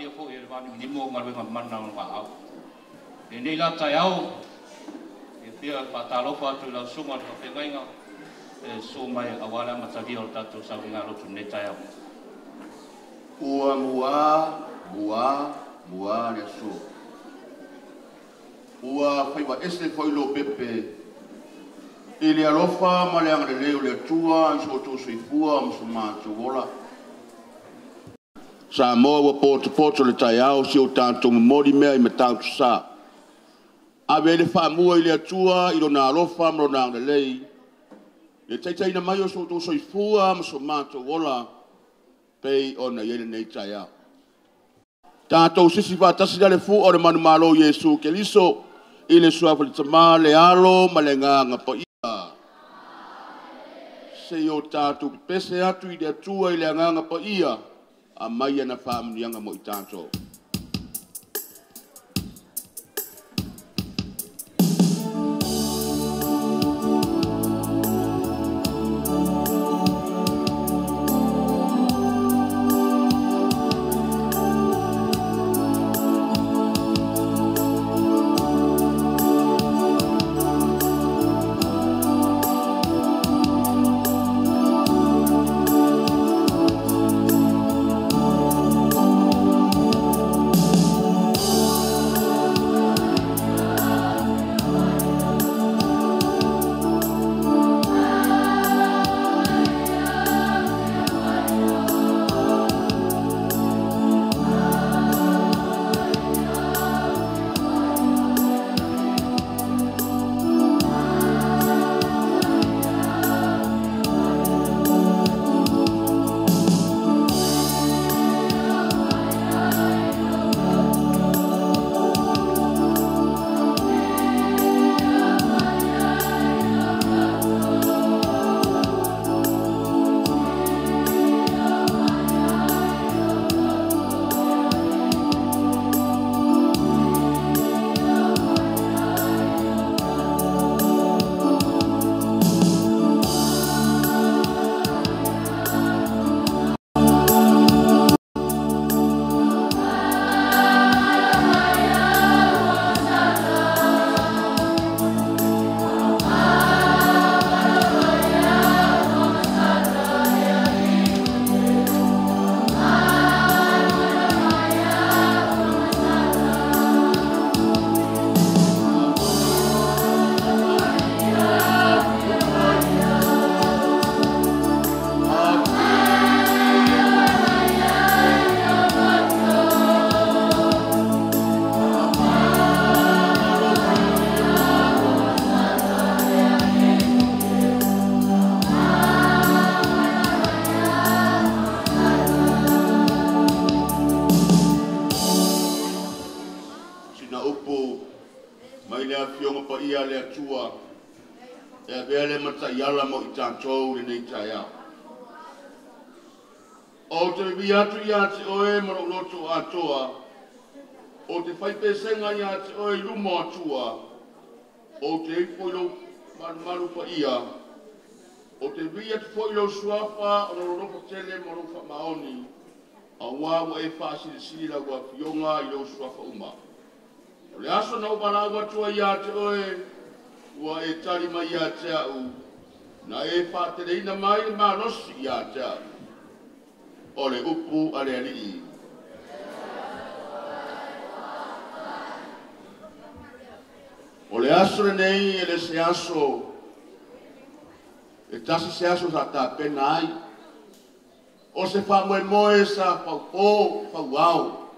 dia fo ia vani ni mo ngal wenga manna nga au e nei la tai au e pia pa talo fa tu la suma ka pe ngai nga e so mai awala ma tagi o tatu sa nga lo tu nei tai au ua mua le so ua fai wa este foi lo pepe ele alofa ma le anga le le tua so to sui fua ma so vola sa mo wa poto le tai au si o tanto mori mea I matau sa ave le fa mua ile tua I na alofa mo na le tai na mai o so to sui fua ma so vola pei ona yele nei tai au tatou sisi fatasi le fu o le manu malo Yesu Keliso ile suafa le tama le alo ma le nganga po ia se o tatou pese atu I le atua I le nganga po ia a mai ana whaamnianga mo I tatou. Yala mo itanto le nei taia. O te viatu ia te oe maro loto atoa. O te fai pesenga ia te oe lumo atua. O te foilo maru pa ia. O te viatu foilo suafa o no ropo tele maro fa maoni. A wawa e fasi de sila wa fionga I lo suafa uma. O le aso na upana atua ia te oe. Ua e tari mai ia te au. Na e whātereina mai mā nosi I a tea. O le upu a le alii. O le aso le nei e le se aso. E tasi se aso sa tā pena ai. O se whamoe moe sa whaupo, whauau.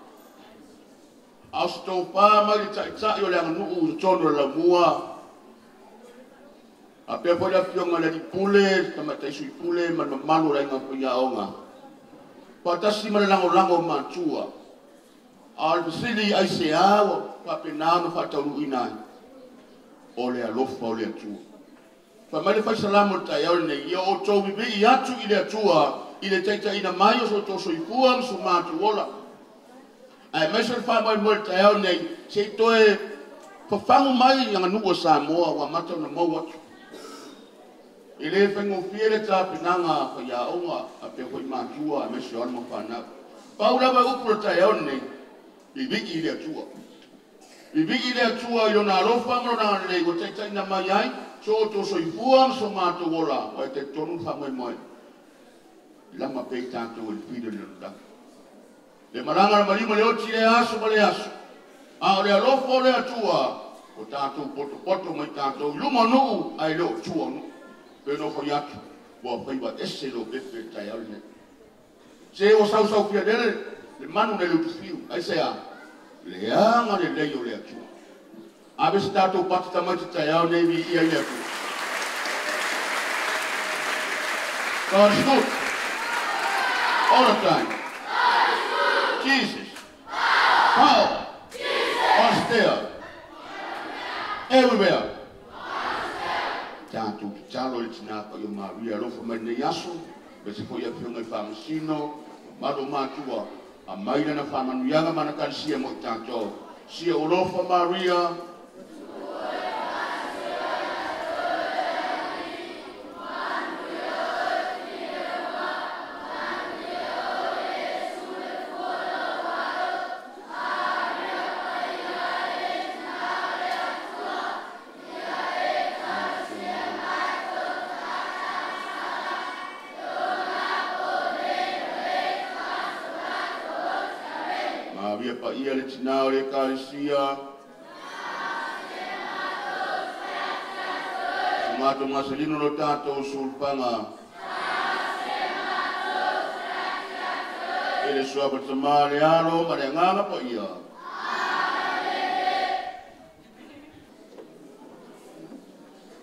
Au se tau pā mai le tai o le anganuu se tono la mua. A pe foi a fionga le pule, tamatai sui pule, man malu la inga puia onga. Pa tasi ma lango mantua. Al visili ai se awa, pa penano fa tauru inai. O le alofa o le atua. Fa mai le fai salamo tai au nei, ia o tau vivi I atu I le atua, i le taitaina mai o so tosoifua ma so matuola ai mai se whaamai mo te au nei se toe whawhangu mai i anga nua Samoa wa mata na mau atu i le whengo whiere tā pinanga pa ia onga a pe hoi mātua a mesi o anma whanau paurawa upura te au nei i viki i le atua i viki i le atua i ona alofa mrona nei ko taitaina mai ai so tosoifua ma so matuola o te tonu whamai mai lama pe tātou i whire le rutaki le maranga na marima le oti le aso ma le aso a o le alofa o le atua o tātou poto mai tātou luma nuu ai leo tua nuu pe no foi atu o paiva ese lo pepe tai au ne se o sau pia dele le manu ne lu fiu ai se a le anga le leio le atu ave stato patita mai tai au ne vi ia ia tu God is good all the time Jesus power on there everywhere tātou ki talo le tina pa i Maria lofa mai nei aso pe se foi a whiunga i whamasino maro mātua a maira na whamanuianga mana kalisia mo i tātou sia o lofa Maria pa ia le tina o le kalisia Sumato masalino lo tātou sulpanga ele suapa tamale alo ma le nganga pa ia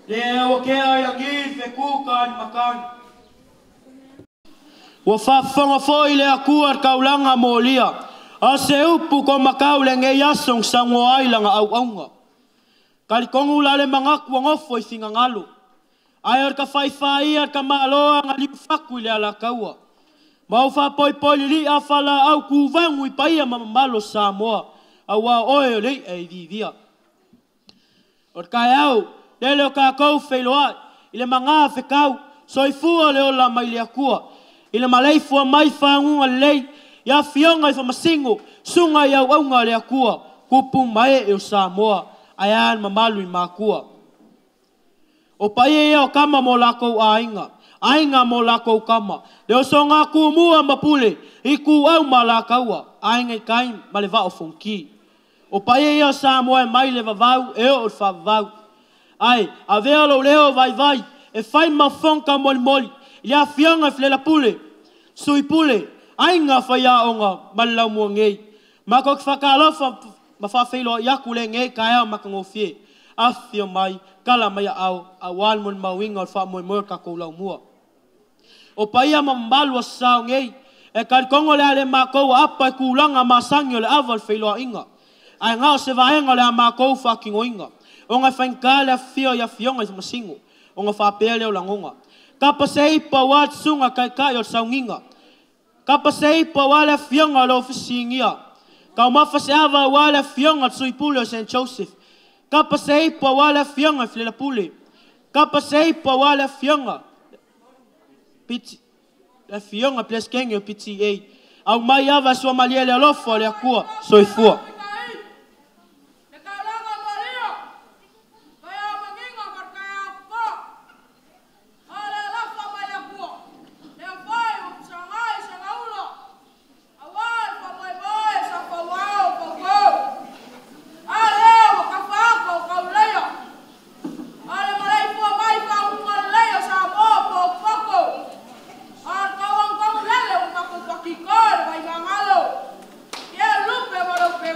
le o ke ai angi fe kukan makan wa fa fonga foi le akuar kaulanga molia a se upu ko makau le nge yasong sango ai langa au aunga. Kali kongu la le mangaku ngofo i singa ngalu. Ai ar ka fai ar ka maaloa ngali faku le ala kaua. Mau fa poi li a fala au kuvangu i paia mamalo Samoa. Au a oe le e vivia. Or kai au, lele o ka kou feiloa, ile manga fe kau, soifua le o la mai le akua. Ile maleifua mai whangunga lei, ia fionga i whamasingo, sunga i au aunga le akua, kupu mai e o Samoa, aian mamalu i makua. O paie ia o kama mo lakou ainga mo lakou kama, le o songa ku mua mapule, i ku au ma lakaua, ainga i kain ma le vao fonki. O paie ia o Samoa e mai le vavau, e o whavau. Ai, a vea lo leo vai, e fai mafonka moli, ia fionga i flela pule, sui pule, ainga whaia onga malau mua ngei. Mako ki whakalofa ma whawhelo iaku le ngei kaya makangofie. Afio mai, kala mai au, a walmon mawinga o whamoe moe ka koulau mua. O paia mambalu a sao ngei, e karikongo le ale makou apa e kulanga masangi o le aval whelo inga. Ai ngao se vaenga le a makou whakingo inga. O ngai whainka le a fio ia fionga i masingo. O ngai whapele o langonga. Kapa se ipa wat sunga kai o saunginga. Kapa se ipa wale fionga lo fisingia. Kau mafa se ava wale fionga tsui pule o St. Joseph. Kapa se ipa wale fionga flela pule. Kapa se ipa wale fionga. Piti. Le fionga ples kengi o PTA. Au mai ava sua maliele alofo le akua. Soifua. Lupe,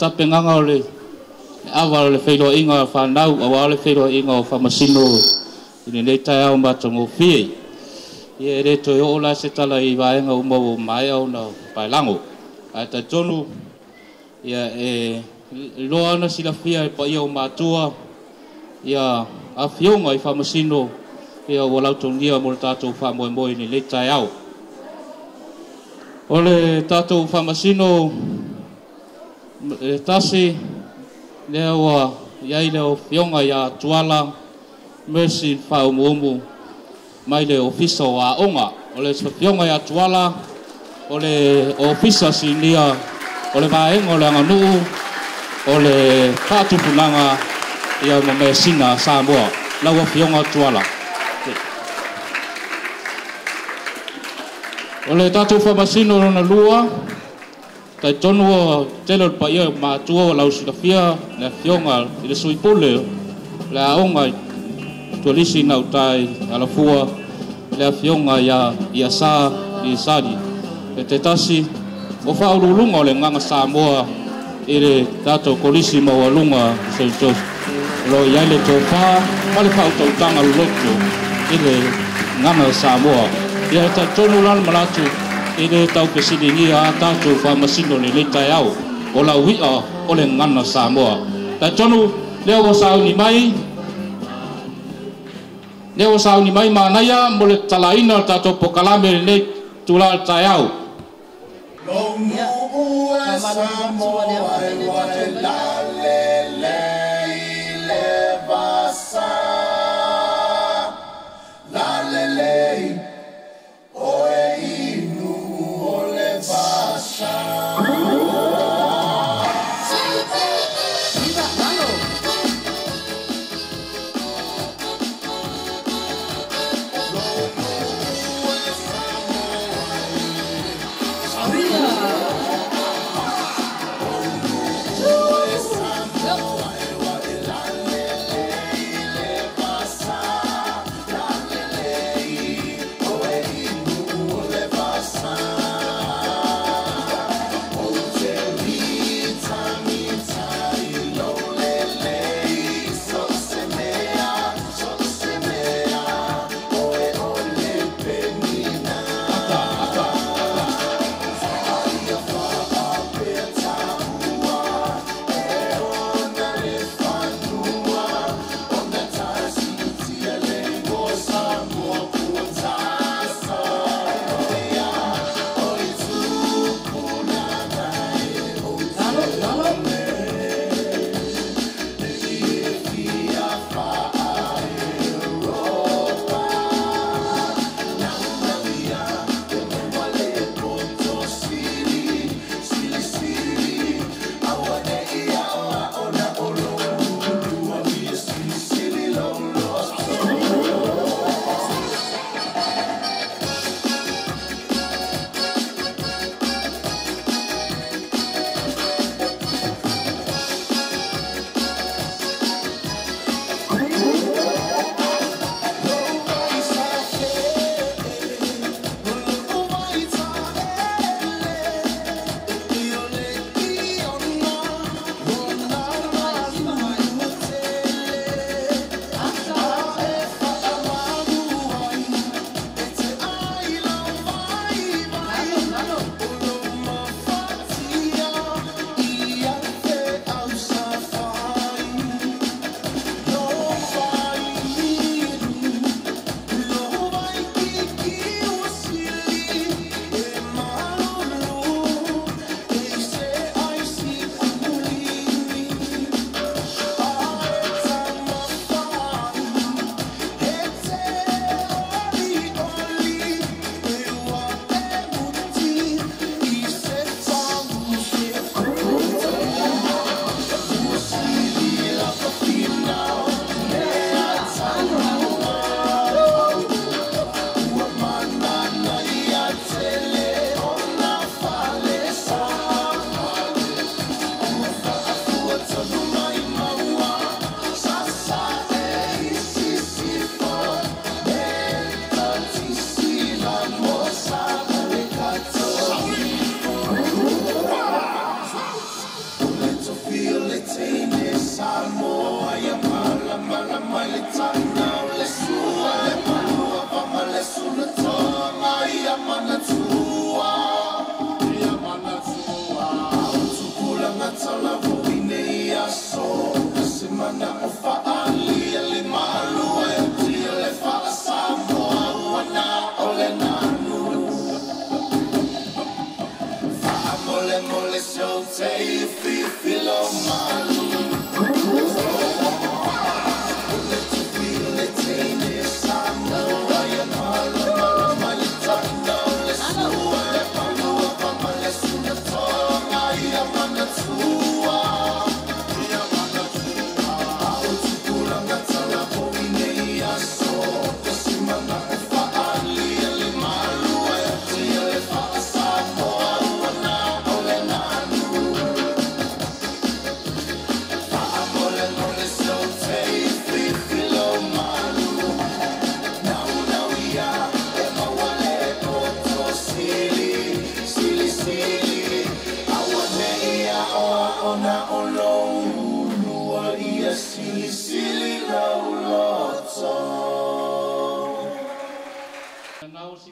Tapenganga ole awa le whailo inga whanau awa le whailo inga o whamasino i nei tai au matango fie i re to o la se tala i vaenga uma o mai au na pailango ai ta tonu ia loa na sila fia pa ia o matua ia a fionga i whamasino ia o lautonia mo le tātou whamoemoe ni nei tai au o le tātou whamasino tasi lea wa iai leo fionga ia tuala mercy whaumumu mai le ofisa o aonga o le fionga ia tuala o le ofisa sinia o le maenga o le anganuu o le pātupunanga ia mo me sina Samoa lawa fionga tuala o le tātou whamasino na lua tai tonu o telo pa ia matua o lau silafia le fionga i le suipule le aonga tualisi nau tai alafua le fionga ia sa i sadi e te tasi o whaurulunga o le nganga Samoa i le tātou kolisi maualunga St. Lo iai le tō wha male whautautanga luloto i le nganga Samoa ia tai tonu lana malatu le tau pesilingi a tātou whamasino ni le tai au o la wia o le ngana Samoa. Ta tonu leo o sauni mai manaya mo le talaina tātou pokalame le tula tai au.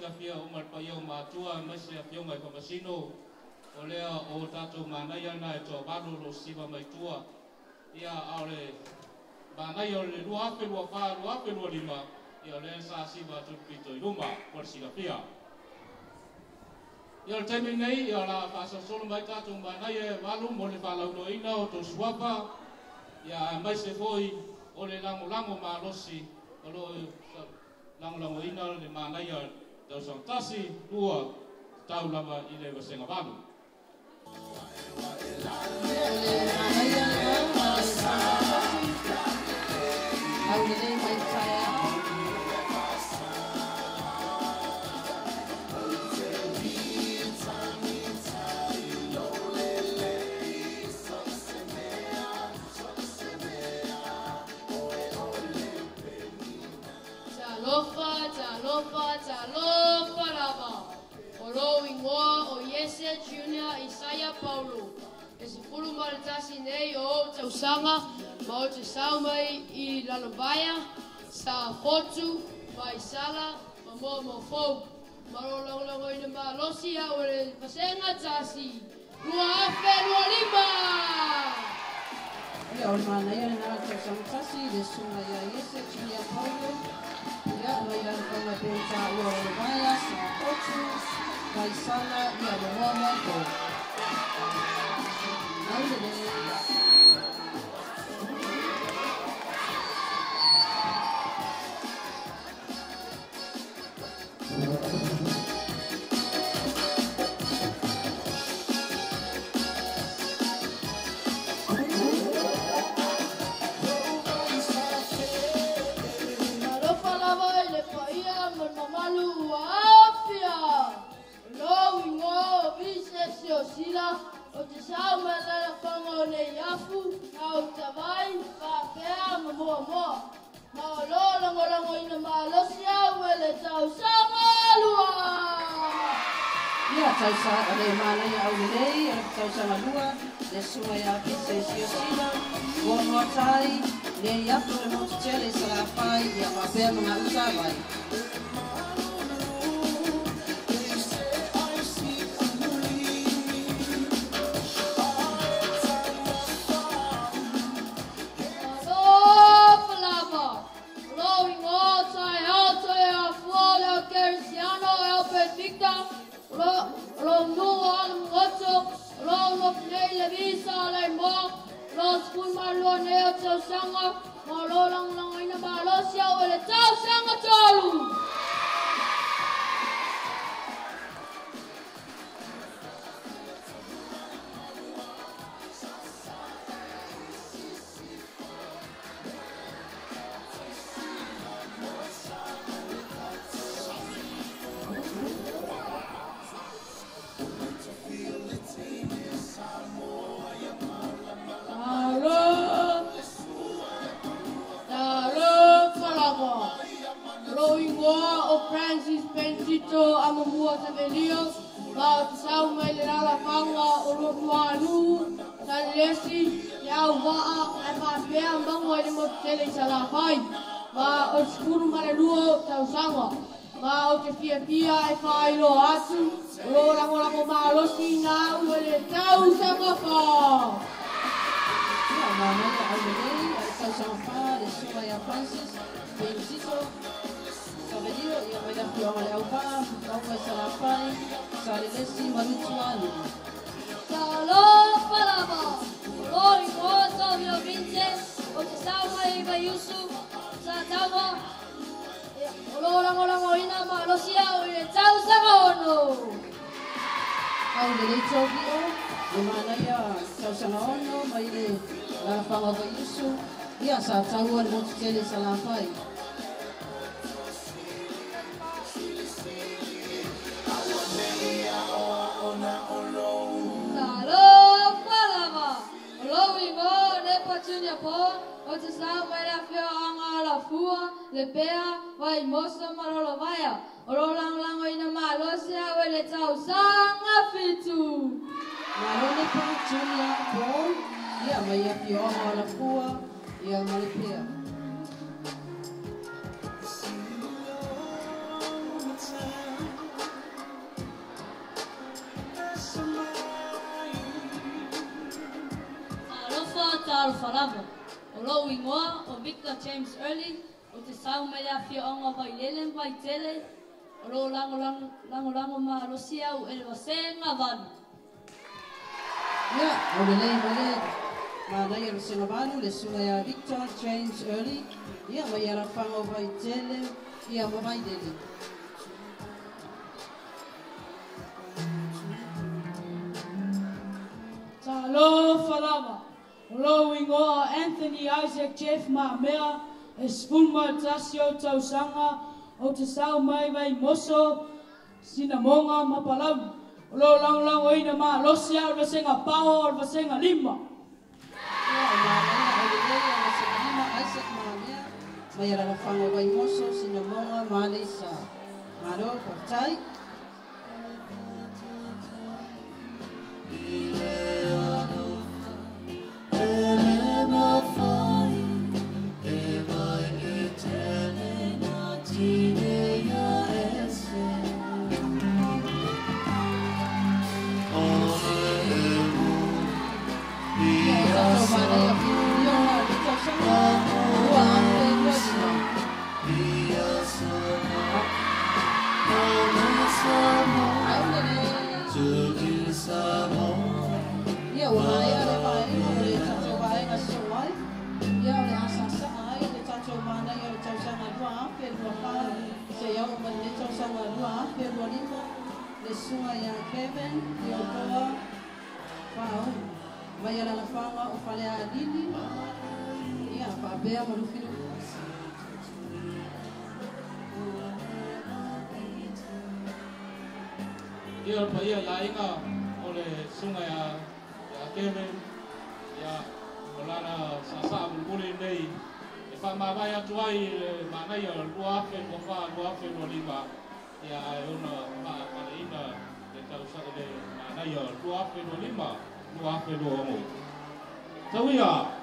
la fia o mal pa yo ma tua mai se fio mai ko masino o lea o tato mana ia na to balo lo siva mai tua ia aure bana yo le lua pe lua fa lua pe lua lima ia le sa siva tu pito i luma por si la fia ia te me nei ia la fa so solo mai tato mana ia valu mo le fa la no ina o to suapa ia mai se foi o le lango ma losi o lo lango ina le mana ia do son tasi lua tau lava i le vasenga valu Talofa lava. Olo ingoa o Yese Junior Isaiah Paulo. Ese fulu maritasi nei o tausanga ma o te sau mai i Lalabaya sa fotu mai sala ma mo fou. Maro longo ina ma losi a o le pasenga tasi. Lua afe lua lima. Ia o mana ia na tausanga tasi le sunga ia Yese Junior Paulo. Ia mai la kama pensa o Lalabaya sa fotu mai sala ia mo fou. O te sau me lera whango nei afu, au te vai, whakea ma mua. Ma o lo lango ina ma losi au e le tau sanga lua. Ia tau sa ale mana ia au nei, ale tau sanga lua, le sunga ia pise siosina, gono atai, le iafu le montele sa la pai, ia mapea mga usawai. Alfarava. O lo ingoa o Victor James Early o te sau mai a fio onga vai lele vai tele o lo lango ma rosia o el vasenga van. Ya, o le lei mole ma dai o senga vanu le sunga ya Victor James Early. Ya, mai ara fango vai tele, ya mo vai dele. Talo Falava, Lo Ingoa Anthony Isaac Jeff Maamea, Espuma Tasio Tausanga, o te sau mai vai moso, sinamonga mapalau, Lo lang oina ma, losia o vasenga pao o vasenga lima. Isaac Maamea, mai ara fango vai moso, sinamonga malisa. Maro, portai. Sunga ya Kevin, Yokoa, Pau, Mayara la Fama, o Falea Dini, ya Papea Marufiru. Ia pa ia la inga o le sunga ya Kevin, ya o lana sasa bulbuli nei, e pa mawai atu ai manai o lua afe o lima, ia e una ina le tau saka le manai o lua afe o lima, lua afe o ongo. Tau ia!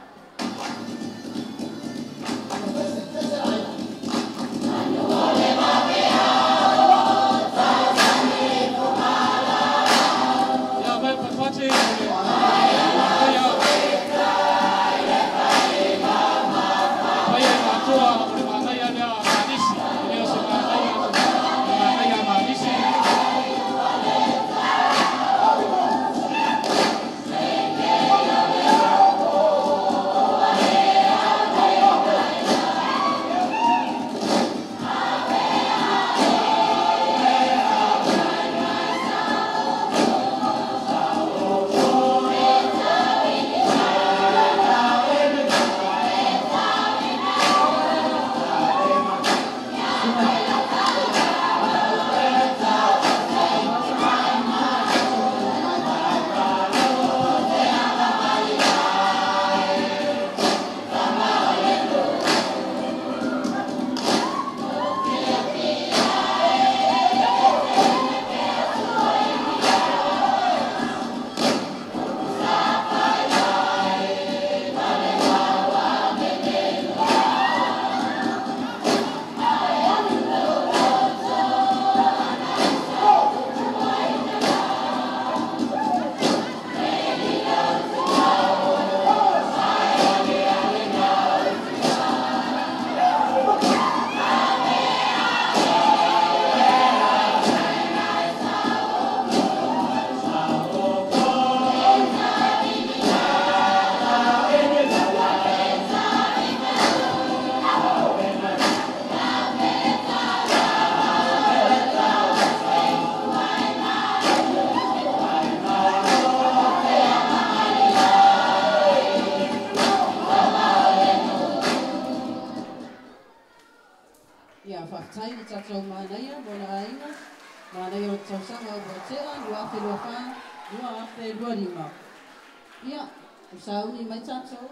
Sauni mai tato,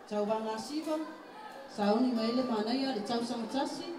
tau banga siva, sauni mai le manaya le tau sang tasi.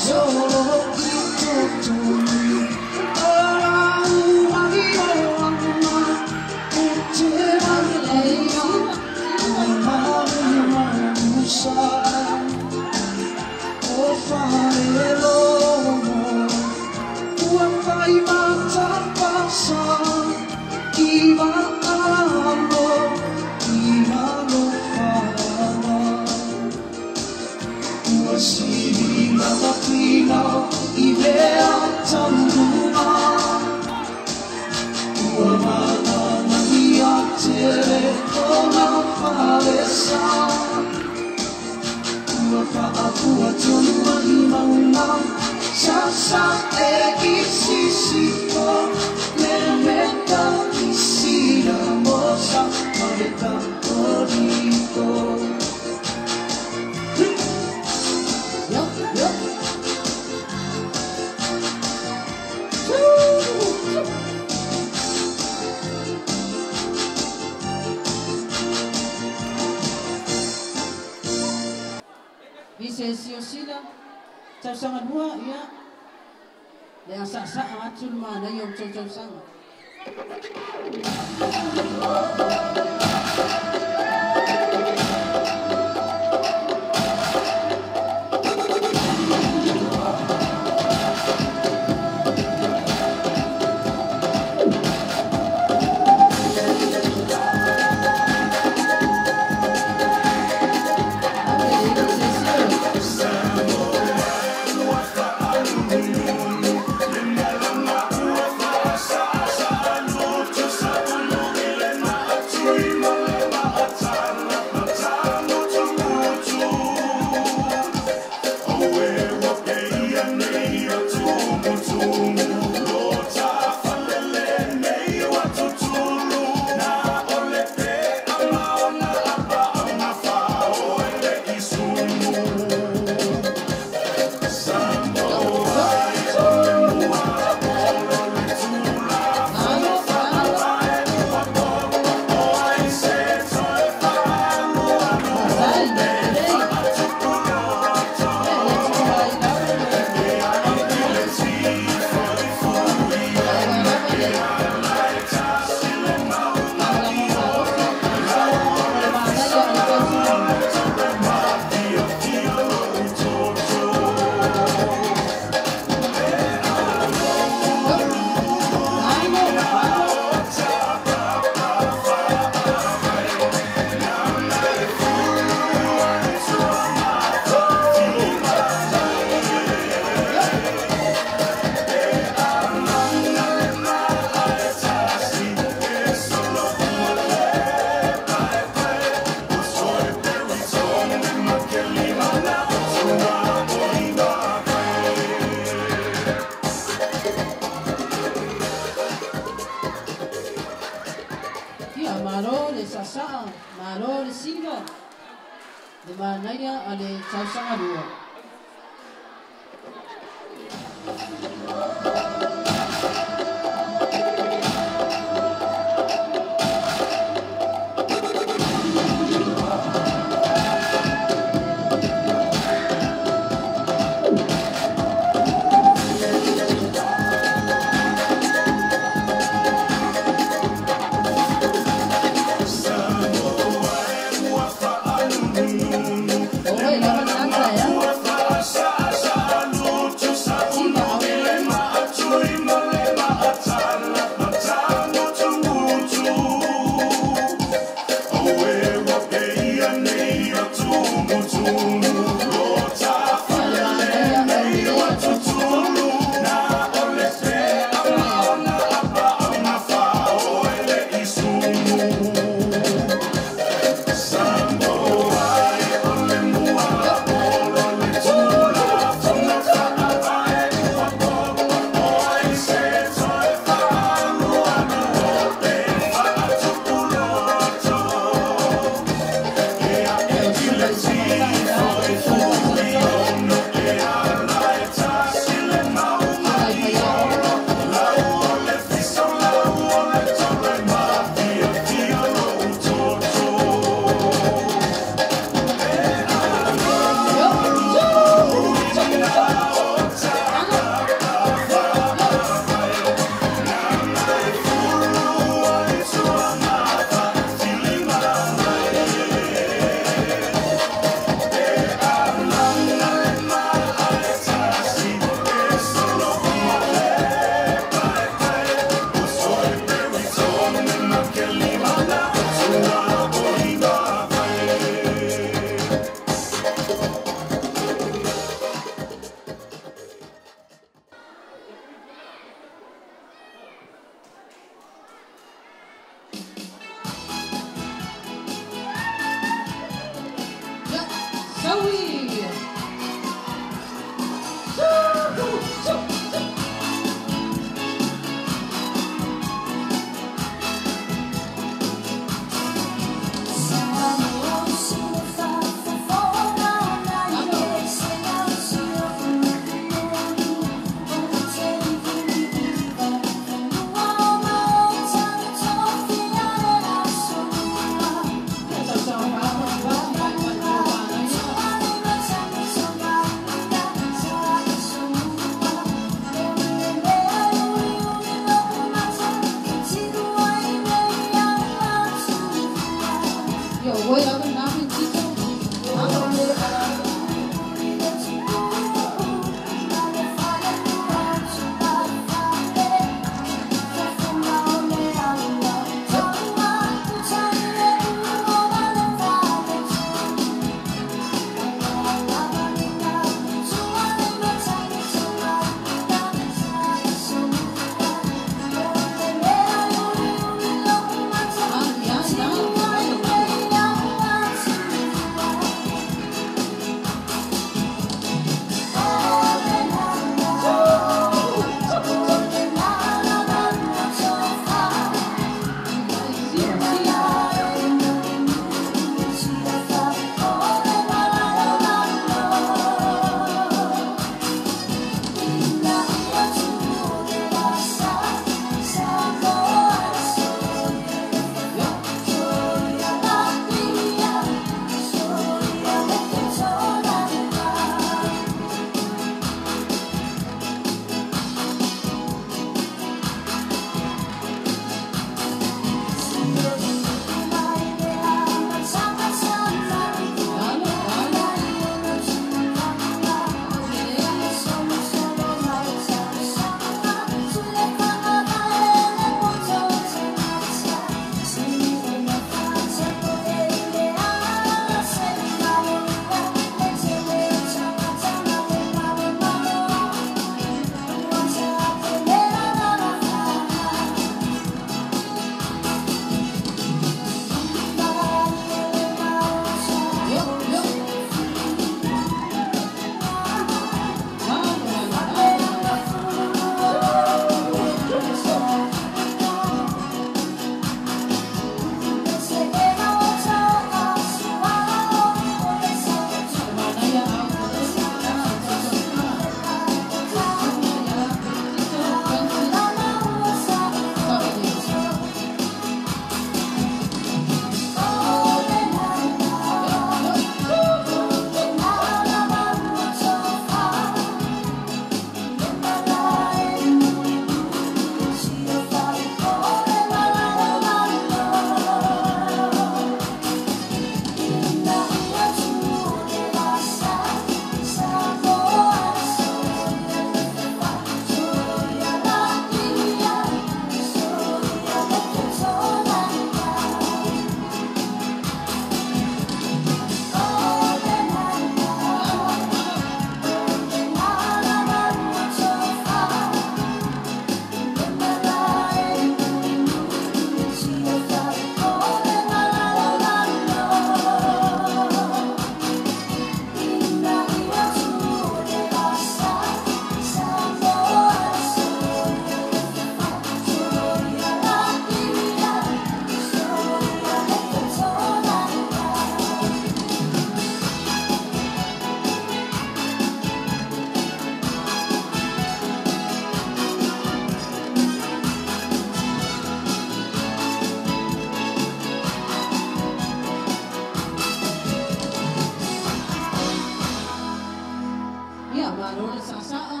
Ia marole sa.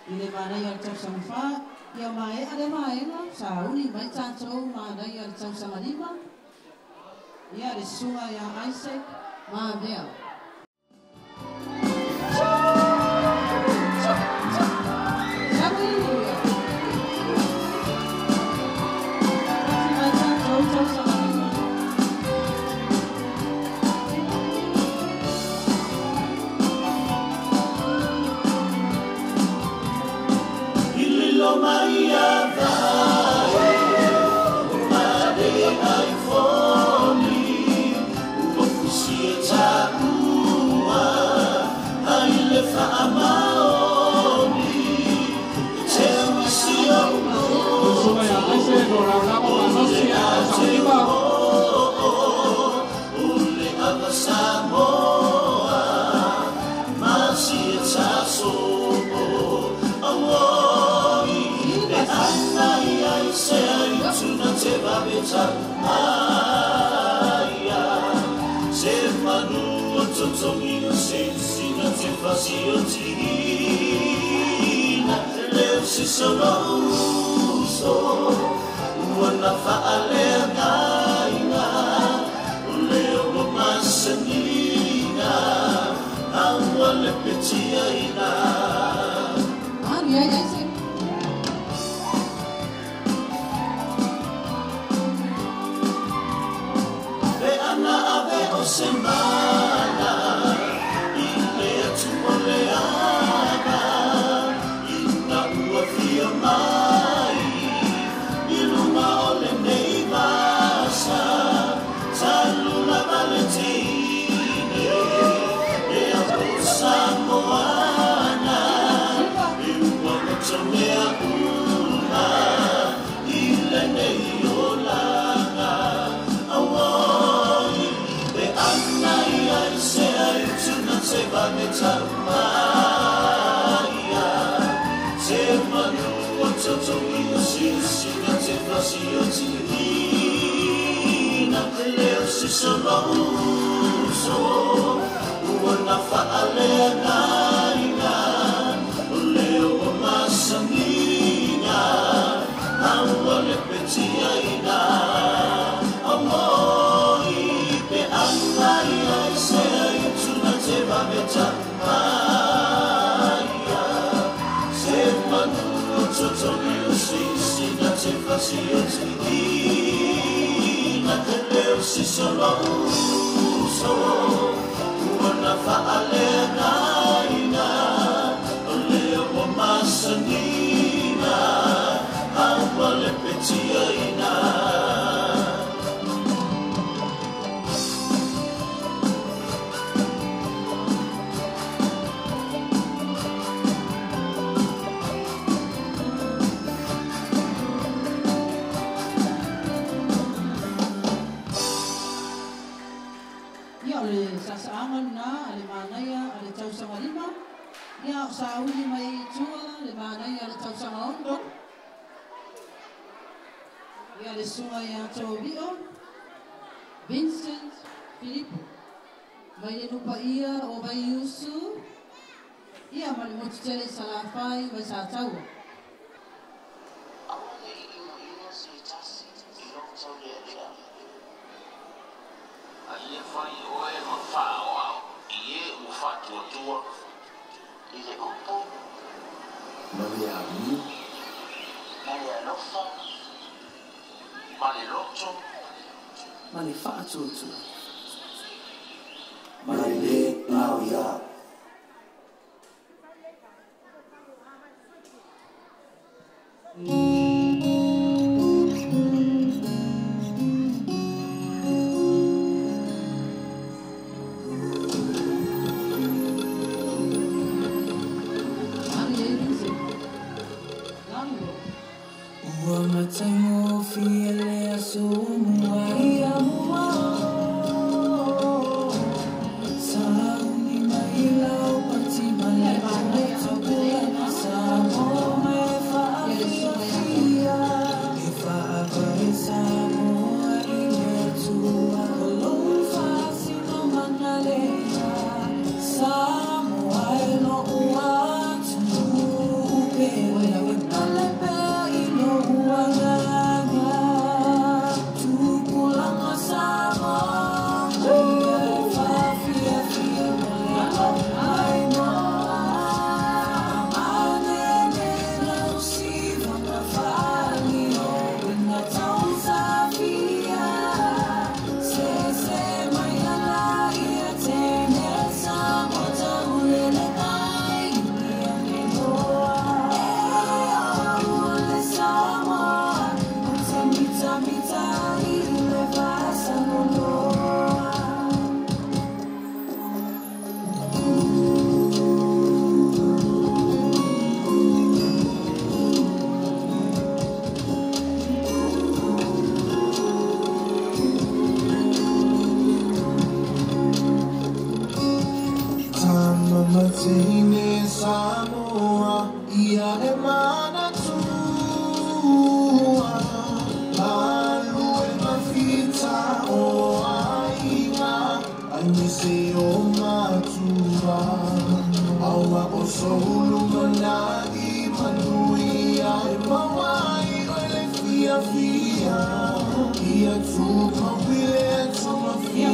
Ile mana ia tau samfa. Ia mai ale mai no sa uni mai tanto mana ia tau samalima. Ia le sunga ia Isaac ma vea. Vincent Filippo. Mai lupa ia o vai Yusu. Ia mali mo tele salafai vai sa tau. Ai fai o e ma fa ie u fa tua. Ile opo. Maria mi. Maria lofa. Mali rocho. Mali fa'atutu. Mali le nauia. tine Samoa, ia e mana tua. Lalu e mawhita o ainga, ai nisi o matua. Aua o soulu manai manui ai mawai o le fia fia. Ia tu mawile tu mawhia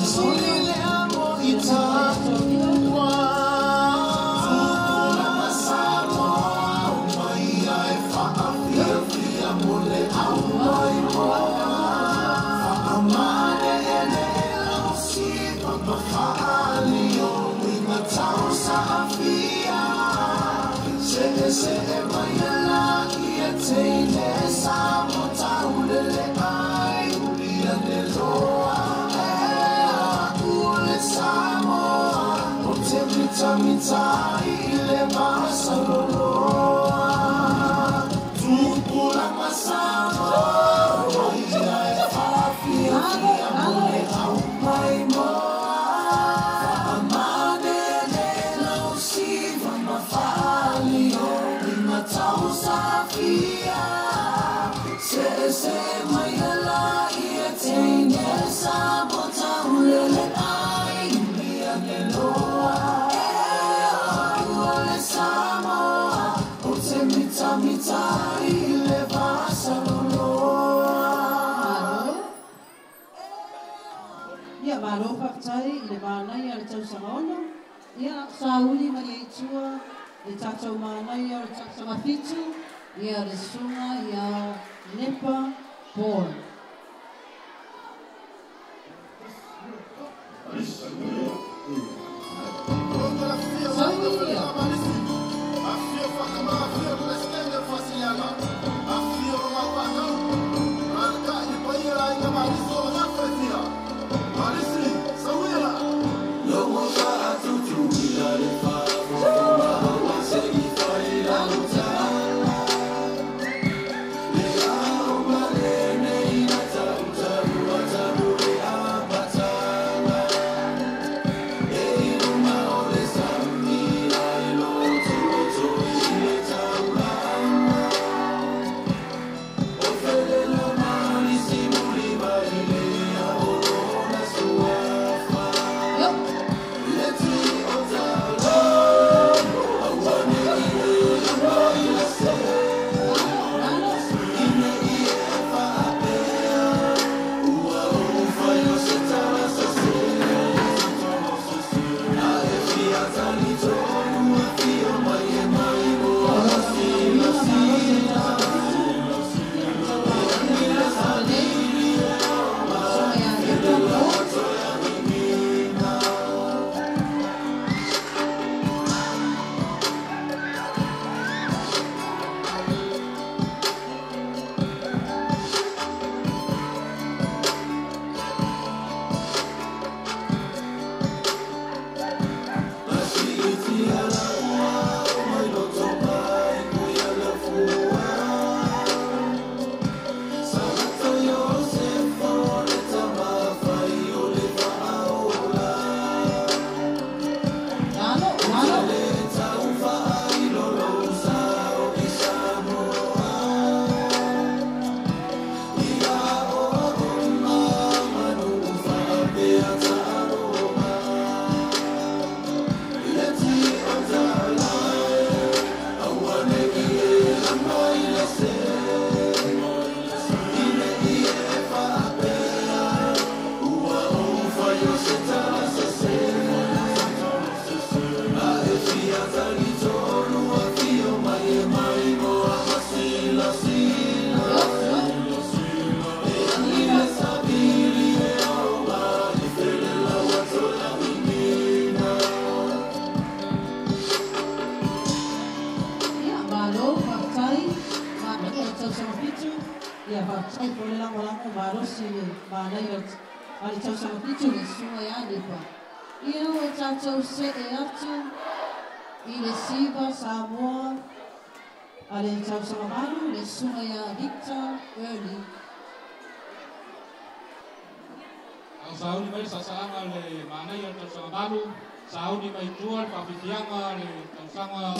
Sili le amo i tāua. Tūpuna masamo au mai ai whaafia fia mole au mai moa. Whaamane ele lau si papa whaali o winga tau sa awhia. Se mai ala ia teine samo tau lele ai ulia ne loa. Samoa, o te mita I le masaloa. Tupula Samoa, ia e whawhia fia mole au mai moa. Whaamane le lau siwa ma whaali o winga tau sa fia. Se mai ala ia teine Samoa tau lele Samoa, o te mita I le Vasaloloa. Ia maro whakatai I le mānai a le tausanga ono. Ia sauli mai e tua, le tātou mānai a le tausanga whitu. Ia le sunga ia Nepa Paul. Ale tausanga pitu le sunga ia Nepa. Ia o tātou se e atu I le Siva Samoa. Ale tausanga maru le sunga ia Victor Early. Ang sauli mai sa saanga le manay ang tausanga maru Saudi mai tua pafitianga le tausanga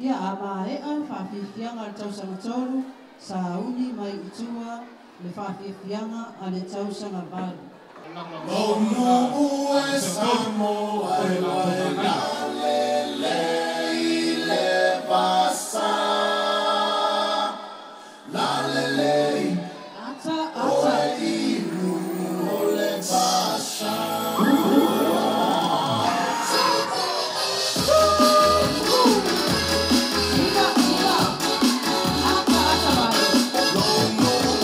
Ia amae a whawhiwhianga le tausanga tolu, sa uni mai utua le whawhiwhianga a le tausanga baru. Momu e Samoa e waena lelei le vasa. La lelei o e iru o le vasa. Momu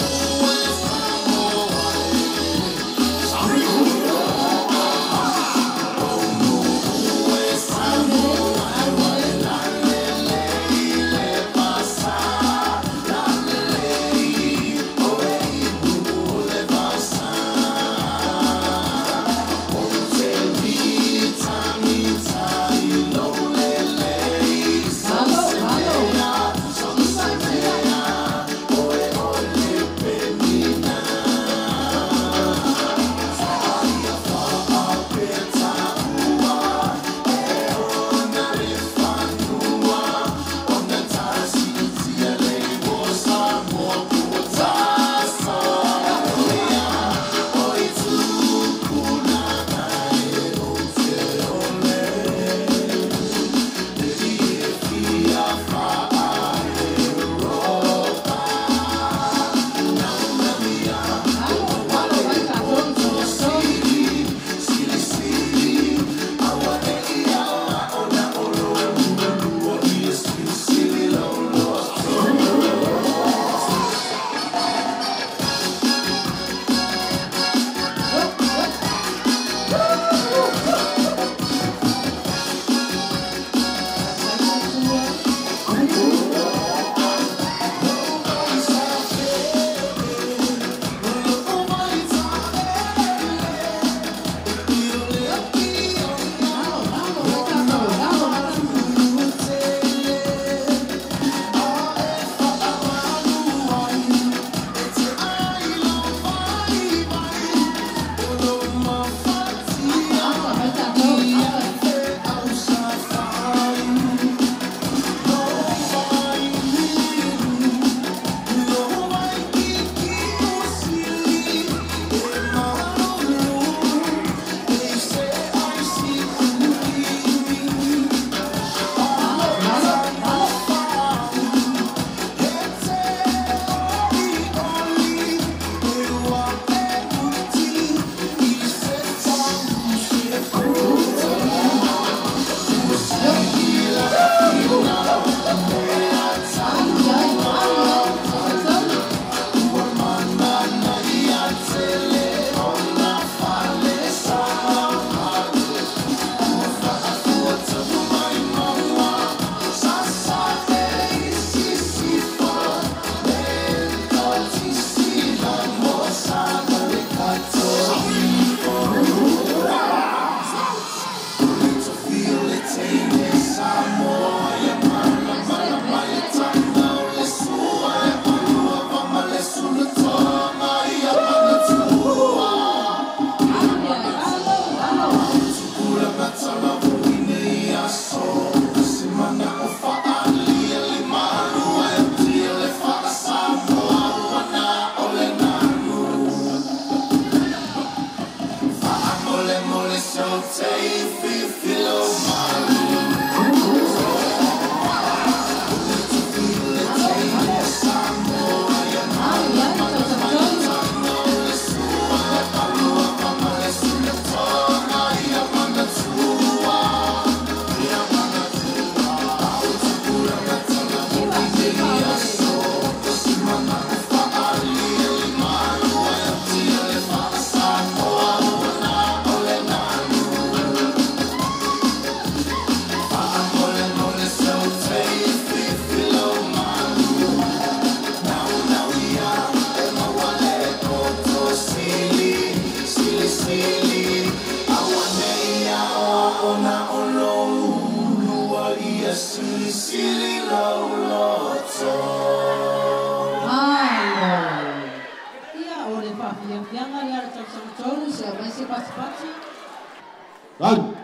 Whafianga le ara tausanga tolu se mai se pati. Run!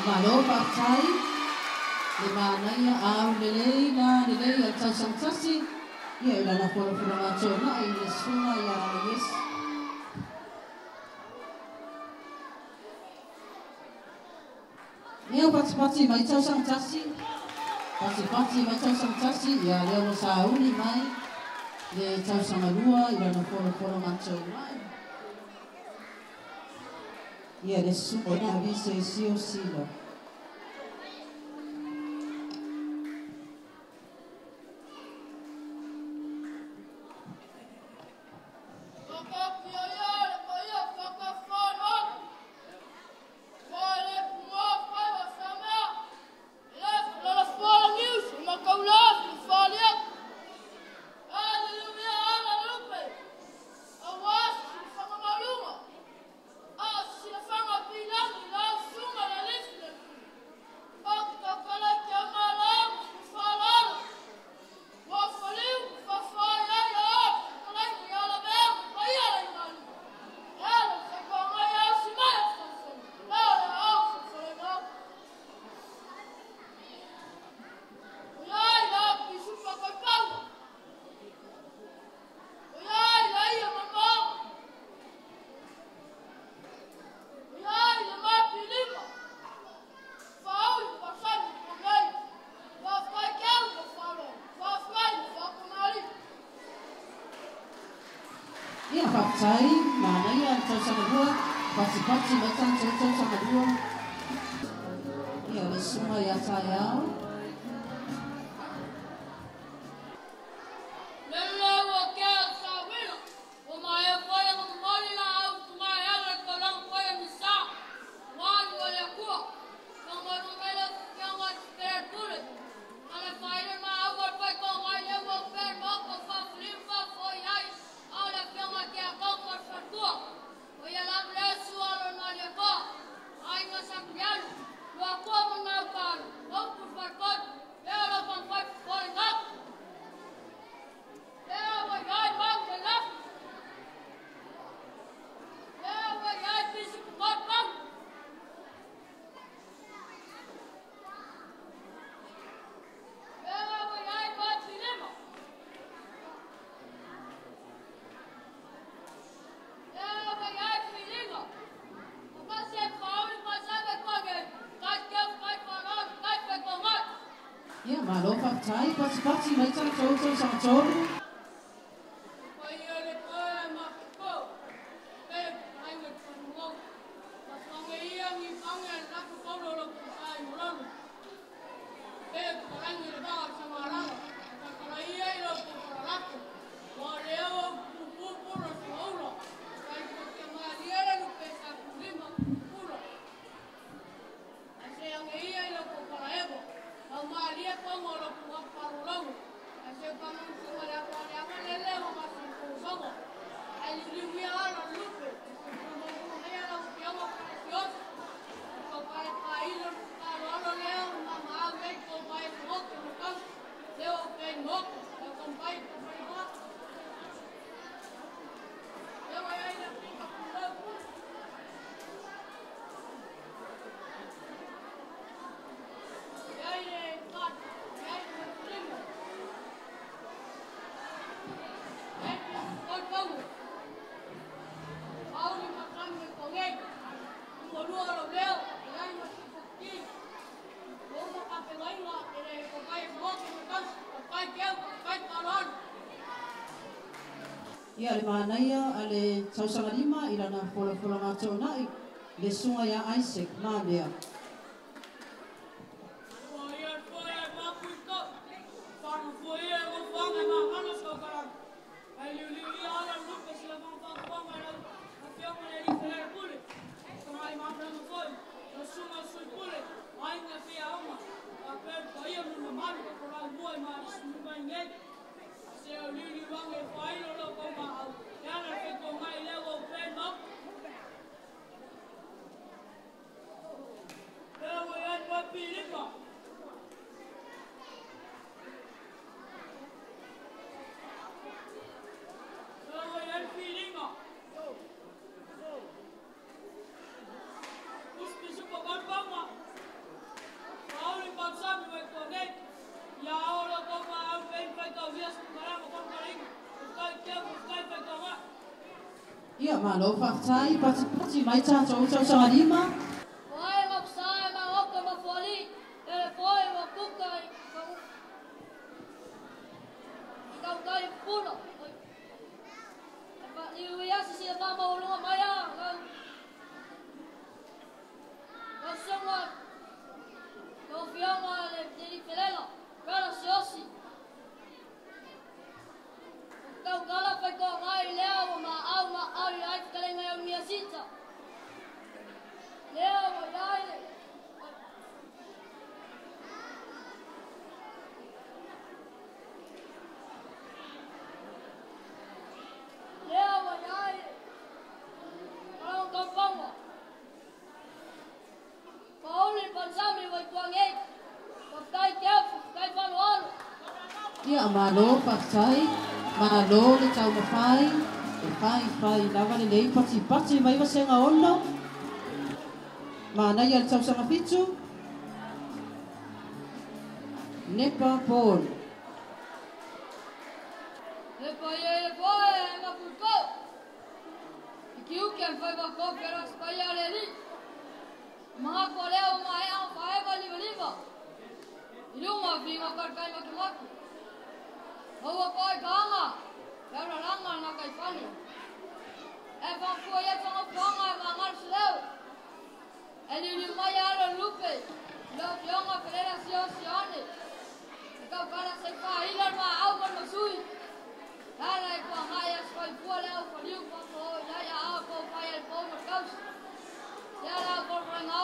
Malo patai. Le manaya au lelei na lelei al tausang tasi. Ia ilana pura-pura ngacona ile sunga ya yes. Ia pati-pati mai tausang tasi. Pati-pati mai tausang tasi. Ia leo sauni mai. Le tausang alua ilana pura-pura ngacona. Ia le sunga na vise sio sila. Patai, mana ya tausang dua, pati-pati macam tausang dua. Ya, semua ya saya. Ya, malo patai, pati-pati macam tausang. Ya, le mana ya ale tausang lima ilana pola-pola ngaco na le sunga ya Isaac Nadia. Ia malo whaktai, pati mai tātou tau lima. Wai ngapsai ma oka ma foli, ele foi ma kukai, kau kai puno. Iu yasi si tama ulunga maya, kau semua, kau fianga le jadi pelela, kau siosi. Kau kala pai kau ngai leo ma au ai kale ngai au mia sita. Leo ma dai. Leo ma dai. Kalau kau pangwa. Pauli pansami vai kuangai. Kai kef, kai panual. Ia malo whaktai. Malo le tau mawhai, whai lava le lei pati mai wasenga ono. Mana ia le tau sanga pitu. Nepa Paul. Nepa ia le poe ma puko. Iki uke fai ma ko pero spaya le li. Maha ko leo mai au fai ma liva. Iluma vinga karkai ma kimaku. Hawa koi kanga, kaya langa na kay fani. Evan ko ya tanga kanga mangal slow. Eli maya lo lupe, lo yonga pelera sione. Ikaw kana sa ilan ma au man masui. Hala ko haya skoy pula au faliu ko ya au ko fire ko makaus. Ya la ko ranga.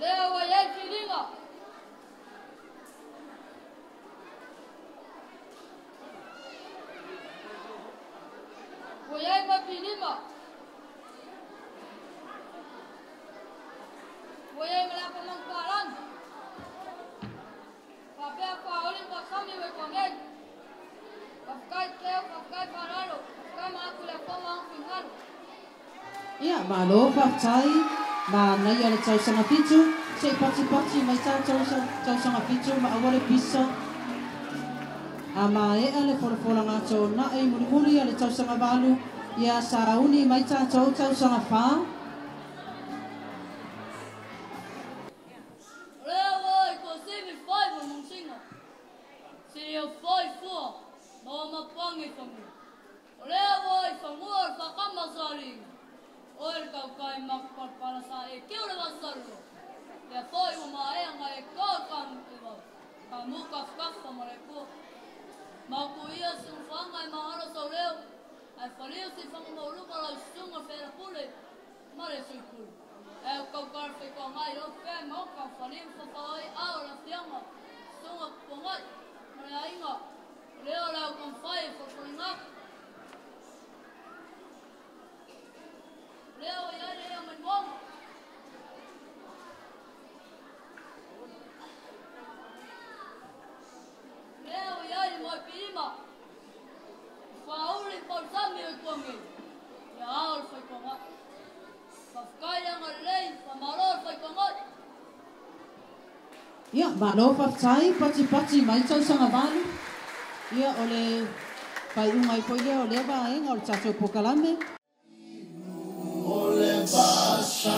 Leo wa yai filinga. Wa yai pa filima. Wa yai mala pa mangkaran. Pape pa olin pa sami we kongen. Pakai keo, pakai paralo. Pakai makule pa mang fingan. Ia malo whaktai. Mana ia le tau sanga pitu. Se pati mai tau sanga pitu ma awale pisa. Ama ea le fola ngato na e muri le tau sanga balu. Ia sarauni mai tau sanga wha. Leo oi ko simi fai mo munsinga. Sirio fai fua. Ma mapangi famu. Leo oi famur fa kamasari. Oi kau kai makpar para sa e keu le vasaru. Ya foi uma e ngai ko kam ko. Kamu kaf mo le ko. Ma ko ia sum fanga ma alo so leo. Ai falio si fanga mo lu para sunga fera pule. Ma le sui pule. E kau kar fe ko ngai lo fe mo ka falio fa pai ao la fianga. Sunga ko ngai. Ma le ainga. Leo la ko fai fo fanga. Leo ya le man wong. Leo ya mo pima. Fauli por sami ko ngi. Ya al foi ko ma. Fafkaya ngalei fa malor foi ko ma. Ia malo whaktai pati mai tau sanga balu. Ia ole pai ungai po ia ole ba e ngol chacho pokalame. Ole basa.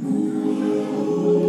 Move.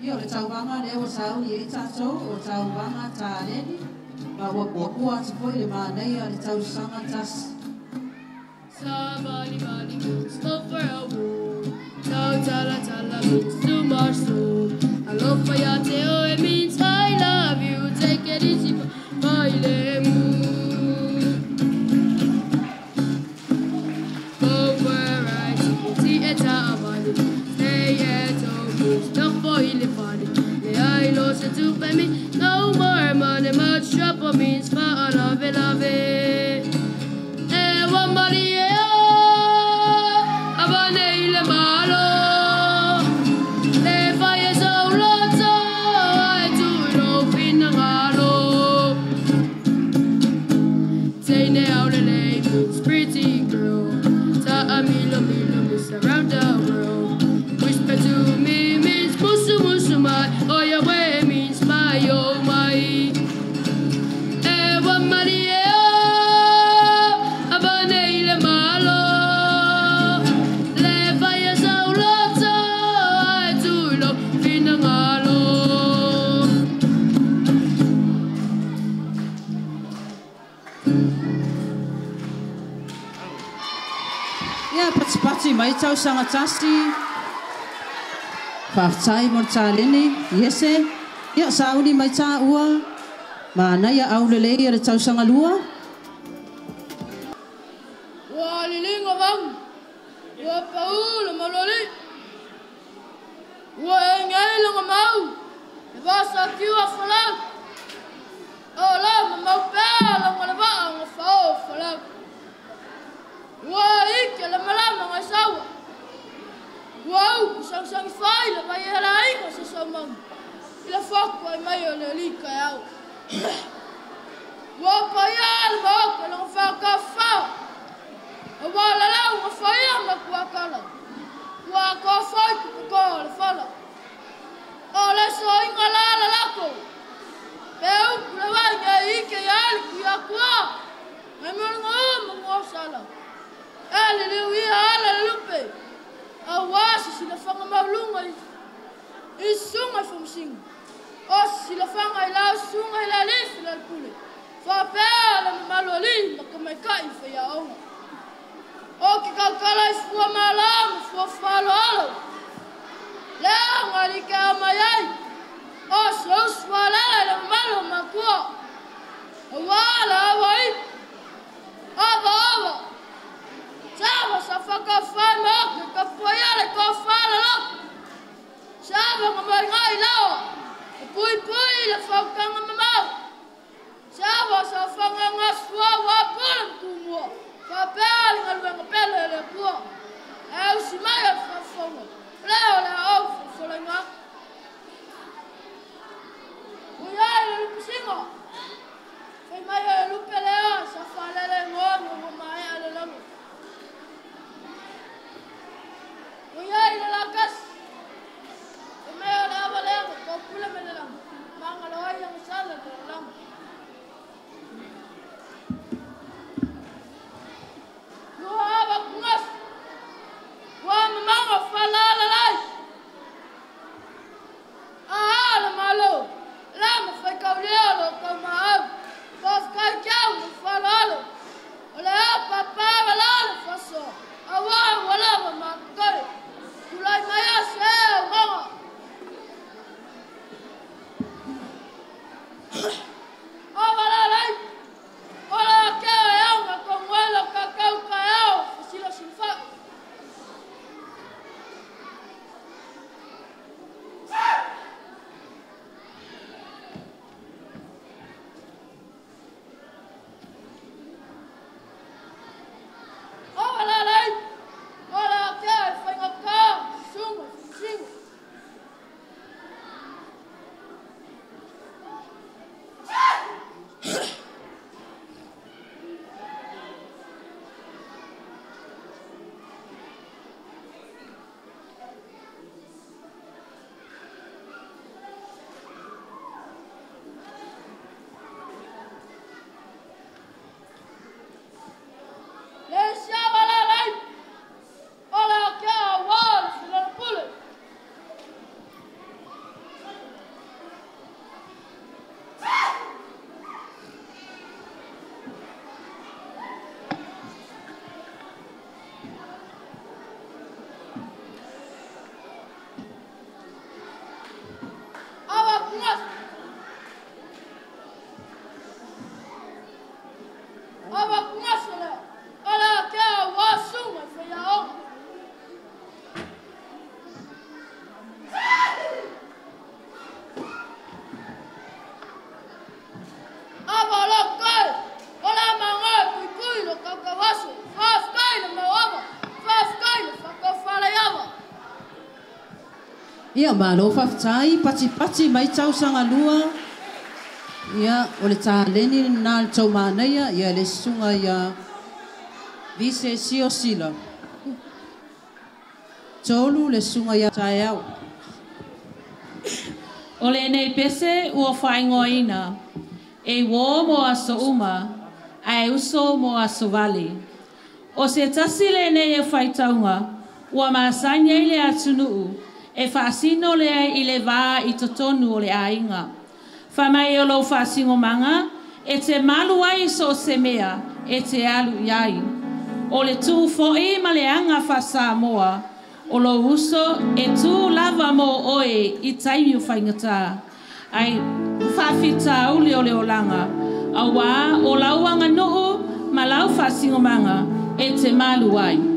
Io le tauanga le o sau i tatou o tauanga tāneni. Ma wakua te foi le mānei a le tausanga tasi. Somebody means go for a walk. No tala tala means too much soon. I love for ya teo, it means I love you. Take it easy, my moon. Go where I see it abadi. Stay at home, not for you funny. The I lost it to pay me. No more money, much trouble means for love it, love it. Eh, one money. Around the world, whisper to me means musu musu my, oh your way means my, oh my. mai tau sanga tasi. Whaftai mor tālene, Iese. Ia sauni mai tā ua. Mana ia aulele ia le tau sanga lua. Ua lilinga wang. Ua paula maloli. Ua engai langa mau. E vasa kiwa whalau. O la mau pēa langa le waa nga whao whalau. Ua ike le malama ngai sawa. Wow, sang-sang whai le mai e la inga sa saumang. Ila whakwa e mai o le lika e au. Ua paia le maoka langa whaka whao. A wala lau nga whaia ma kua kala. Ua kua whai kupuko le whala. O le so inga la la lako. Pe uku le wai nge ike i ali kuia kua. Ngai mōringa o ma ngō sala. E le liu ia ala le lupe. A wasi sila whanga maulunga i sunga i whamsinga. O sila whanga i lau sunga i la lifi la pule. Whapea la malu ali ma ka mai kai whai aonga. O ki kaukala i fua malama fua whalo alo. Lea ngari ke amai ai. O sau swalala la malu ma kua. A wala awa i. Ava ava. Sava sa whaka whai moke ka whaiale ka whala lako. Sava nga mai ngai lawa. E pui pui le whaukanga mamau. Sava sa whanga ngā sua wapura mkumua. Whapea li ngalua nga pele le kua. E au si mai a whawhonga. Leo le au whawholenga. Uiai le lupu singa. Whai mai a lupe lea sa whalele ngonga wa mai a le lamu. Uiai le lakas. E mea le awa lenga, kō pula me le lamu. Manga lo ai ang sala le lamu. Kua awa kungas. Kua mamanga whalala lai. Ahala malo. Lama whai kaulealo kau maau. Whafkai kiau ma whalalo. O le apa pawa lalo whaso. Awa walawa makare. Kulai mai a sea ngonga. Awa la lai. Ola kea e au ma kongwela kakau ka au. Fasilo sinfa. Awa la lai. Ola kea e whainga ka. Sunga, singa. Le siawa la lai. Ola kea wala sila na pule. Awa kungas. Awa kungas le. Ola kea wasunga whai aonga. Awa la kai. Ola mangai pui pui lo kakawasu. Whafkai le mawama. Whafkai le whakawhala yawa. Ia malo whaftai, pati mai tau sanga lua. Ia o le tāleni nā le tau māneia, ia le sunga ia vise sio sila. Tolu le sunga ia tae au. O le nei pese ua whaingoina. E wō mo aso uma, ai uso mo aso vali. O se tasi le nei e whaitaunga, ua maasanya i le atunuu, e whaasino lea i le vā i totonu o le ainga. Whamai o lo whaasingo manga, e te malu ai so se mea, e te alu iai. O le tū fo'i ma le anga wha Samoa, o lo uso e tū lava mo oe i taimi o whaingata. Ai whawhita uli o le olanga, a wā o lauanga nuu ma lau whasingomanga e te malu ai.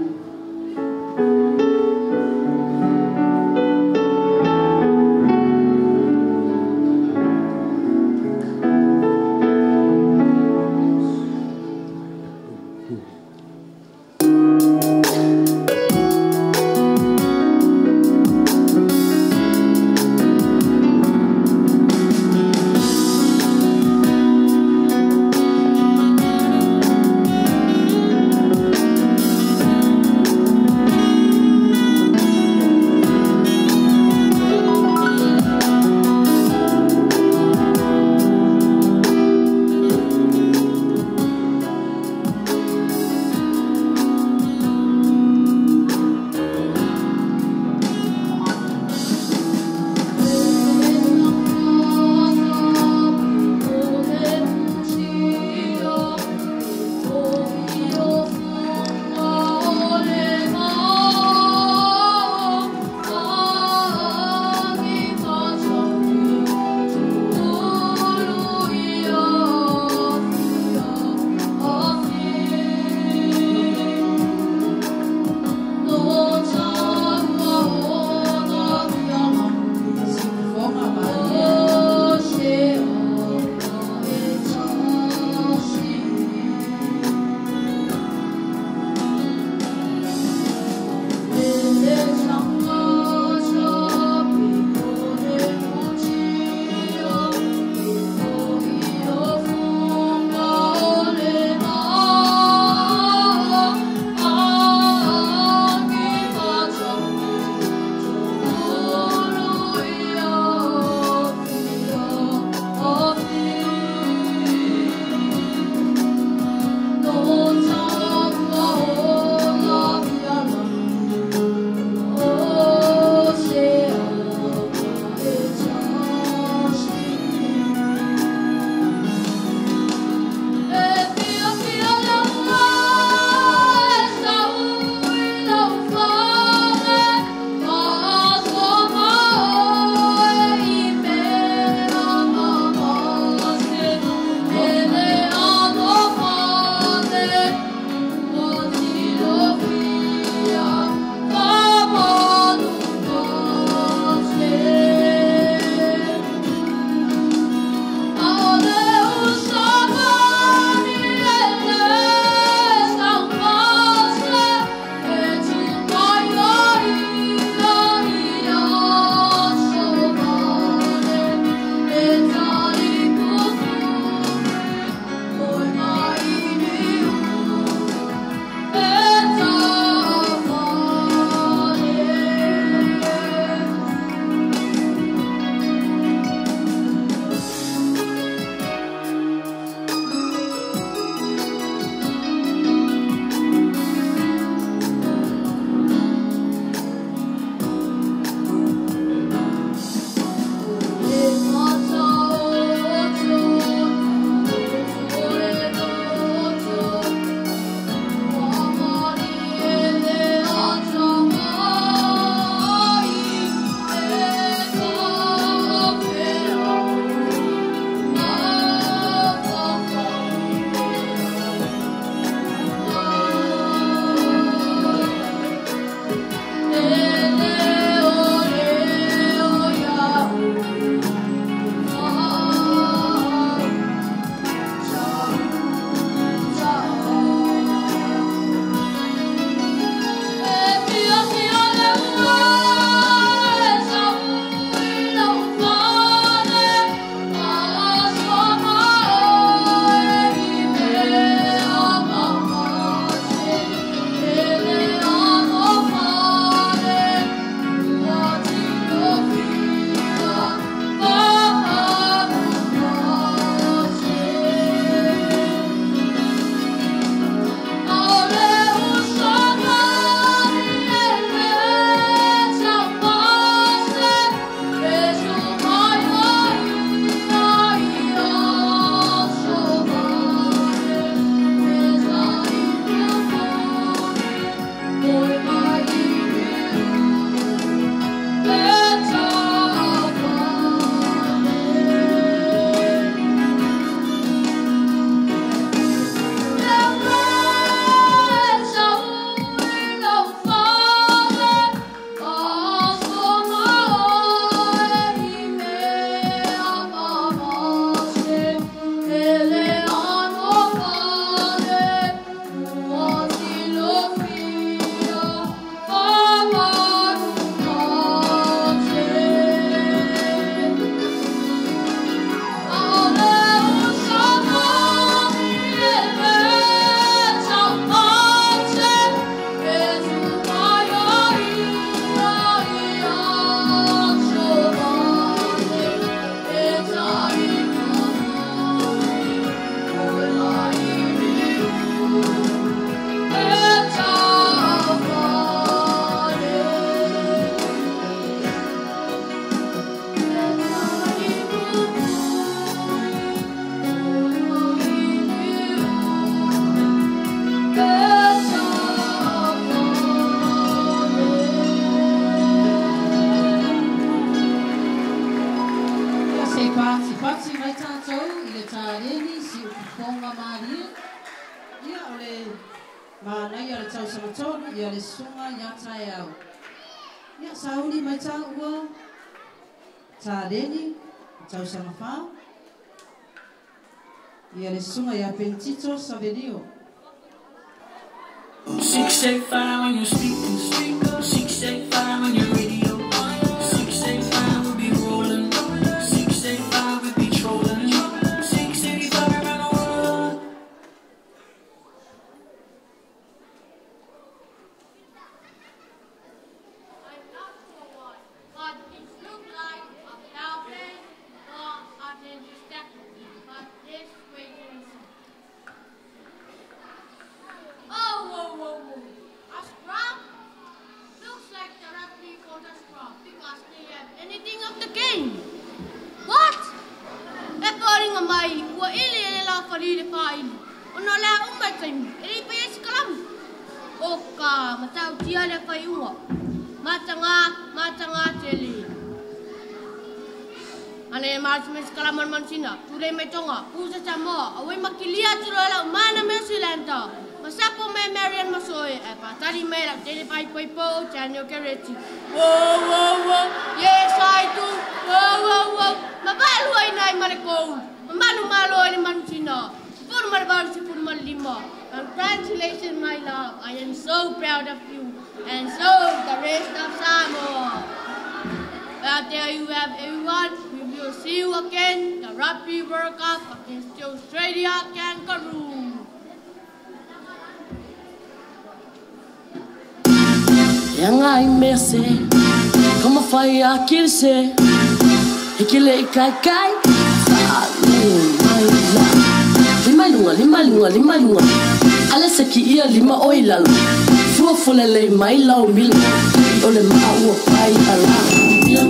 Se pati mai tātou I le tāreni si uponga Maria. Ia o le mānai o le tau samatona I le sunga ia tae au. Ia sauni mai tā ua tāreni tau samawhao. Ia le sunga ia pentito saverio. 685 on your speaker, 685 on your radio. 685 will be rolling, 685 will be trolling, 685 around the world. I'm not for one, but it looks like a thousand or a distracted, but this way to see. Oh, a scrub? Looks like the referee called a scrub because they have anything of the game. What? They're calling a mai, ua ili ele la whari le whaini. O no lea umataimi, ele pa yesi kalam. O ka, matau tia le whai ua. Matanga tele. Ane march mes kalaman mansina, tule me tonga, pusa Samoa, away makilia tulola umana mesilenta. Masapo me Marian Masoy, patari me la tele pai po, chanyo kereti. Whoa, yes I do. Whoa, mabalu ay nai mareko. Malu malo ay mansina. Puro marban si puro malima. Congratulations, my love. I am so proud of you, and so the rest of Samoa. Well, there you have everyone. We will see you again. The Rugby World Cup against Australia Kangaroo. Yang ai merce, como fai aquele se, aquele cai, lima lunga, ala saki ia lima oila, fua le mai lau mil, ole mau pai ala, mila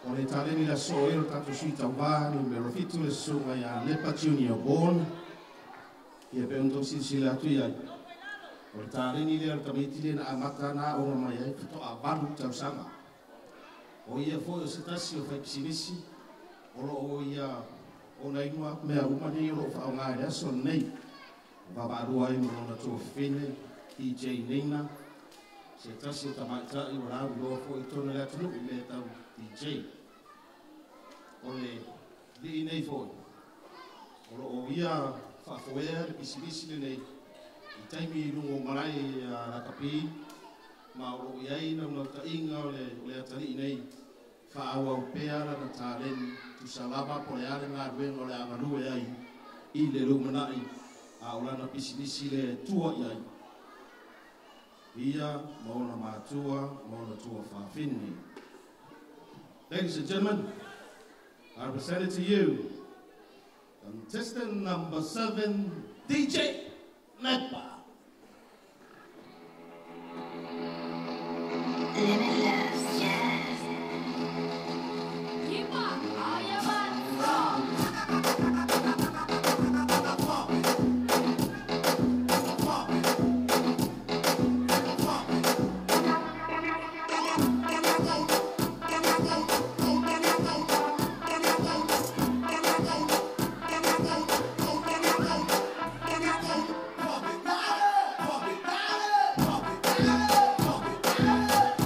O le tale ni la soe tanto sui tawani me rofitu le sunga ya lepa junior born ia pe unto sila tu ia o le tale ni le kamiti na amata na o ma ia fito a balu tau sanga o ia fo o sitasi o fexinisi o ia o na inua me a umani o fa nga ia so nei va barua i mo na to fine DJ Nina Se tasi o tamaita i wala ulo fo i tona lea tanu me tau DJ. O le li nei fo. O lo o ia whafoea le pisilisi le nei. I taimi lungo marai a kapi. Ma o lo iai na unau ta inga o le atari i nei. Whaawa o pea la na tālen. Tu salama po le ale ngā ruenga o le angarue ai. I le lumanai. A o lana pisilisi le tua iai. Ia, maona mātua, maona tua whawhini. Ladies and gentlemen, I present it to you, contestant number 7, DJ Nepa. Limitless Jazz. Keep up, all your buttons wrong.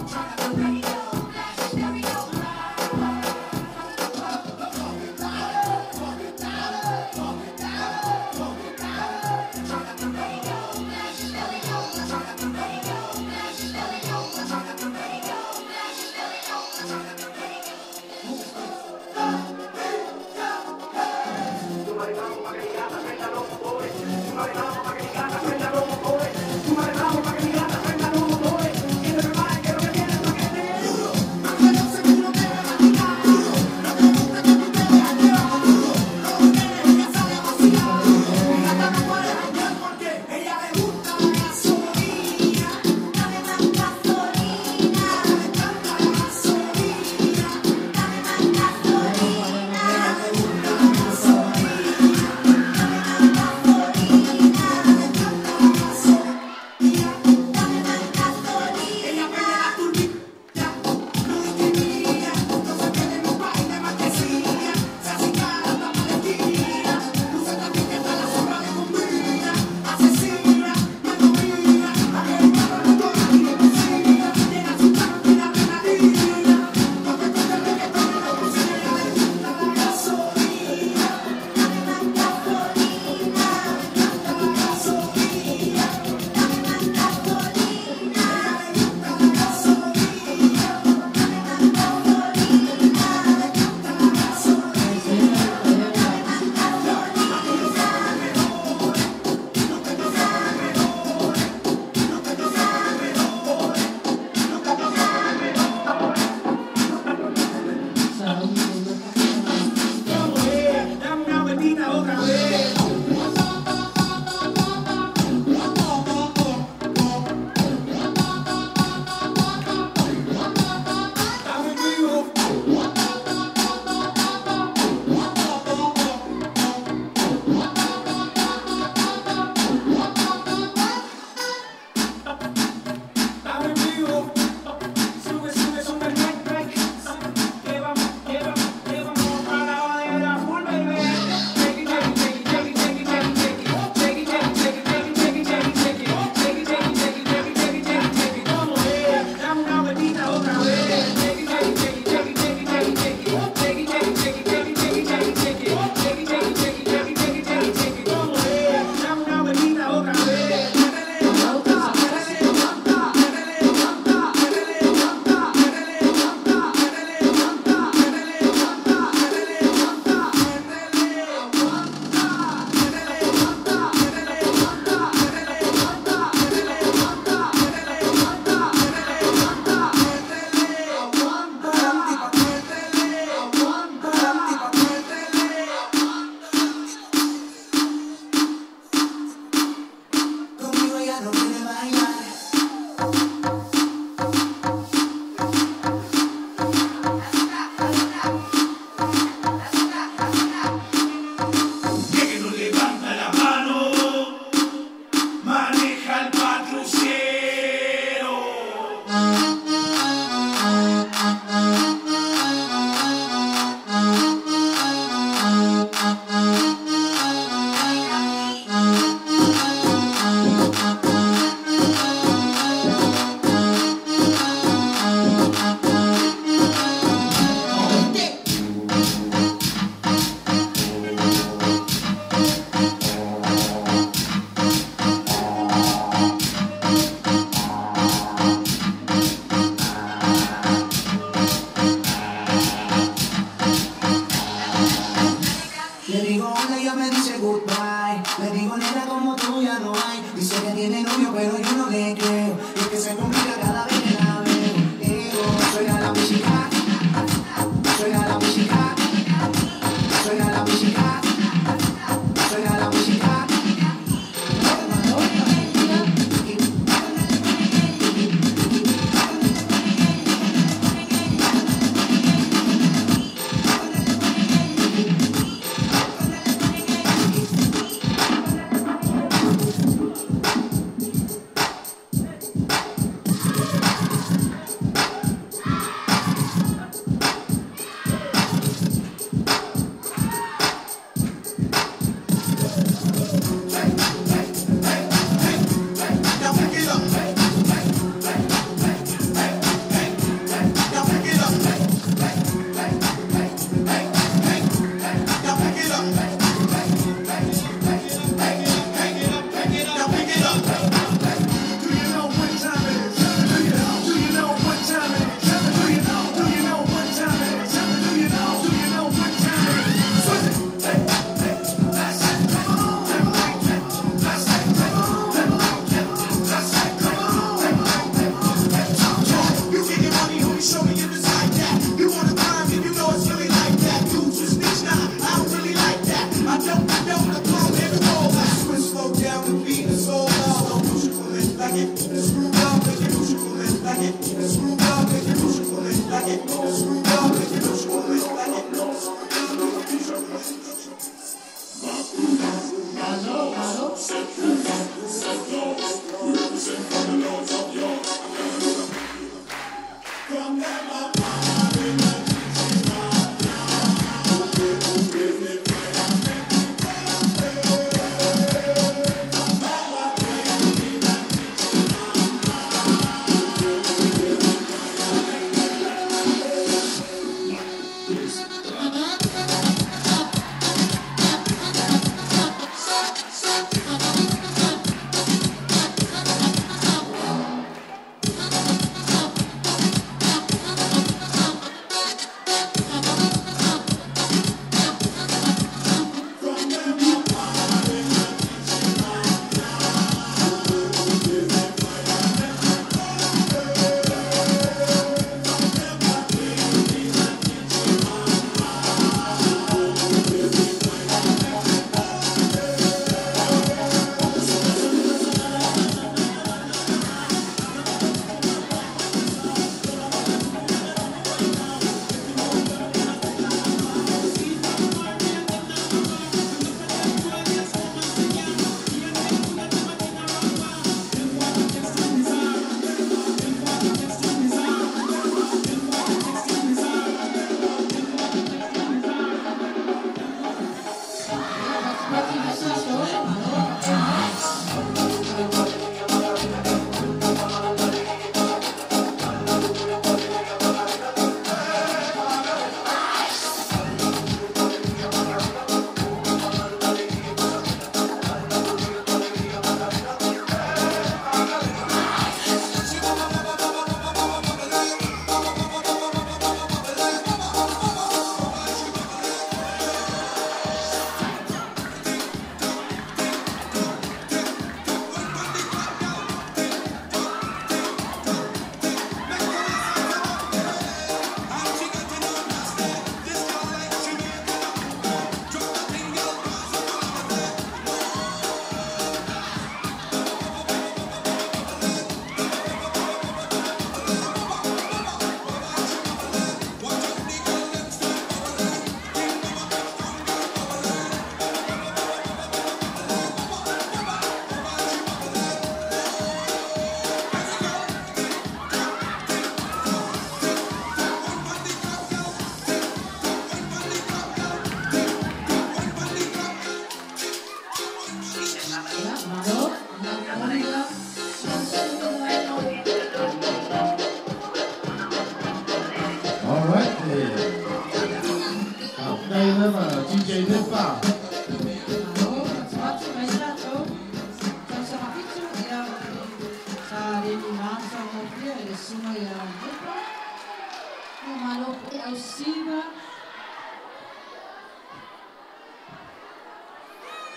Trying to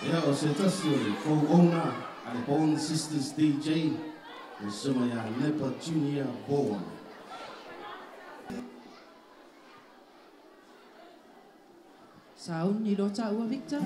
Ia o se tasi o le fōonga a le Born Sisters DJ e suma ia Lepa Junior Born. Saun ni lo ta ua Victor.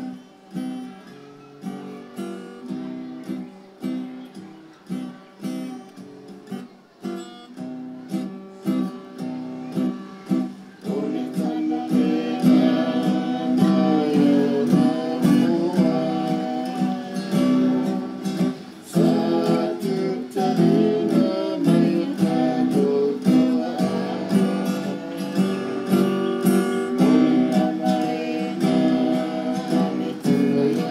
Thank you.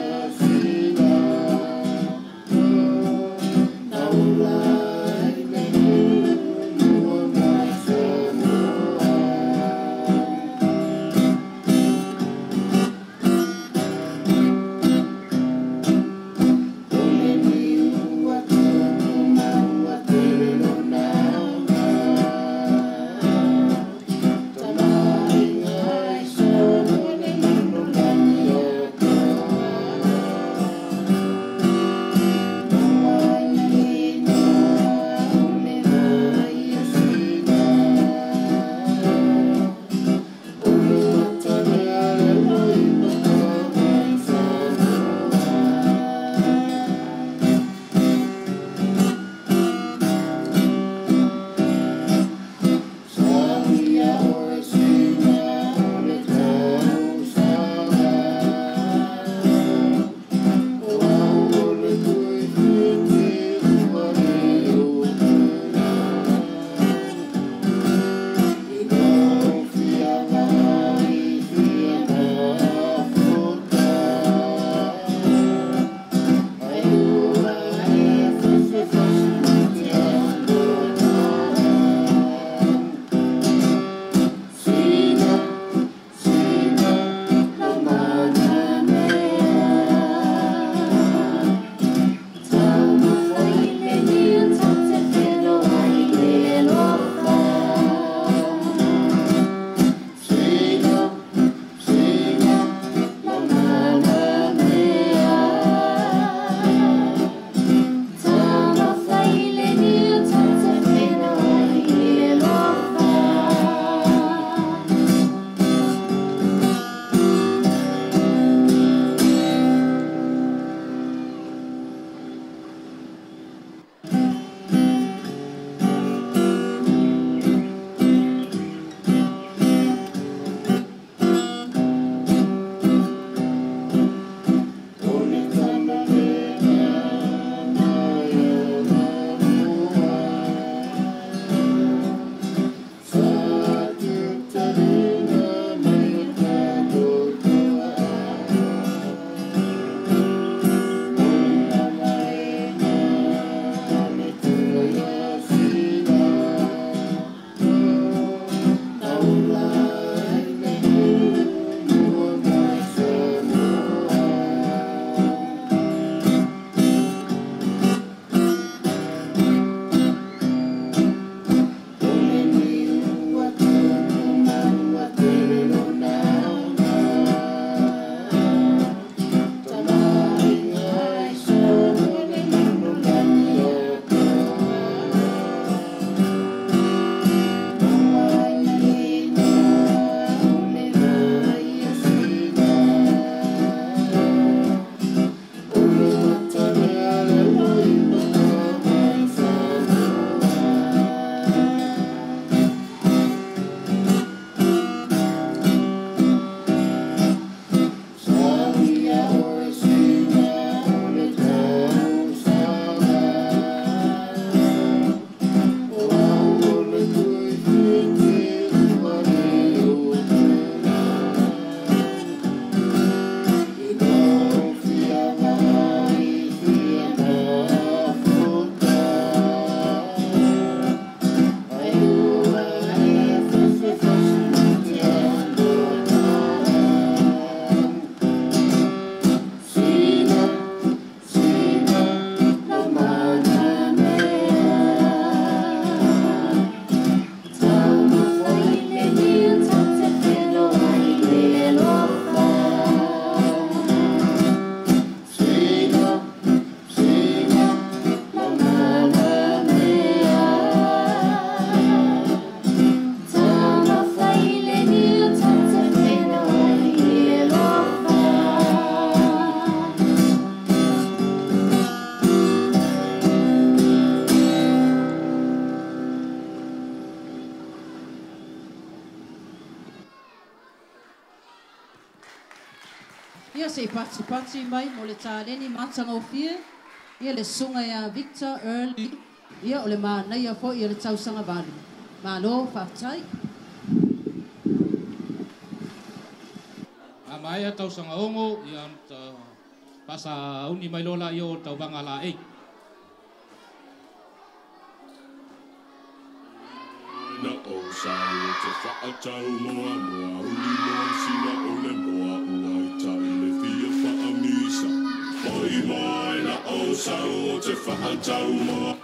Ia se pati mai mo le tāleni matanga o fie. Ia le sunga ia Victor Early. Ia o le mana ia fo ia le tausanga vanu. Malo whaftai. A mai a tausanga ongo ia pasa uni mai lola i o taubanga la ei. Na o sau te whaatau moa moa uli moa sina o le moa uai tai le fia whaamisa. Oi mai na o sau te whaatau moa.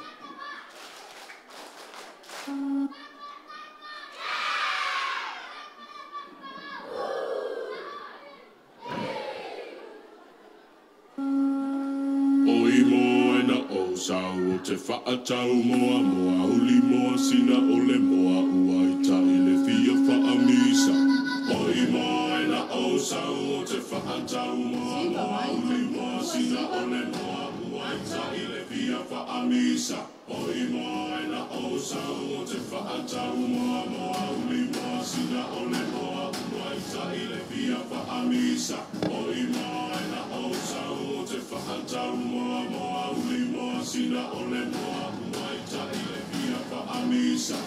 Oi moa na o sau te whaatau moa moa uli moa sina o le moa uai tai le fia whaamisa. Oi moa na o sau te whaatau moa moa uli moa sina o le moa uai tai le fia whaamisa. Oi moa na o sau te whaatau moa moa uli moa sina o le moa uai tai le fia whaamisa. Oi moa na o sau te whaatau moa moa uli moa sina o le moa uai tai le fia whaamisa.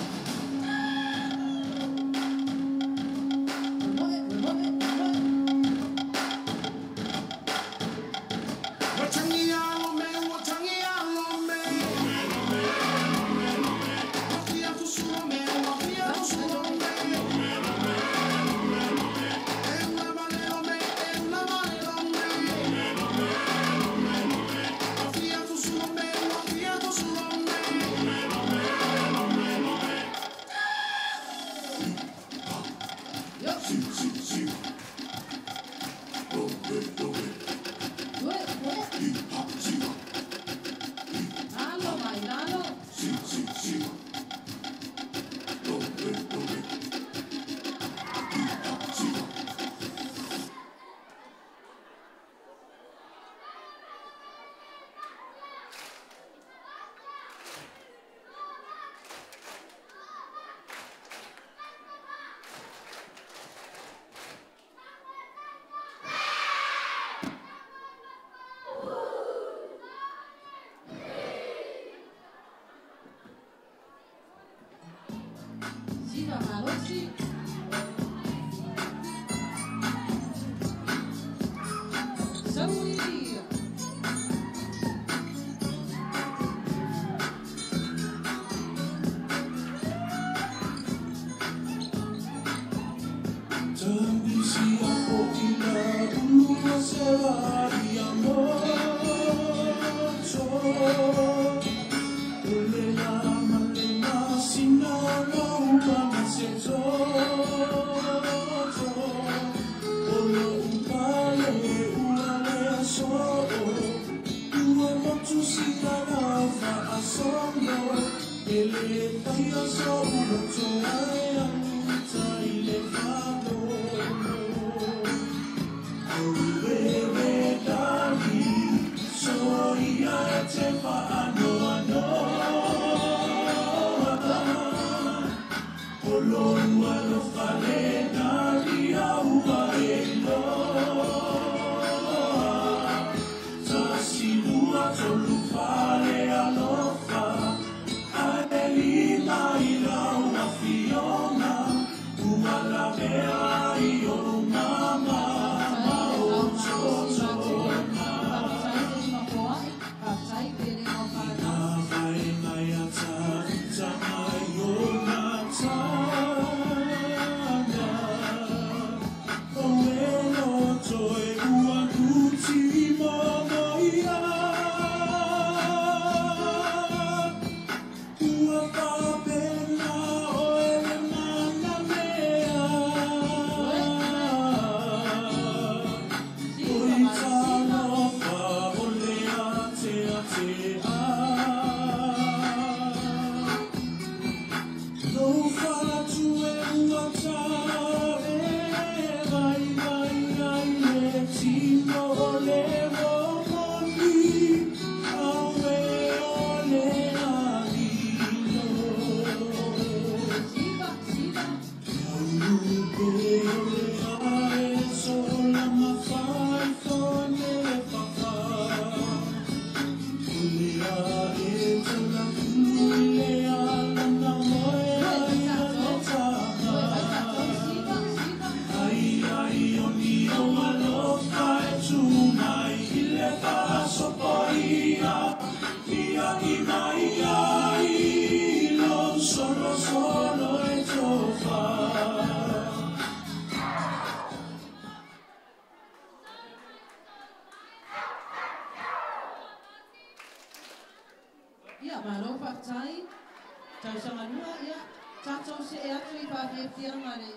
tausanga lua ia tatou se e atu I whawhiawhianga le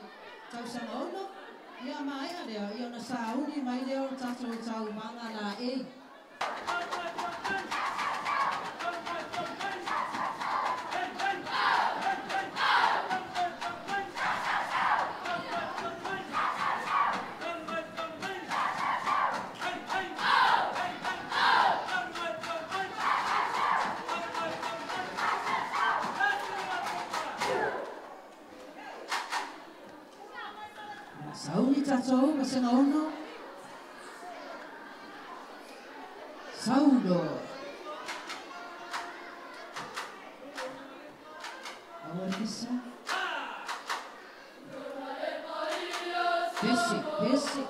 tausanga ono. Ia mai a lea, ia na sauni mai leo tatou e tau manga la e. Sauni tatou, masenga ono. Saudo. Awarisa. Pesi, pesi.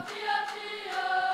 Tia, tia,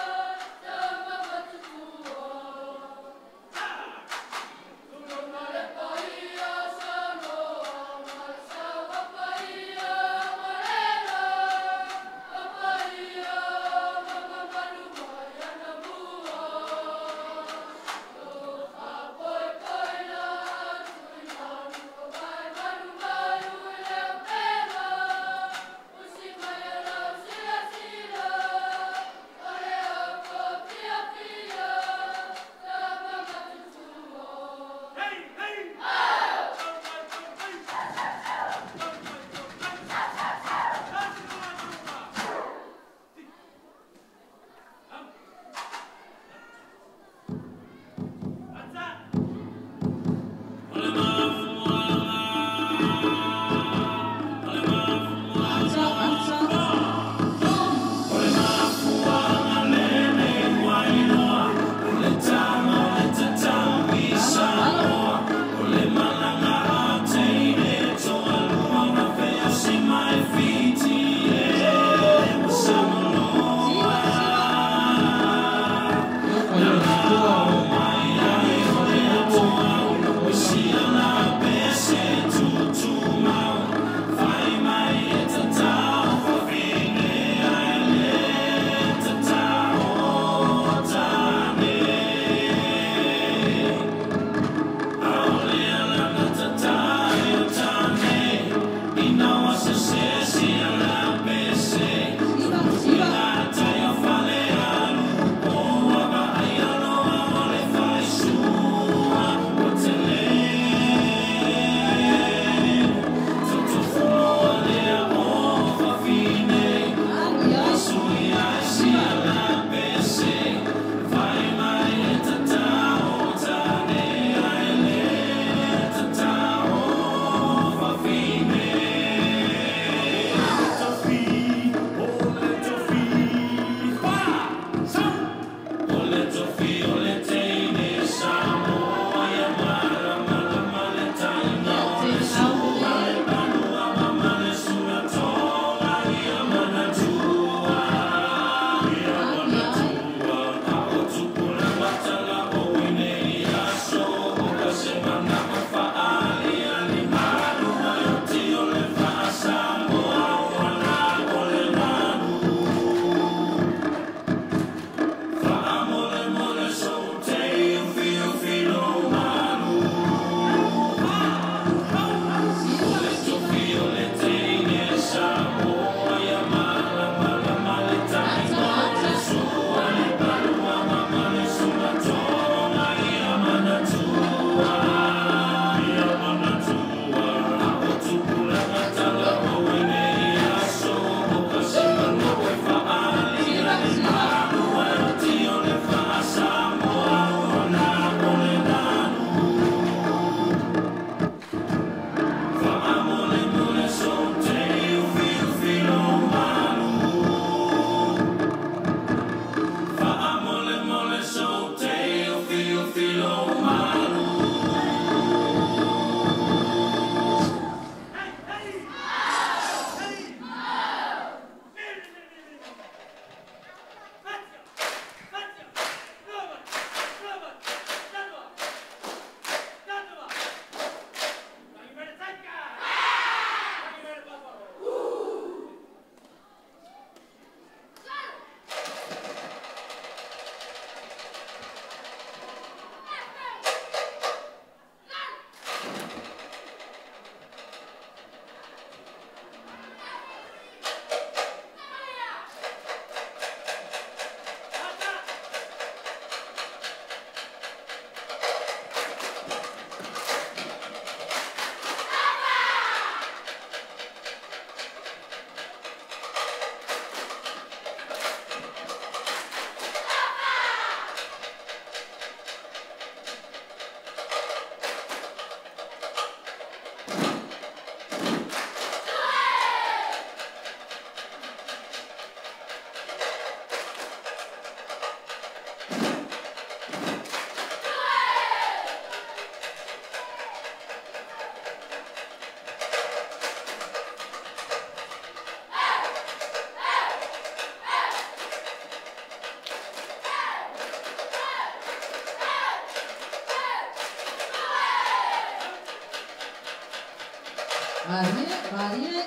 Marie.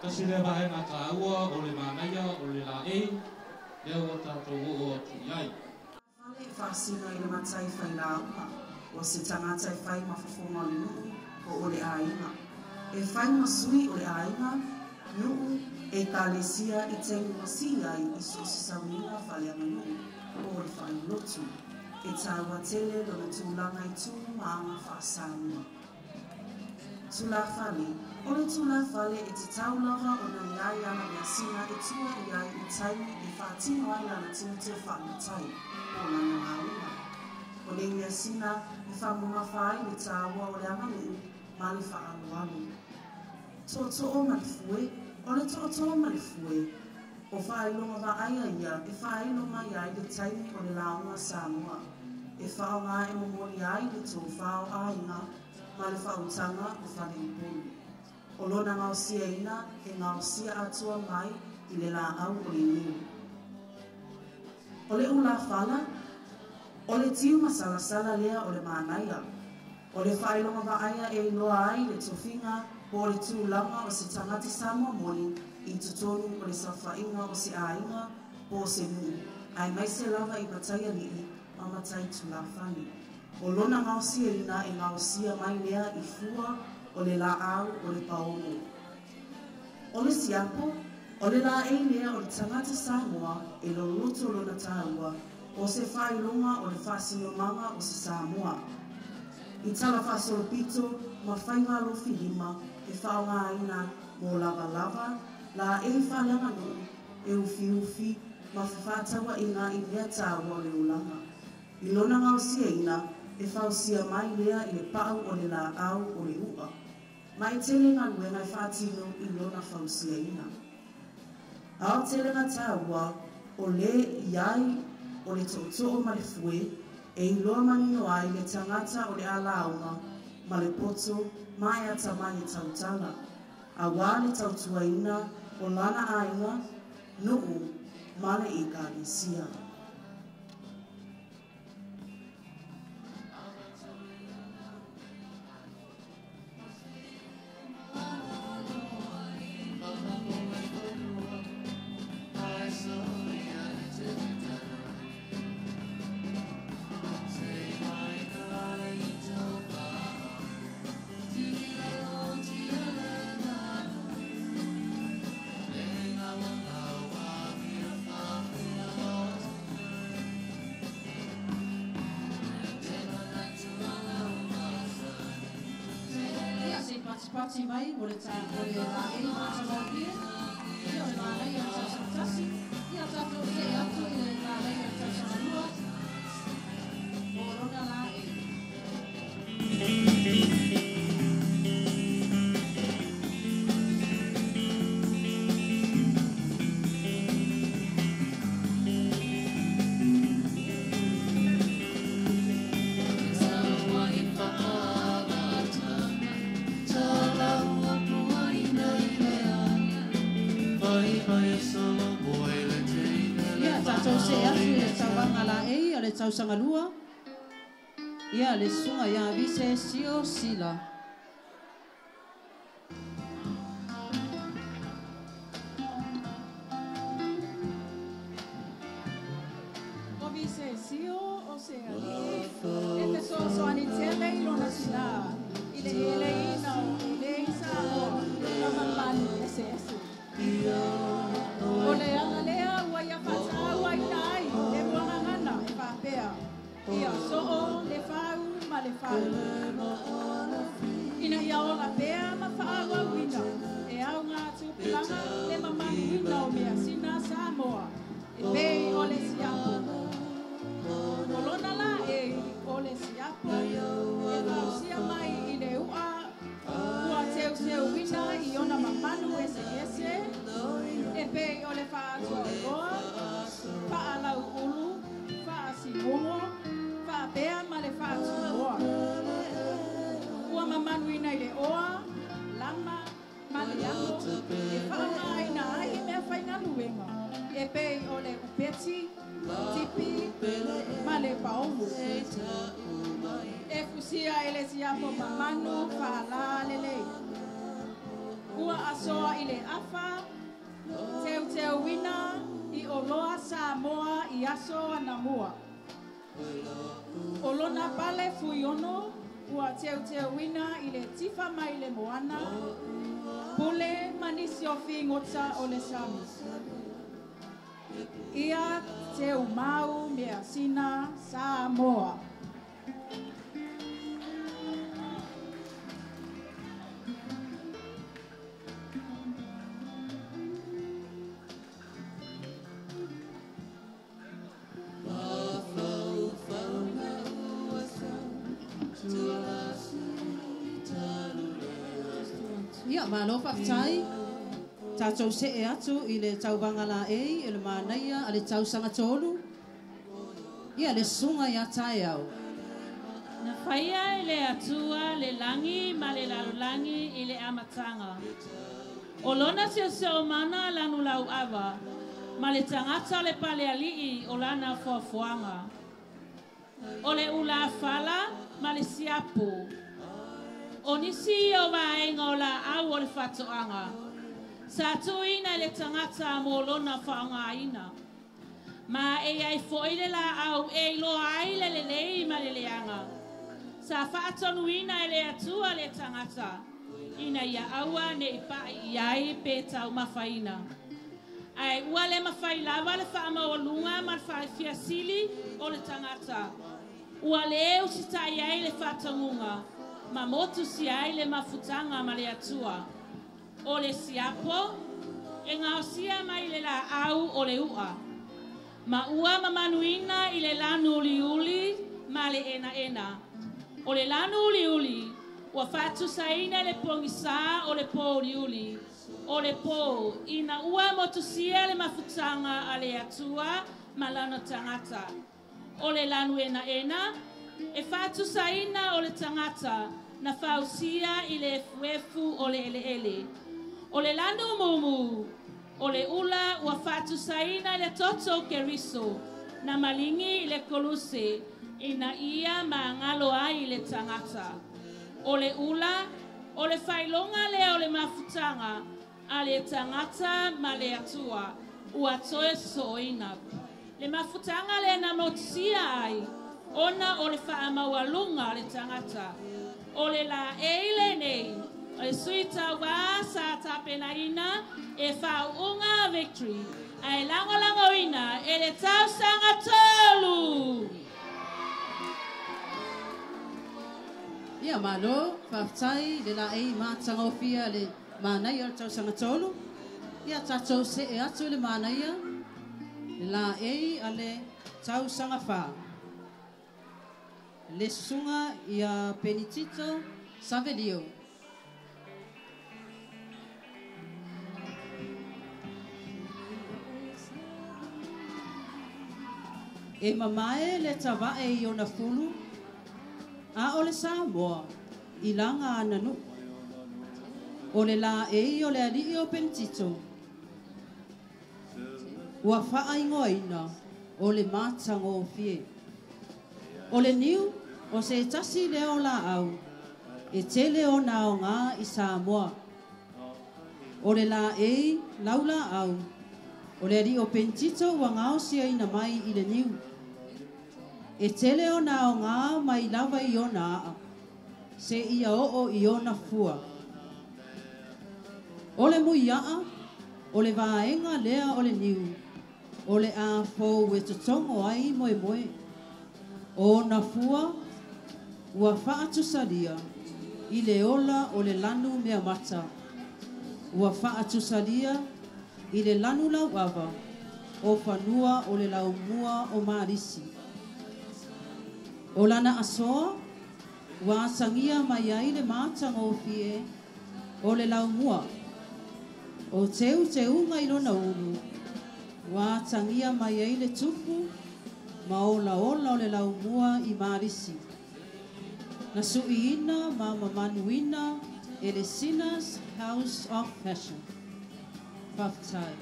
Kasi le ba na ka ua o le manaya o le la le o tātou o tuiai. Whale e whaasina i le matai whai la upa, o se tangata e whai mawhawhonga le nuu o le ainga. E whai masui o le ainga, nuu e tālesia i te masia i so se sawina whale ana nuu o le whai lotu. E tāua tele lona tūlanga i tū maanga whaasanua. Tula whale, o le tula whale e te taulawa o na iai ana mea sina e tua iai i taimi e whaatino ai ana tino te whaamatai o lana ngaunga. O le mea sina e whamunga whai le tāua o le amanu ma le whaalualu. Tōtoa malifue, o le tōtoa malifue, o whailonga wa aia ia e whailonga iai le taimi o le launga Samoa. E whaonga e momori ai le tō whao ainga ma le whautanga o whale upolu. O lona ngausia ina e ngausia atua mai i le la au o le niu. O le ula whala, o le tiu masalasala lea o le mānaia. O le whailonga wa aia e iloa ai le tofinga o le tūlanga o se tangati Samoa moni i tutonu o le sawhainga o se ainga o se mu. Ai mai se lava i mataia lii ma matai tulawhani. O lona ngausia ina e ngausia mai lea i fua o le la au o le paomo. O le siapo, o le la e lea o le tangata Samoa e lo luto lona tāua o se whailonga o le whasinumanga o se Samoa. I tala whasolopito ma whainga lofi lima e whaonga aina mō lava lava la e whalanga no e ufi ufi ma whatawa ina i lea tāua o le ulanga. I lona ngausia ina e whausia mai lea i le pau o le la au o le ua. Mai tele ngā luenga e whātino i lona whausia ina. Ao tele ngā tāua o le iai o le tōtoo ma le fue e i loa manino ai le tangata o le alaunga ma le poto mai ata mai e tautala. A wā le tautua ina o lana ainga nuu ma le i kālesia. pati mai mo le tae mo le la e ma sa mo ia. Ia le mana ia sa sa tasi. Ia sa to se atu i le la ia sa sa lua. Morona la e. Le tau sanga lua. Ia le sunga ia vise sio sila. O vise sio o se ali. E te so ani tele i lona sila. Ile ina o ile isa o la mamani ese ese. O le anga lea ua ia fata ua inai. E buanga ngana e whapea. Ia so'o le whau ma le whau. Ina ia o la pea ma whaawa wina. E au ngā tūpilanga le mamani wina o mea sina Samoa. E pei o le siapo. Molona la e o le siapo. E vau sia mai i le ua. Ua teu teu wina i ona mamanu ese ese. E pei o le whaatua goa. Whaalau ulu. Whaasimongo. Whaapea ma le whaatua goa. Ua mamanu ina i le oa. Lama. Ma le ango. E whaanga aina ahi mea whainga luenga. E pei o le upeti. Tipi. Ma le paomu. E fusia e le siapo mamanu. Whaala lele. Ua asoa i le afa. Teu teu wina i oloa Samoa i aso ana mua. Olona pale fuiono ua teu teu wina i le tifa mai le moana. Pule manisi o fingota o le sami. Ia teu mau mea sina Samoa. Ia malo whaktai. Tātou se e atu i le tauwanga la e le mānaia a le tausanga tolu. Ia le sunga ia tae au. Na whaia i le atua le langi ma le lalulangi i le amatanga. O lona se o mana lanu lau awa, ma le tangata le pale alii o lana fuafuanga. O le ula fala ma le siapu. O nisi o vaenga o la au o le whatoanga. Sa tuina le tangata mo lona whaanga ina. Ma e ai foile la au e loa aile le lei ma le leanga. Sa whaatonuina e le atua le tangata. Ina ia aua ne ipa iai pe tau mawhaina. Ai ua le mawhai lava le whaama o lunga ma le whai fiasili o le tangata. Ua le eu si tai ai le whatangunga. Ma motu si ai le mafutanga ma le atua. O le siapo, e ngā osia mai le la au o le ua. Ma ua mamanuina i le lanu uli ma le ena. O le lanu uli, ua whatu saina le pongisa o le po uli. O le po, ina ua motusia le mafutanga a le atua ma lana tangata. O le lanu ena, e whatu saina o le tangata na whausia i le fuefu o le ele. O le lanu mumu, o le ula ua whatu saina i le toto keriso na malingi i le koluse ina ia ma ngalo ai i le tangata. O le ula, o le whailonga le o le mafutanga a le tangata ma le atua ua toe soina. Le mafutanga le na motusia ai, ona o le whaamawalunga le tangata. O le la eile nei, o le suita wa sa tapena ina e whaunga victory. Ai lango ina e le tausanga tolu. Ia malo, whaftai, le la ei mātanga o fia le mānai ar tau sanga tolu. Ia tātou se e atu le mānai a, le la ei a le tau sanga whā. Le sunga ia Penitito Savelio. E mamae le tawae i ona fulu, a o le Samoa, i langa ananu. O le la e o le alii o Penitito. Ua wha ingoina o le mātanga o fie. O le niu, o se tasi leo la au, e tele o na o ngā i Samoa. O le la e laula au, o le alii o Penitito ua ngao sia ina mai i le niu. E tele o na o ngā mai lava i o na a, se ia o i o na fua. O le muiaa, o le vaenga lea o le niu, o le a fōu e totongo ai moe moe. O na fua, ua whaatu salia, i le ola o le lanu mea mata. Ua whaatu salia, i le lanu lau ava, o whanua o le lau mua o marisi. O lana asoa, ua asangia mai ai le mātanga o fie, o le lau mua. O teu unga i lona ulu, ua asangia mai ai le tupu, ma ola o le lau mua i marisi. Na suiina ma mamanuina e le Sinners House of Fashion. Whaftai.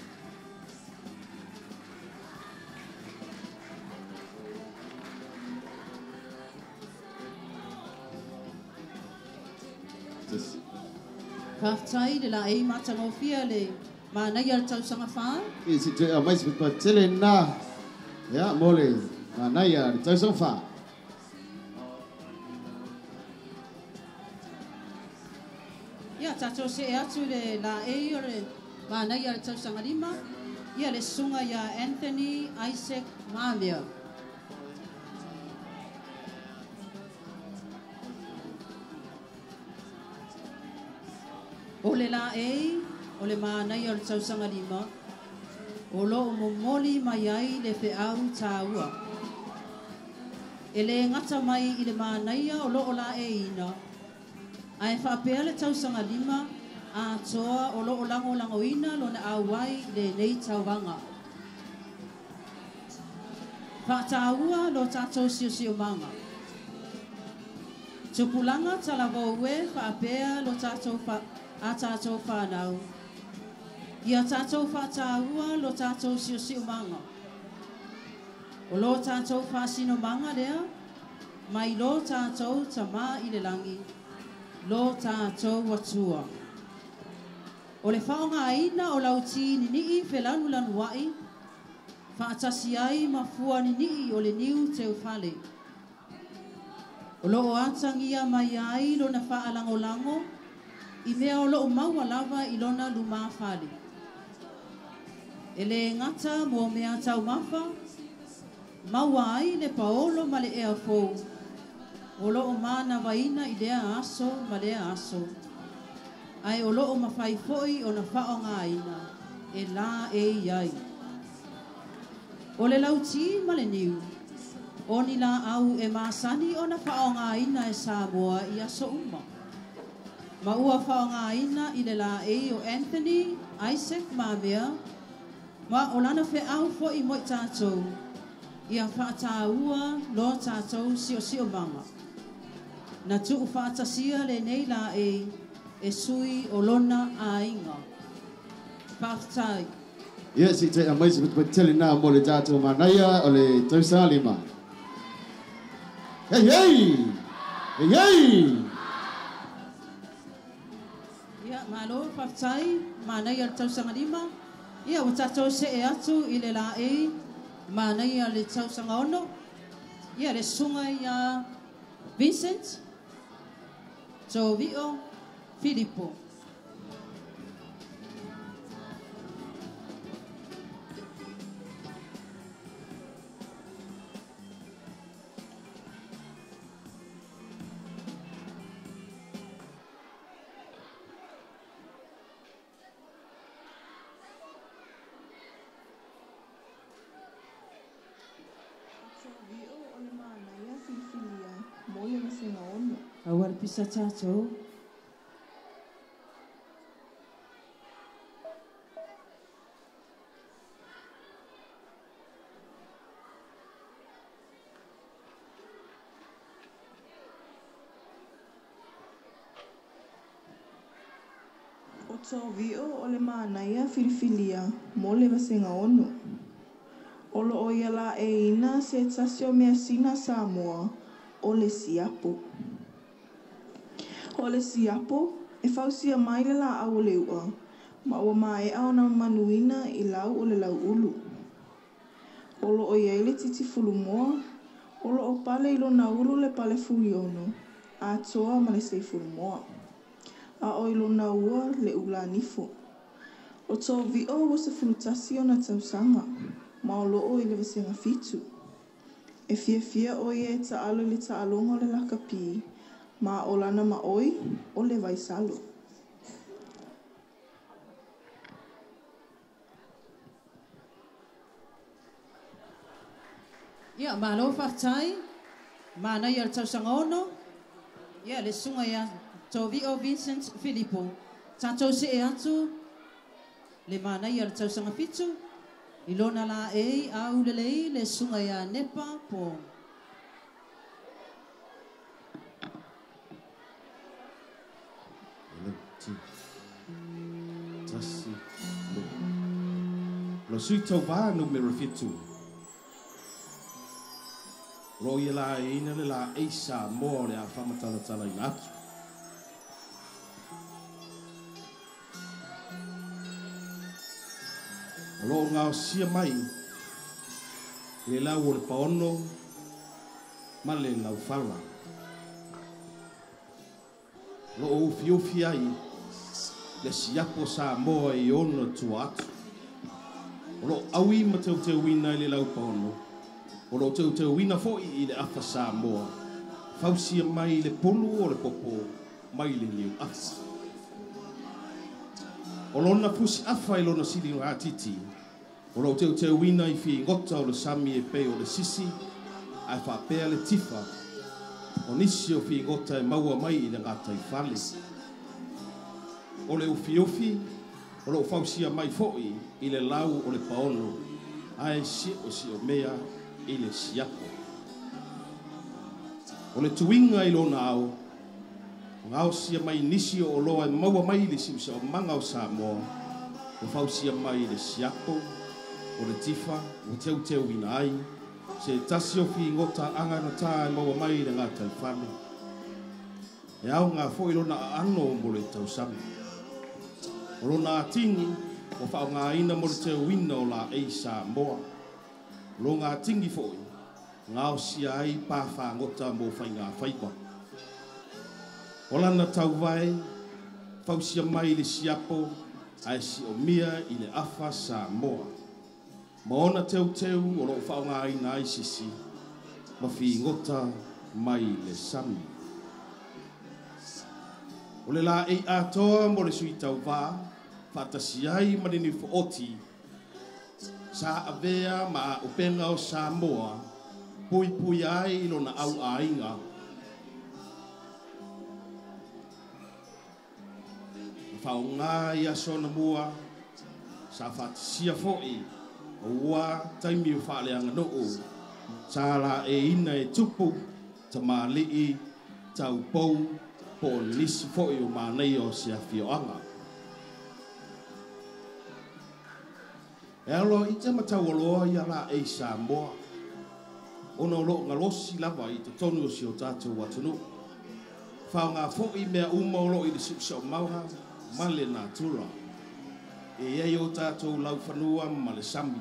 Whaftai le la ei matangofia le mānai ar tausanga whā. I si te a mais pa tele nā. Ya, mole, mānai ar tausanga whā. Ia tātou se e atu le la ei o le mānai ar tausanga lima. Ia le sunga ia Anthony Isaac Mamia. O le la ei, o le mānai o le tausanga lima, o lo o momoli mai ai le whiau tāua. E le ngata mai i le mānaia o lo o la e ina, a e whapea le tausanga lima, a toa o lo o lango langoina lo na awai le nei tauwanga. Whātāua lo tātou sio manga. Tupulanga talavo ue whapea lo tātou a tātou whānau. Ia tātou whātāua lo tātou sio manga. O lo tātou whāsino manga lea, mai lo tātou tamā i le langi, lo tātou watua. O le whaonga aina o lauti ni nii whelanu lanu wai, whaatasi ai mafua ni nii o le niu teu whale. O lo o atangia mai ai lo na whaalango lango, i mea o lo o maua lava i lona luma whale. E le ngata mo mea tau mafa, maua ai le paolo ma le ea fou. O lo o mana waina i lea aso ma lea aso. Ai o lo o mawhai foi o na whaonga aina, e la e iai. O le lauti ma le niu, o ni la au e maasani o na whaonga aina e Samoa i aso uma. Ma ua whaonga aina i le la e o Anthony Isaac Mamia, ma o lana whe au fo i moi tātou, ia whaataua lo tātou sio manga. Na tuu whaatasia le nei la e sui o lona a inga. Whaftai. Yes, i te a mais pa tele nā mo le tātou mānaia o le tausanga lima. Hei, hei! Hei, hei! Ia, malo, whaftai, mānai ar tausanga lima. Ia, o tātou se e atu i le la mānai ar le tausanga ono. Ia, le sunga ia Vincent, Jovio, Filippo. Awal pisa tātou. O tō vio o le mānaia filifilia mo le vasenga ono. O lo o ia la e ina se tasio mea sina Samoa o le siapo. O le siapo e fausia mai le la au le ua, ma ua mai au na manuina i lau o le lau ulu. O lo o ia le titi fulu moa, o lo o pale ilo na ulu le pale fuli ono, a toa ma le sei fulu moa. A o ilo na ua le ula nifo. O tō vio o se fulutasi o na tausanga, ma o lo o i le vasenga fitu. E fia o ia e ta alo le ta alonga le lakapi, ma o lana ma oi o le vaisalo. Ia, malo whaktai, mana ia le tausanga ono, ia le sunga ia tō vio Vincent Filippo, tātou se e atu, le mana ia le tausanga fitu, i lona la e a ulelei le sunga ia nepa po. Tasi, lo sui tau wā numero fitu. Roi la ina le la eisa mo le a whamatala i atu. Lo ngā o sia mai, le lau o le paono, ma le lau whala. Lo o ufi ai, le siapo sa moa i ono tua atu. Lo aui ma te wina i le lau paono, o lo te wina foi i le afa sa moa. Fausia mai le polu o le popo, mai le liu afa. O lona pusi afa i lona sili ngā titi, o lo te wina i fi ngota o le sami e pe o le sisi, ai whapea le tifa, o nisi o fi ngota e maua mai i le ngata i whale. O le ufi, o lo fausia mai foi i le lau o le paono, ai si o mea i le siapo. O le tuinga i lona au, ngao sia mai nisi o loa e maua mai le simsa o manga o Samoa, o fausia mai le siapo, o le tifa, o teu ina ai, se tasi o fi ngota anga na tā e maua mai le ngata i whale. E au ngā fo i lona ano mo le tausami. O lona atingi, o whao ngā ina mo le teu ina o la ei Samoa. Lo ngā tingi fo i, ngao sia ai pāwha ngota mo whai ngā whaiwa. O lana tau vai, fausia mai le siapo, ai si o mia i le afa Samoa. Ma ona teu o lo whao ngā ina ai sisi, ma fi ngota mai le sami. O le la ei atoa mo le sui tau vā, whatasi ai manini fo oti, sa avea ma upenga o Samoa, pui ai lona au ainga. Whao ngā ia sona mua, sa whatisia fo'i, o ua taimi o whaaleanga noo, sa la e ina e tupu, ta mā lii, tau pou, po nisi fo'i o mānei o sia whioanga. E alo i te matau aloa i ala e Samoa, ona o loo ngalosi lava i te tonu o si o tātou watunu. Whao ngā fo'i mea uma o loo i le sipsa o mauha, male nā tura. E iei o tātou lau whanua ma le sami.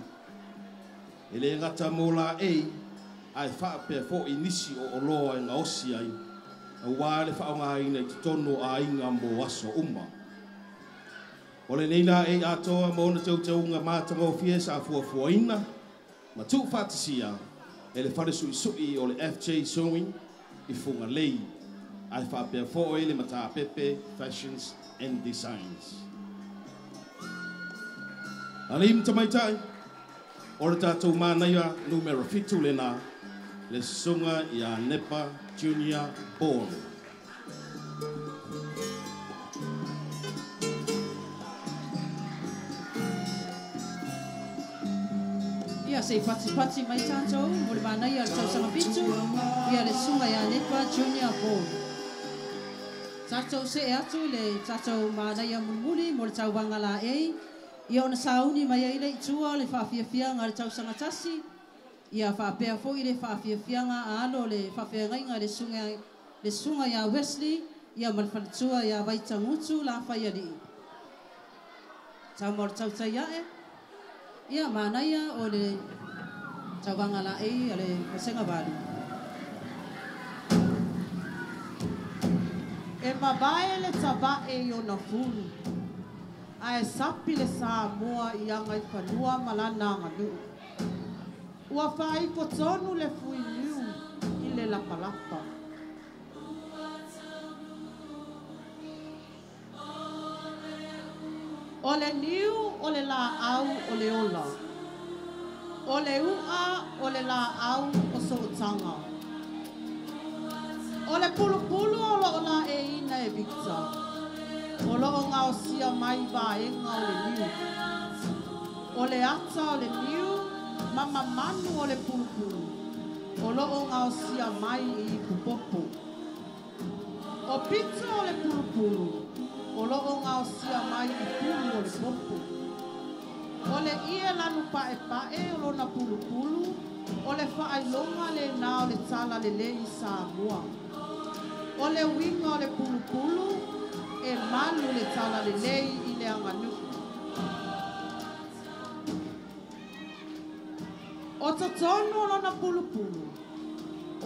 E le ngata mō la ei, ai whaapea fo'i nisi o loa e ngā osi ai, a wāle whao ngā ina i te tonu a inga mō aso uma. O le neila ei atoa mōna tau ngā mātanga o fie sa fuafua ina, ma tū whātisia, e le whare sui o le FJ Sewing i funga lei, ai whapea fo'i le mata pepe, fashions and designs. Alim tamaitai, o le tātou mānaia numero fitu le nā, le sunga i a Nepa Junior Ball. se pati mai tātou, mo le mānai al tausanga pitu, ia le sunga ia Lepa Junior Ball. Tātou se e atu le tātou mānai a mulmuli, mo le tau wangala ei, ia ona sauni mai aile itua le whaafiafianga le tausanga tasi, ia whaapea fo i le whaafiafianga a alo le whaafeangainga le sunga ia Wesley, ia malwhanatua ia Waitangutu la whaiari. Tau mor tau tai ae, ia mānaia o le tauanga la ei a le masenga walu. E mabae le tabae i o na fulu, a e sapi le Samoa i anga i whanua malana nganu. Ua whai potonu le fui liu i le lapalapa. O le niu o le la au o le ola. O le ua o le la au o sootanga. O le pulu o lo la e ina e Victor. O lo o ngā o sia mai vaenga o le niu. O le ata o le niu, mama manu o le pulu. O lo o ngā o sia mai i pupopo. O pizza o le pulu. O lo o ngā o sia mai i pulu o le popo. O le ie lanu pae o lo na pulu. O le whaailonga le nā o le tala le lei Samoa. O le winga o le pulu, e malu le tala le lei i le anganu. O tatono o na pulu.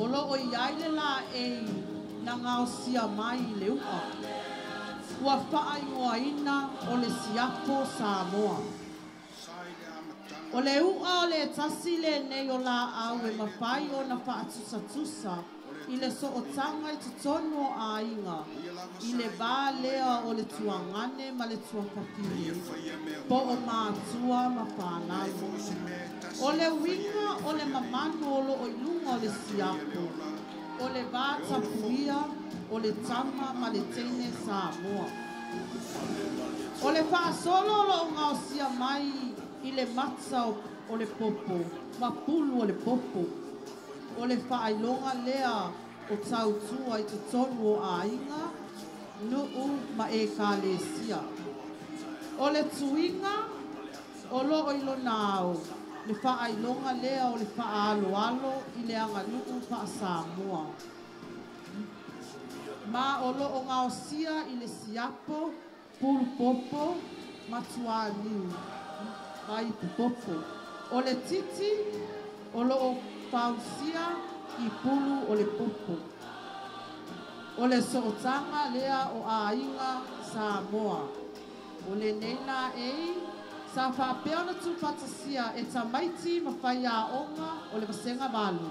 O lo o iai le la e na ngā o sia mai i le ua. Ua whaaigoaina o le siapo Samoa. O le ua o le tasi le nei o la au e mawhai o na whaatusa i le sootanga i tutonu o ainga, i le vā lea o le tuangane ma le tuapapiri, po o mātua ma whānau. O le winga o le mamanu o lo o ilunga o le siapo, o le vā tapuia, o le tama ma le teine Samoa. O le whaasolo o lo ngā o sia mai i le matza o le popo, ma pulu o le popo. O le whaailonga lea o tautua i te tonu o ainga, nuu ma e ka le sia. O le tuinga, o lo o ilo nao, le whaailonga lea o le whaaloalo i le anga nuu wha Samoa. Ma o lo o ngā o sia i le siapo, pulu popo, matua niu, mai popo. O le titi, o lo o pausia i pulu o le popo. O le sootanga lea o ainga Samoa. O le neina ei, sa whapea na tu patasia e tamaiti ma whai a onga o le masenga walu.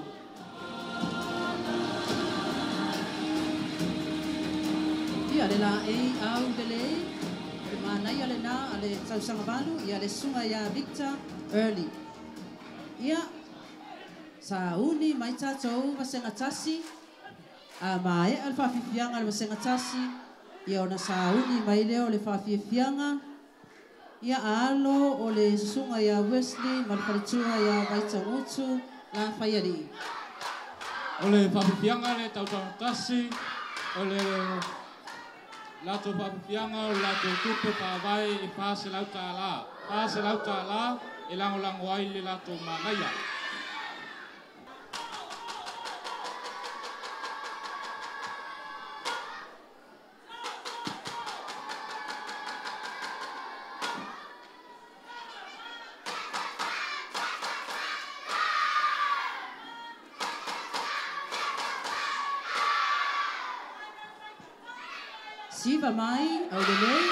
Ia le la ei au belei, le mānai ale nā ale tausanga walu, ia le sunga ia Victor Early. Ia, sa uni mai tātou masenga tasi, a mai al whawhiwhianga le masenga tasi, ia ona sa uni mai leo le whawhiwhianga, ia alo o le sunga ia Wesley, malwharitua ia Waitangutu, la whaiari. O le whawhiwhianga le tautanga tasi, o le lato whawhiwhianga o lato tupe pāwai i pāse lauta la. Pāse lauta la, e lango ai le lato mānaia. Siva mai, au lelei.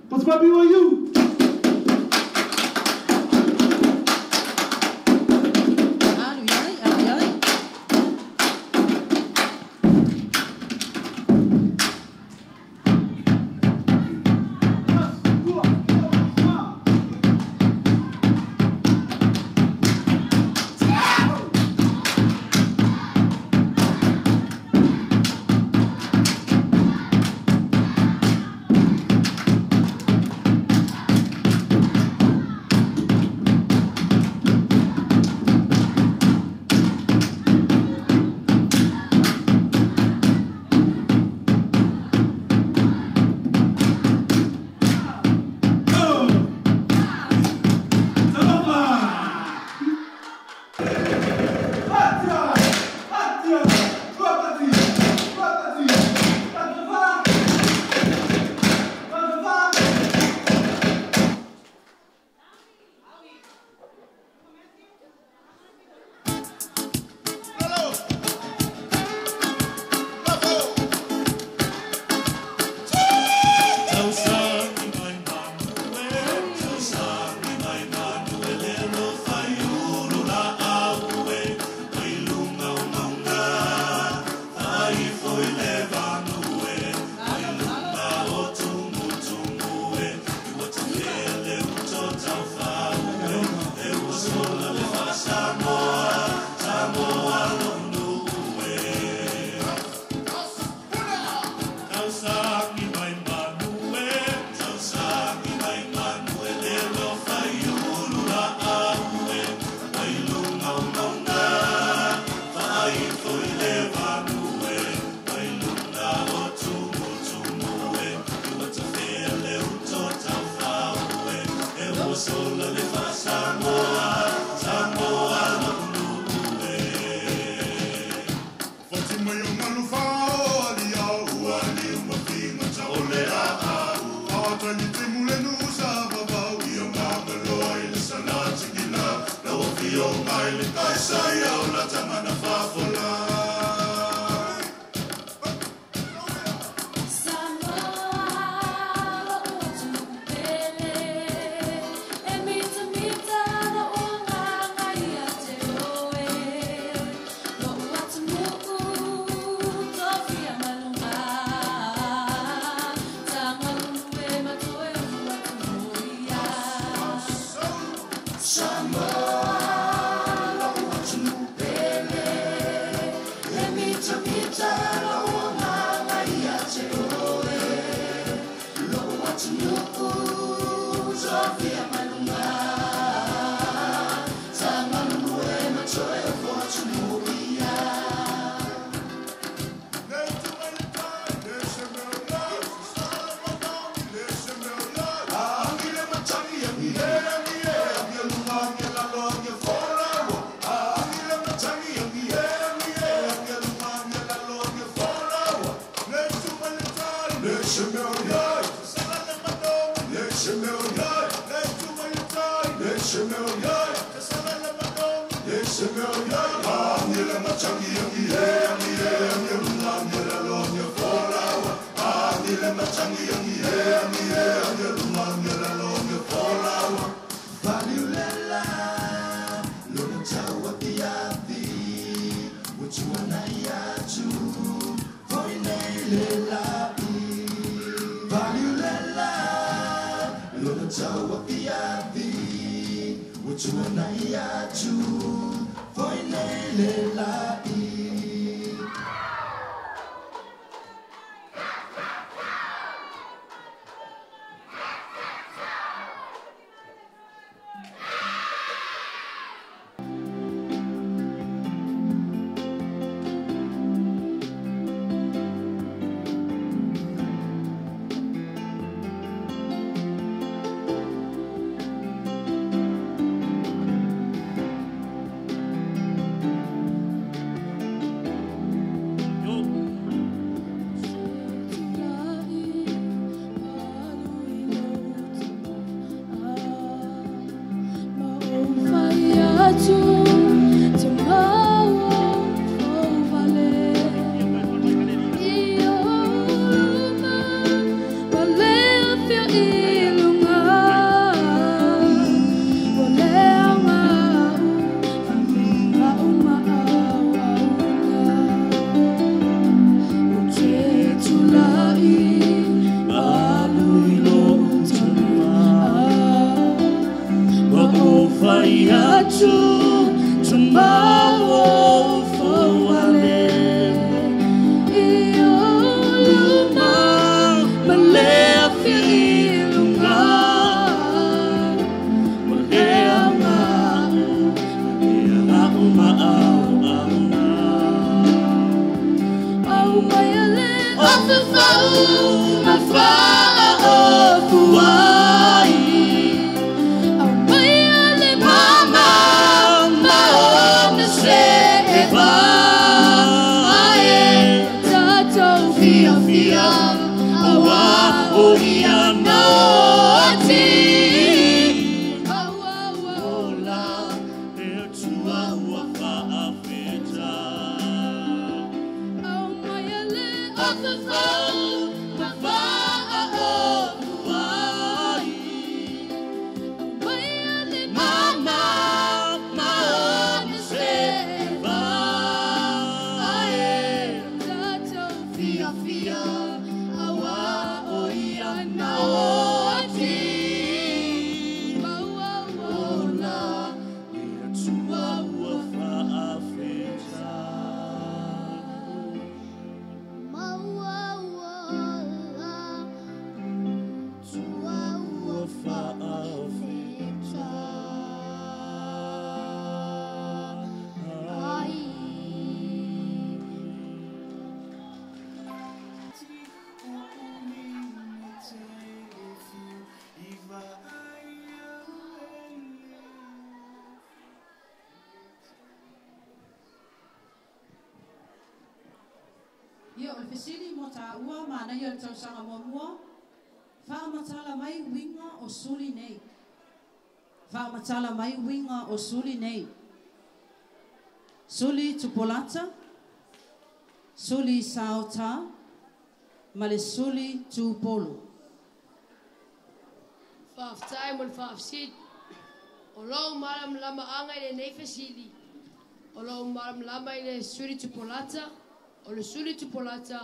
What's my BYU? Ia o le fesili mo ta ua mana ia le tausanga mua whaamatala mai winga o suli nei. Whaamatala mai winga o suli nei. Suli tupolata, suli saota, ma le suli tupolo. Whaaftai mo le whaafsid. O lau maram lama anga i le nei fesili. O lau maram lama i le suli tupolata. O le suli tupolata,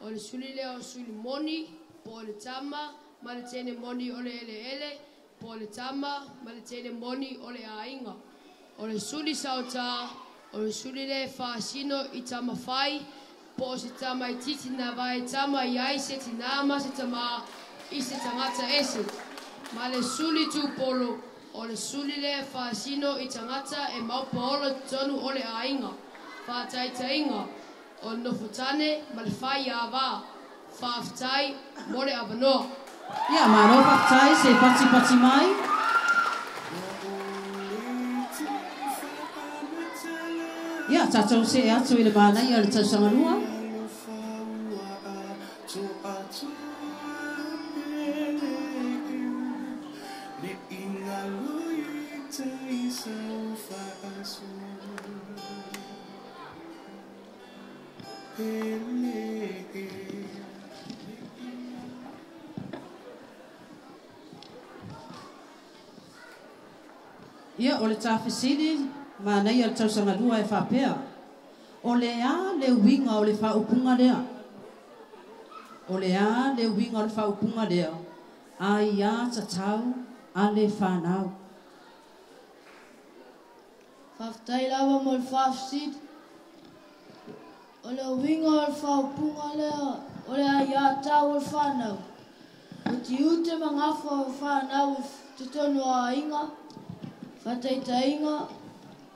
o le suli lea o suli moni, po o le tama, ma le tene moni o le ele, po o le tama, ma le tene moni o le ainga. O le suli sauta, o le suli le whaasino i tama whai, po o se tama i titi na vai tama i ai se tinama se tama i se tangata ese. Ma le suli tupolo, o le suli le whaasino i tangata e maupaolo tonu o le ainga. Whaatai tainga. O nofutane ma le whai awa, whaaftai mo le awanoa. Ia, maro whaaftai se pati mai. Ia, tatou se e atu i le mana ia le tausanga lua. Ia, o le tawhesini, mana ia le tausanga lua e whapea. O le a le winga o le whaupunga lea. O le a le winga o le whaupunga lea. A ia tatau a le whanau. Whaftai lawa mo le whafsid. O le winga o le whaupunga lea. O le a ia tau o le whanau. O ti ute mangafa o whanau te tonu a inga. Whataitainga,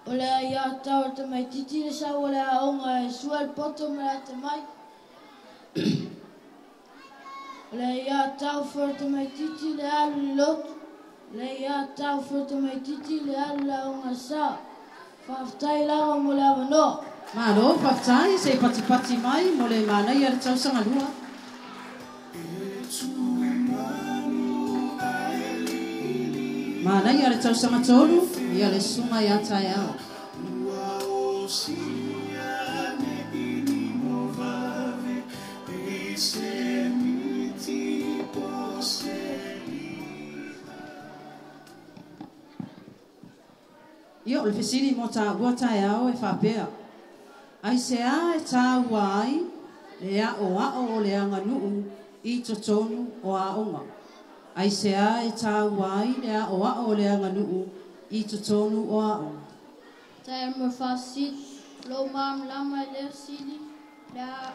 o le a ia tau te mai titi le sau o le a onga e sua le poto me la te mai. O le a ia tau whara te mai titi le alu le lotu. Le a ia tau whara te mai titi le alu la onga sa. Whaftai lawa mo le awanoa. Maro, whaftai se pati mai mo le mana ia le tausanga lua. Mana ia le tausanga tolu, ia le sunga ia tai au. Ia o le fesiri mo ta ua tai au e whapea. Ai se a e tā ua ai, le a o le anga nuu i totonu o a onga. Ai se a e tā wai lea o lea nganuu i tutonu o a o. Tai mo fasit, lo mam lama lea sili, lea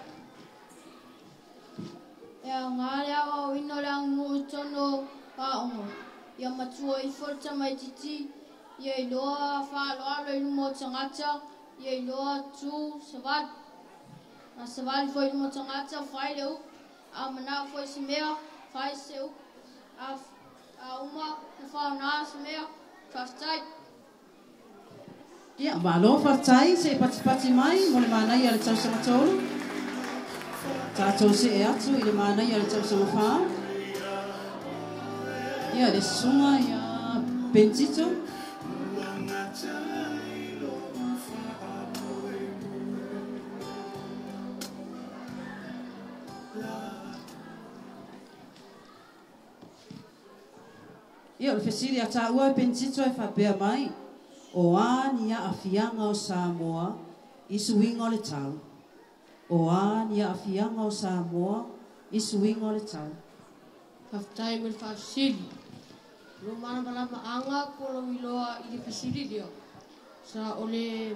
ngā lea o ino lea ngu tono a ongo. Ia matua i forta mai titi, ia i loa whaaloa lo inu mo tangata, ia i loa tu savad. Na savad fo inu mo tangata, whai leu, a mana fo isi mea, whai se uku. A uma na whaona se mea, whaftai. Ia, malo whaftai se pati mai, mo le mana ia le tausanga tolu. Tātou se e atu i le mana ia le tausanga whā. Ia, le sunga ia Bentito. Ia, le fesiri a tā ua e Bentito e whapea mai. O a ni a awhianga o Samoa i suinga o le tau. O a ni a awhianga o Samoa i suinga o le tau. Whaftai mo le whafsiri. Lo mana malama anga kolo iloa i le fesiri dio. Sa o le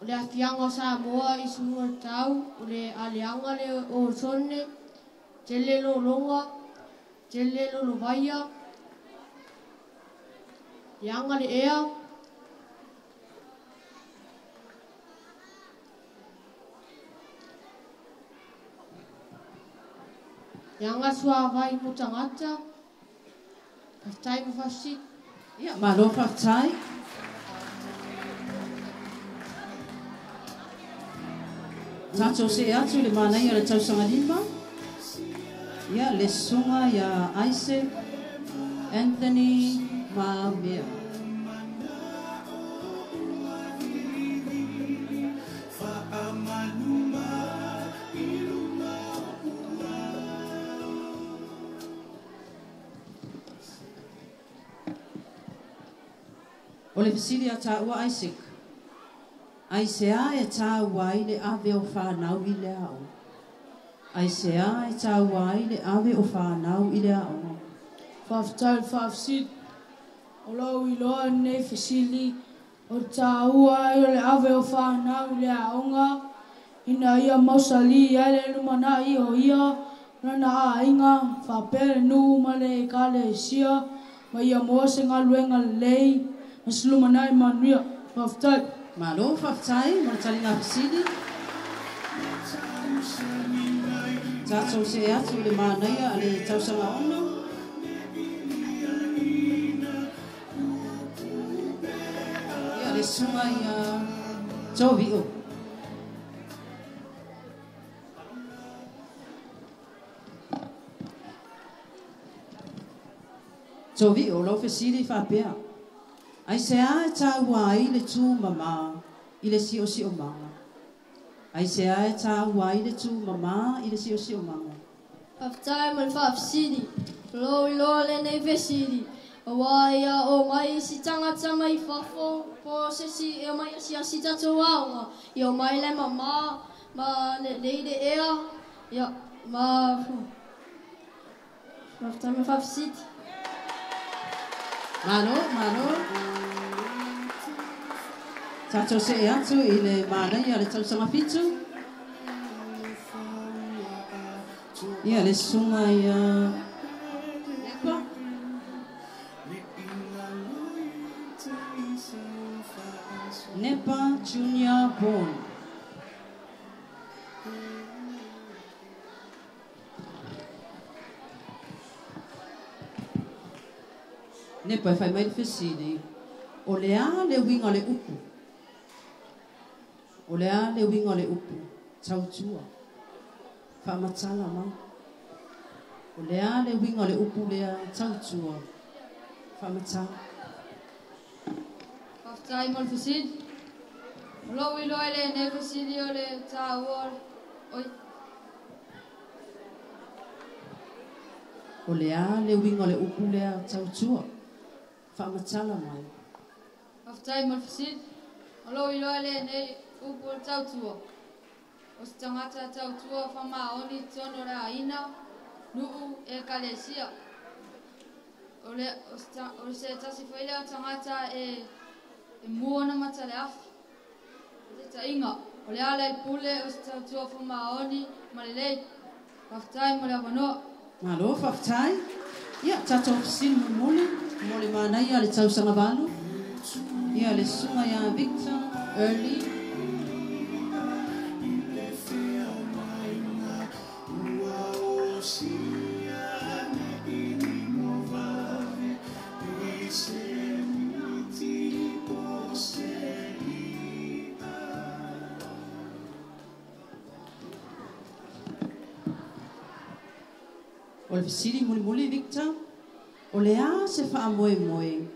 awhianga o Samoa i suinga o le tau. O le aleanga le o sone. Te lelo longa. Te lelo lo vaia. Yanga le ea. Yanga sua vai mo tangata. Whaftai mo whafsi. Ia, malo whaftai. Tato se atu le manai o le tausanga lima. Ia le sunga ia Isaac Anthony Maumea. O le fisili a tāua Isaac. Aisea e tāua i le ave o whanau i le au. Aisea e tāua i le ave o whanau i le au. Whaftal whafsid. O lau i loa nei fisili. O tāua i le ave o whanau i le aonga. Ina ia mausali i ele numana i o ia. Nana a inga. Whapere nu male e kale e sia. Ma ia moa se ngā luenga lei. Masluma nai manuia, whaftai. Malo, whaftai, mara tali ngā pisini. Tātou se atu le mānaia a le tausanga ono. Ia le sunga ia tōwi o. Tōwi o, lau fesiri whapea. Ai se a e tāua ai le tū mama i le si o manga. Ai se a e tāua ai le tū mama i le si o manga. Whaftai man whafsiri, lo i loa le nei vesiri. A waia o mai si tangata mai whafo, po se si e mai si a si tato waunga. I o mai le mama, ma le leide ea, ia, ma... Whaftai man whafsiri. Mano. Tato se e atu i le mānai a le tausanga fitu. Ia le sunga ia... Nepa. Nepa Junior Born. Nepa e whai mai le fesini. O lea le winga le upu. O lea le winga le upu. Tautua. Whamatala ma. O lea le winga le upu lea tautua. Whamatala. Whaftai mal fesini. O lo i loa le nei fesini o le tāua. Oi. O lea le winga le upu lea tautua. Whamatala mai. Whaftai mal fesini. O lo i loa le nei upu o tautua. O se tangata tautua whamaoni tono rea ina. Nuu e kalesia. O se tasi whaile o tangata e muona mata le afi. Te ta inga. O le ala i pule o se tautua whamaoni ma le lei. Whaftai mo le awanoa. Malo, whaftai. Ia, tato sin muli. Mole mānai a le tausanga walu. Ia le sunga ia Victor Early. O le fisiri muli Victor. O lea se wha moe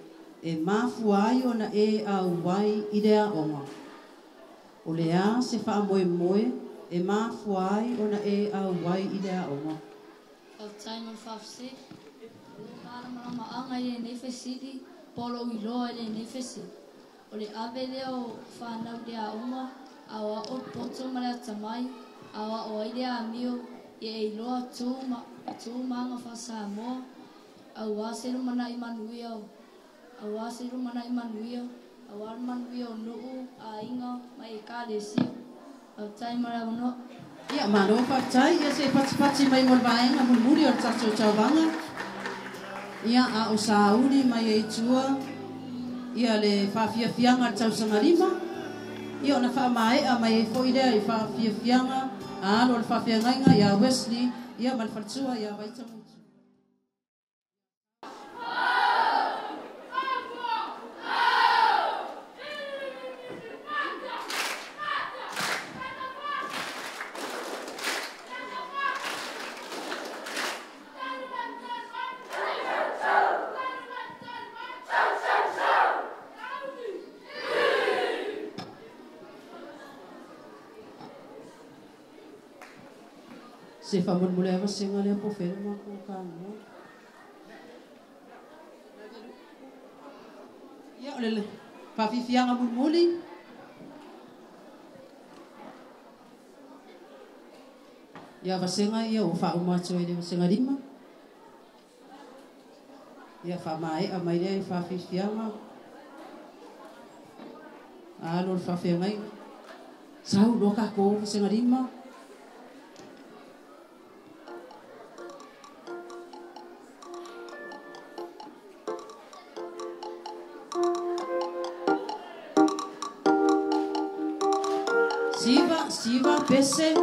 e mafuai ona e au wai i rea onga. O lea se wha moe e mafuai ona e au wai i rea onga. Whaftai mal whafsi. Mana maanga i le nefesiri, polo i loa i le nefesiri. O le ave leo whanau rea onga, awa o poto ma lea tamai, awa o ai rea amio, i e loa tū maanga whasa moa. Au asiru mana i manuia o. Au asiru mana i manuia. Au ar manuia o nuu a inga mai e kālesia. Au tai mara uno. Ia maro whaktai. Ia se pati mai mol vaenga muri o tato tauwanga. Ia a o sauri mai e tua. Ia le whawhiawhianga tausanga lima. Ia ona whaamae a mai e foilea i whawhiawhianga. A alo le whawhiangainga ia Wesley. Ia malwhatua ia waitamu. Se whamon mule awa senga lea po whera mā kua kāngo. Ia o lele, whawhiwhianga mulmuli. Ia wasenga ia o whaumatoe le wasenga rima. Ia whamae a mai lea i whawhiwhianga. Alo le whawhiangai. Sau loka ko wasenga rima. Siva, pese.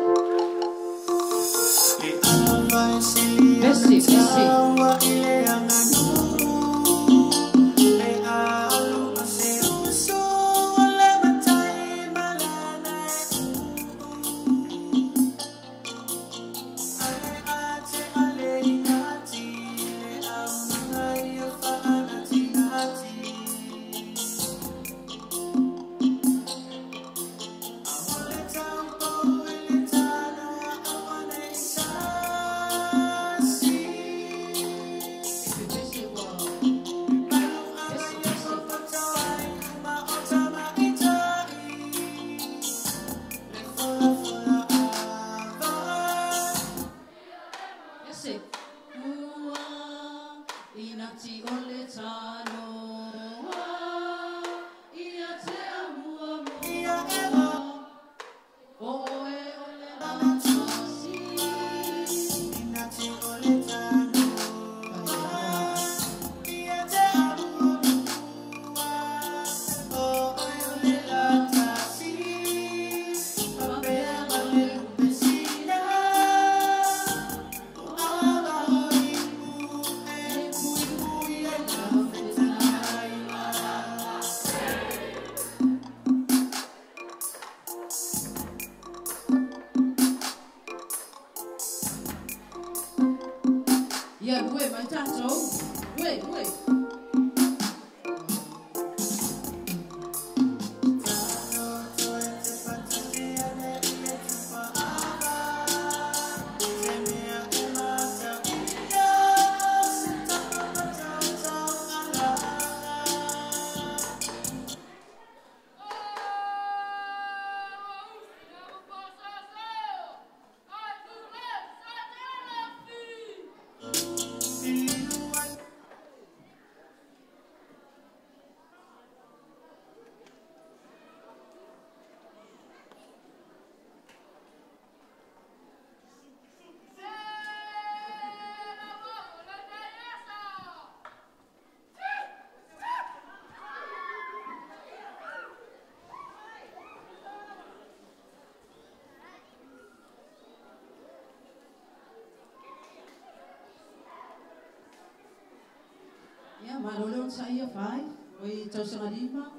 Ia, malole on sa ia whai, oi tausanga lima.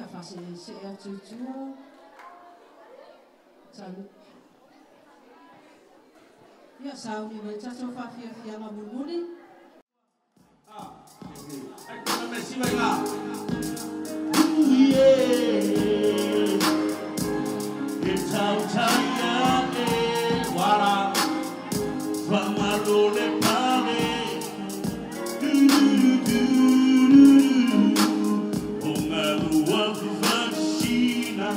Ia fase se e tutua. Salut. Ia sauni mai tato whawhia ma mumuri. Ai kona me siwa i ngā. E tau taia e wara, whamaro le pare. O ngā rua kuwakishina,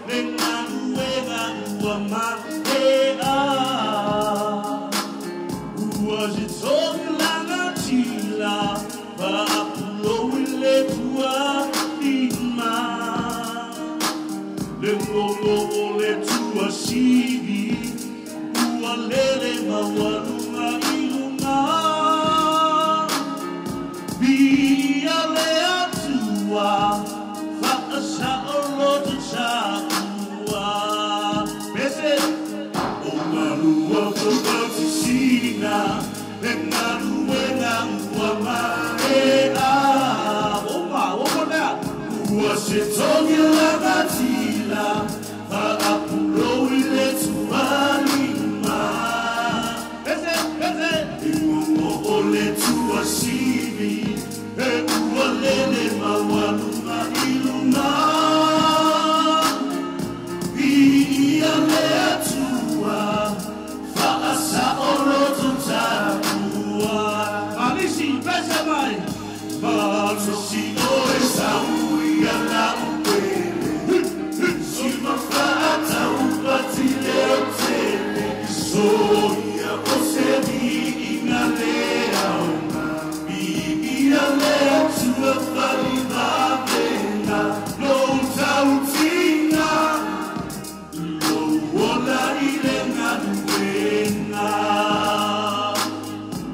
le ngā ruega ua ma e a. Ua jitoki langa tila, pa apulo ile tua lima. Le ngolo o le tua sivi, ua lele mawalunga ilunga. Bia le atua, whaasa o loto chakua. Pese, o marua whakatisina, le ngaruenga ua maea. Oma mea, ua se tongi langa tila, whaapulo ile tua lima. Pese, ingongo o le tua sivi, e ua lele mawalunga ilunga. Ia le atua, whaasa o roto tāpua. Malisi, pese mai, matosi o e saui ana upele. Sima whaata upati leo tele, soia o se mi inga lea uma. Ia le atua whalina venga, no tautina. Ola ile ngaduena,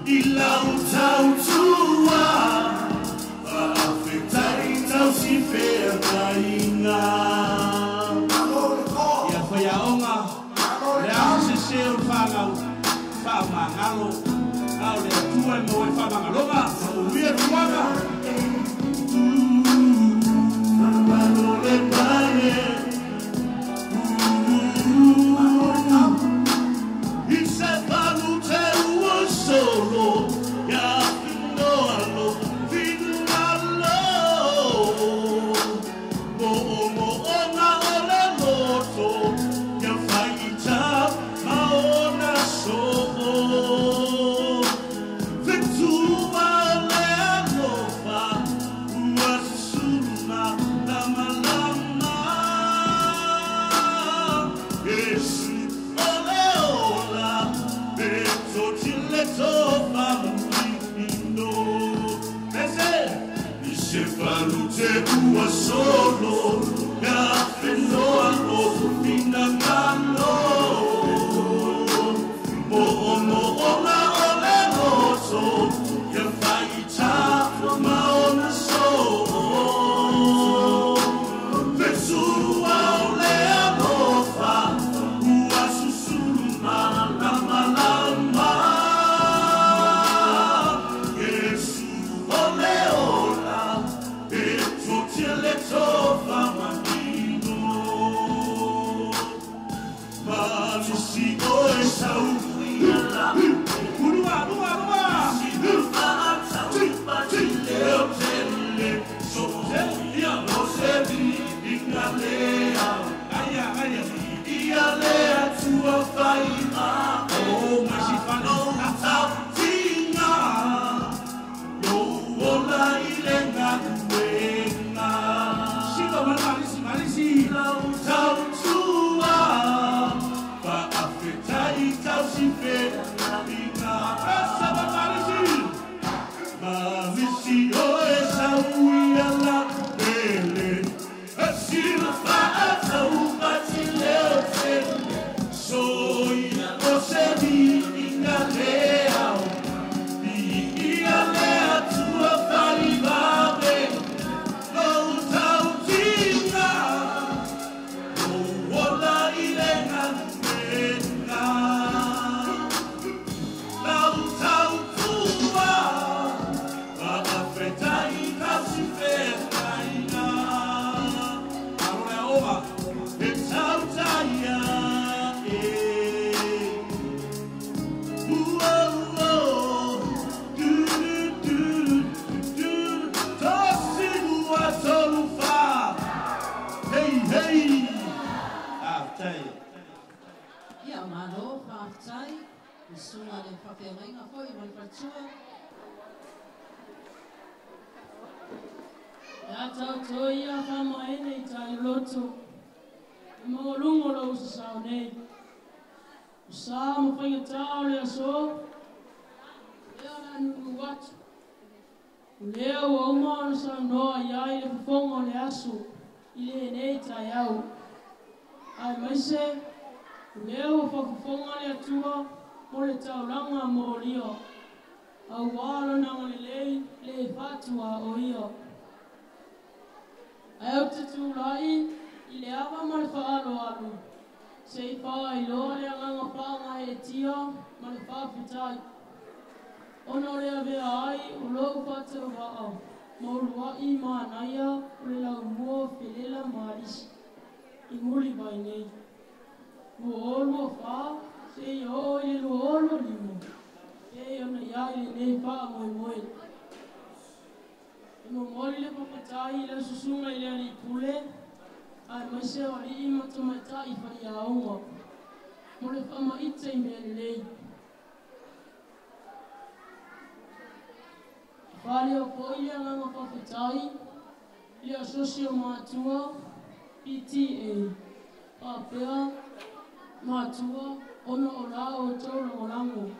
ila utautua, afetai tau si ferraina. Ia whaiaonga, le au se seo whangau, whamangalo, au le atua e moe whamangalonga, o uia ruanga. Mamalo le pae, solo, ya finalo, finalo. Mo ona ole moto, ya faita maona solo. Vetua le alofa, uasuna lama lama. Yesu ole ola, beto chileto famino. Pese, se falute ua solo, ya feno alo fina mano. Mo ona ole moto, ya faita maona solo. Vetua ole alofa, ua susuma lama lama. Yesu ole ola, beto chileto famino. Malisi oe sau, urua. Sunga le whawhiangainga whoi mai whaitua. Ia tau toi ia whamaene I tai loto. I maolungo lau sa sao nei. Sa mo whainga tau lea so. Lea la nungu watu. Lea ua umana sa noa iai le whawhonga le aso. I le nei tai au. Ai maise. Lea ua whawhonga le atua. Mo le tauranga mo rio. Au wala nanga le lei le fatua o io. Ai au te tūrai I le awa ma le whaalo alu. Se I wha I loa le anganga whaanga e tia ma le whawhitai. Ono le avea ai o lou whatau wao. Mo lua I maanaia o le lau mua whilela marisi. I muri vai nei. Mua olua wha. Se I o I lu olo limo. E ona iai le nei wha moe moe. I mo mori le papatai le susunga I le ali pule. Ai maise o li I matamaitai whai aonga. Mo le whamaita I mea lei. Whale o poi le nganga papatai. Le asosio mātua. PTA. Pāpea. Mātua. Ono o la o tau rangorango.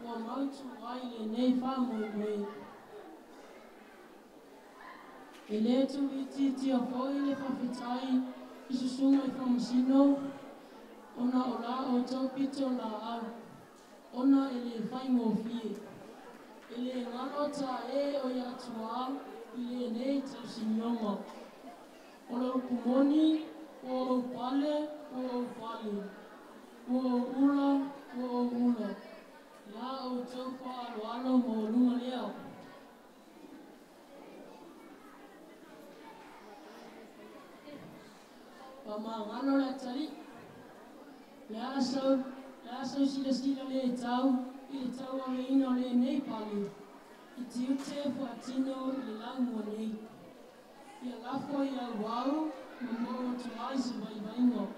Wa mautu ai le nei whamoe moe. E le tu I titi a poi le whawhitai I susunga I whamasino. Ona o la o tau pito la au. Ona e le whaingo fie. E le ngalo ta e o yatua I le nei tau sinyonga. O la ukumoni. O pale, o pale. O ula, o ula. La o tau whaaloalo mo lunga leo. Pa ngano le tari. Le asau sila le tau. I tau ame ino le nei pale. I tiute whaatino le lango nei. I alafo I au wau. Mamo tu ai se vai vaingo.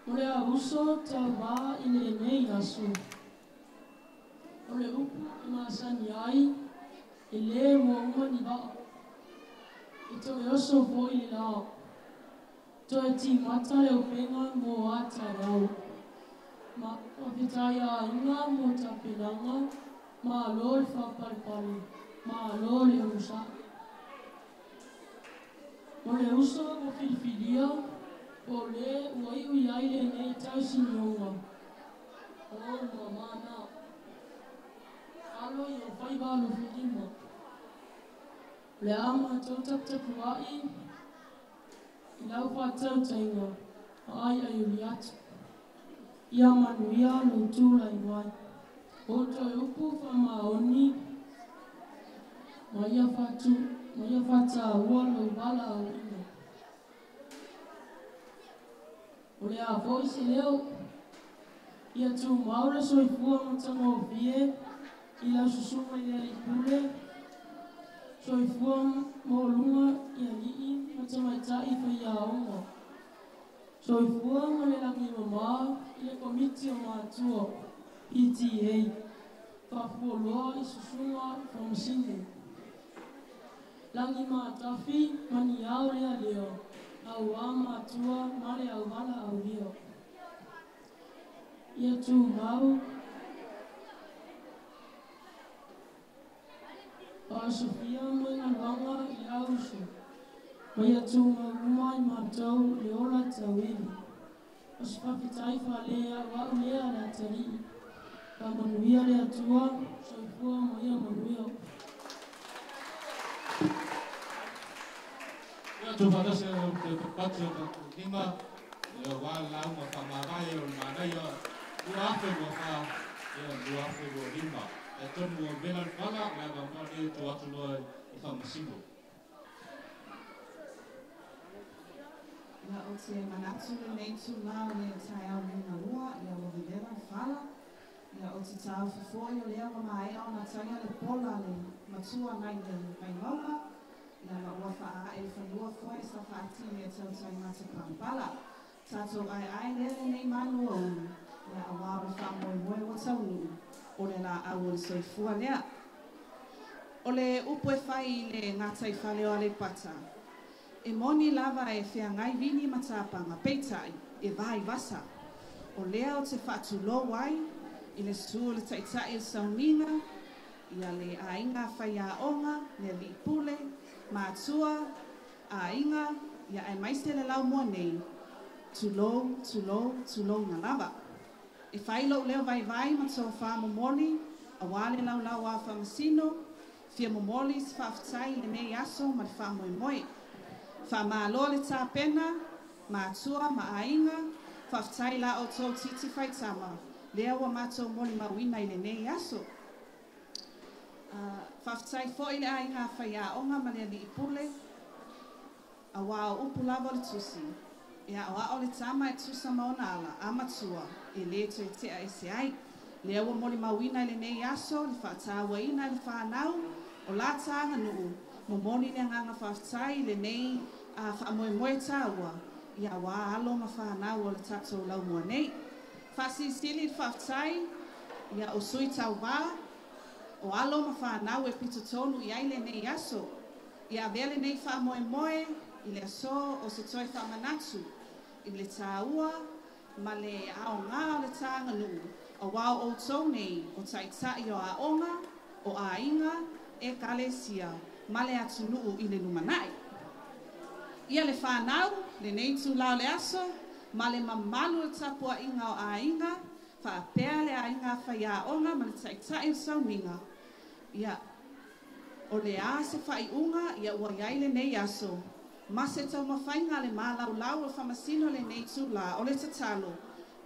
O le ahuso tau wā I le nei aso. O le upu I maasani ai. E le mua umani wā. I to e oso fo I le lao. To e ti mata le upenga mo ata rau. Ma whitai a inga mo tapelanga. Ma alo le whapalipali. Ma alo le usa. O le uso o whiwhiria, o le uai ui ai le nei tau sinionga. O ua mana. Alo I o whaiwalo whirima. Le ama tautapu ai, I lau whatau tainga, ai ai uli atu. Ia manuia lo tūla I wai. O toi upu whamaoni, ma ia whatu. Ma ia whata ua lo wala o ino. O le a voice leo, ia tu maura soifua matama o fie, I lau susuma I le pule, soifua mo lunga I a lii matama I tai whai a onga. Soifua ma le langi mama I le komiti o mātua, PTA, whafua loa I susuma whamasine. Langi mātafi, mani au rea leo, au a mātua, mare au hala au leo. Ia tū mau. Pa Sofia moina luanga I au su. Ma ia tū mau umai mātou le ola tauiri. O si whawhitai whalea, wau lea la tari. Pa manuia lea tua, soifua mo ia manuia. Ia tu whanase o te patu o te kinga, ia wala uma whamawai o manai o uafe o wha, ia uafe o rima. E tonu o velan whala, ia wamani tu atu loa I whamasimo. Ia o te manatu le nei tu la le tai au luna lua, ia o velan whala. Ia o te tau whifoi o lea wa mai au na tanga le pola le matua nai le whaingauma. Ia la ua wha e whanua foi sa whaatini e tau tai mata Kampala. Tātou ai lele nei manu au, le awawe whamoe moe o taunu, o le la au o le soifua lea. O le upo e whai le ngatai whale o ale pata. E moni lava e whea ngai vini matapanga peitai, e vai vasa. O lea o te whatu lo wai, i le su le taitai e sauninga, ia le ainga whai a onga, le li pule, mātua, a inga, ia e maise le lau mua nei, tulo na lava. E whai lo leo vai ma tō wha momoli, a wale lau lau a whamasino, fia momoli si whaftai le nei aso ma le wha moe moe. Wha maa lo le tā pena, mātua, ma ainga, whaftai la o tō titi whai tama, lea wa mātou moli mawina i le nei aso. Whaftai fo i le ainga whai a onga ma le li ipule, a wā o upu lava le tusi. Ia o a o le tama e tusa maona ala, a matua, e le to e tea e se ai. Lea ua moli mawina i le nei aso, le whaatawa ina i le whanau, o la tanga nuu, mo moli le nganga whaftai le nei a whaamoe moe tāua, ia wā alo ma whanau o le tatou lau mua nei. Whasi sili le whaftai, ia o sui tau wā, o alo ma whanau e pito tonu i ai le nei aso, ia vele nei whaamoe moe, i le aso o se toi whamanatu, i le tāua, ma le ao ngā o le tānga nuu, o wau o tau nei, o taitai o a onga, o a inga, e kalesia, ma le atu nuu i le numanai. Ia le whanau, le nei tū lao le aso, ma le mamalu le tapua inga o a inga, whaapea le a inga whai a onga, ma le taitai o sauninga. Ia, o le a se whai unga, ia ua iai le nei aso, ma se tau mawhainga le mālau lau o whamasino le nei tū la, o le tatalo,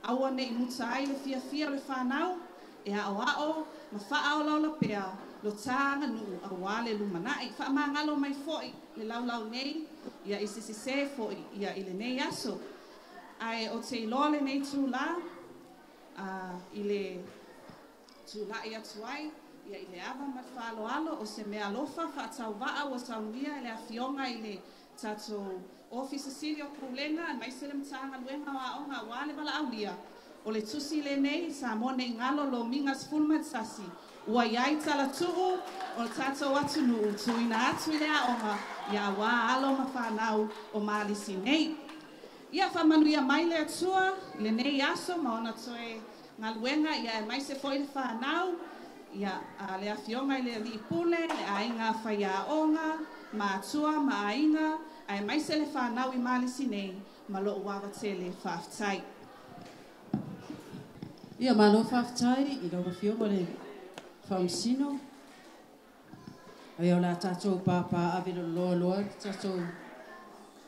aua nei muta ai le fia o le whanau, e a o, ma whaao lau la pea, lo tānga nuu a wale lumanai, wha ma ngalo mai foi, le lau nei, ia isi se foi, ia i le nei aso. Ai o te iloa le nei tū la, i le tū la i atu ai, ia i le ava ma whaalo alo, o se mea lofa, whaatau waa o saunia, i le awhionga i le tatou ofisa siri o Kulenga, mai se le mtanga luenga wa onga wale wala aulia. O le tusi le nei, sa mo nei ngalo lo mingas fulmat sasi. Ua iai tala tuu, o le tatou atu nuu, tuina atu i le aonga, ia wa alo ma whanau o malisi nei. Ia whamanu ia mai le atua, le nei aso, ma ona toe ngaluenga, ia e mai se foi le whanau, ia le awhionga i le lipule, le ainga whai aonga, ma atua, ma ainga, ai mai se le whanau i malisi nei, ma lo wawa te le whaftai. Ia malo whaftai, i rawa whionga le whamsino. Ai o la tātou pāpā awero loa loa, tātou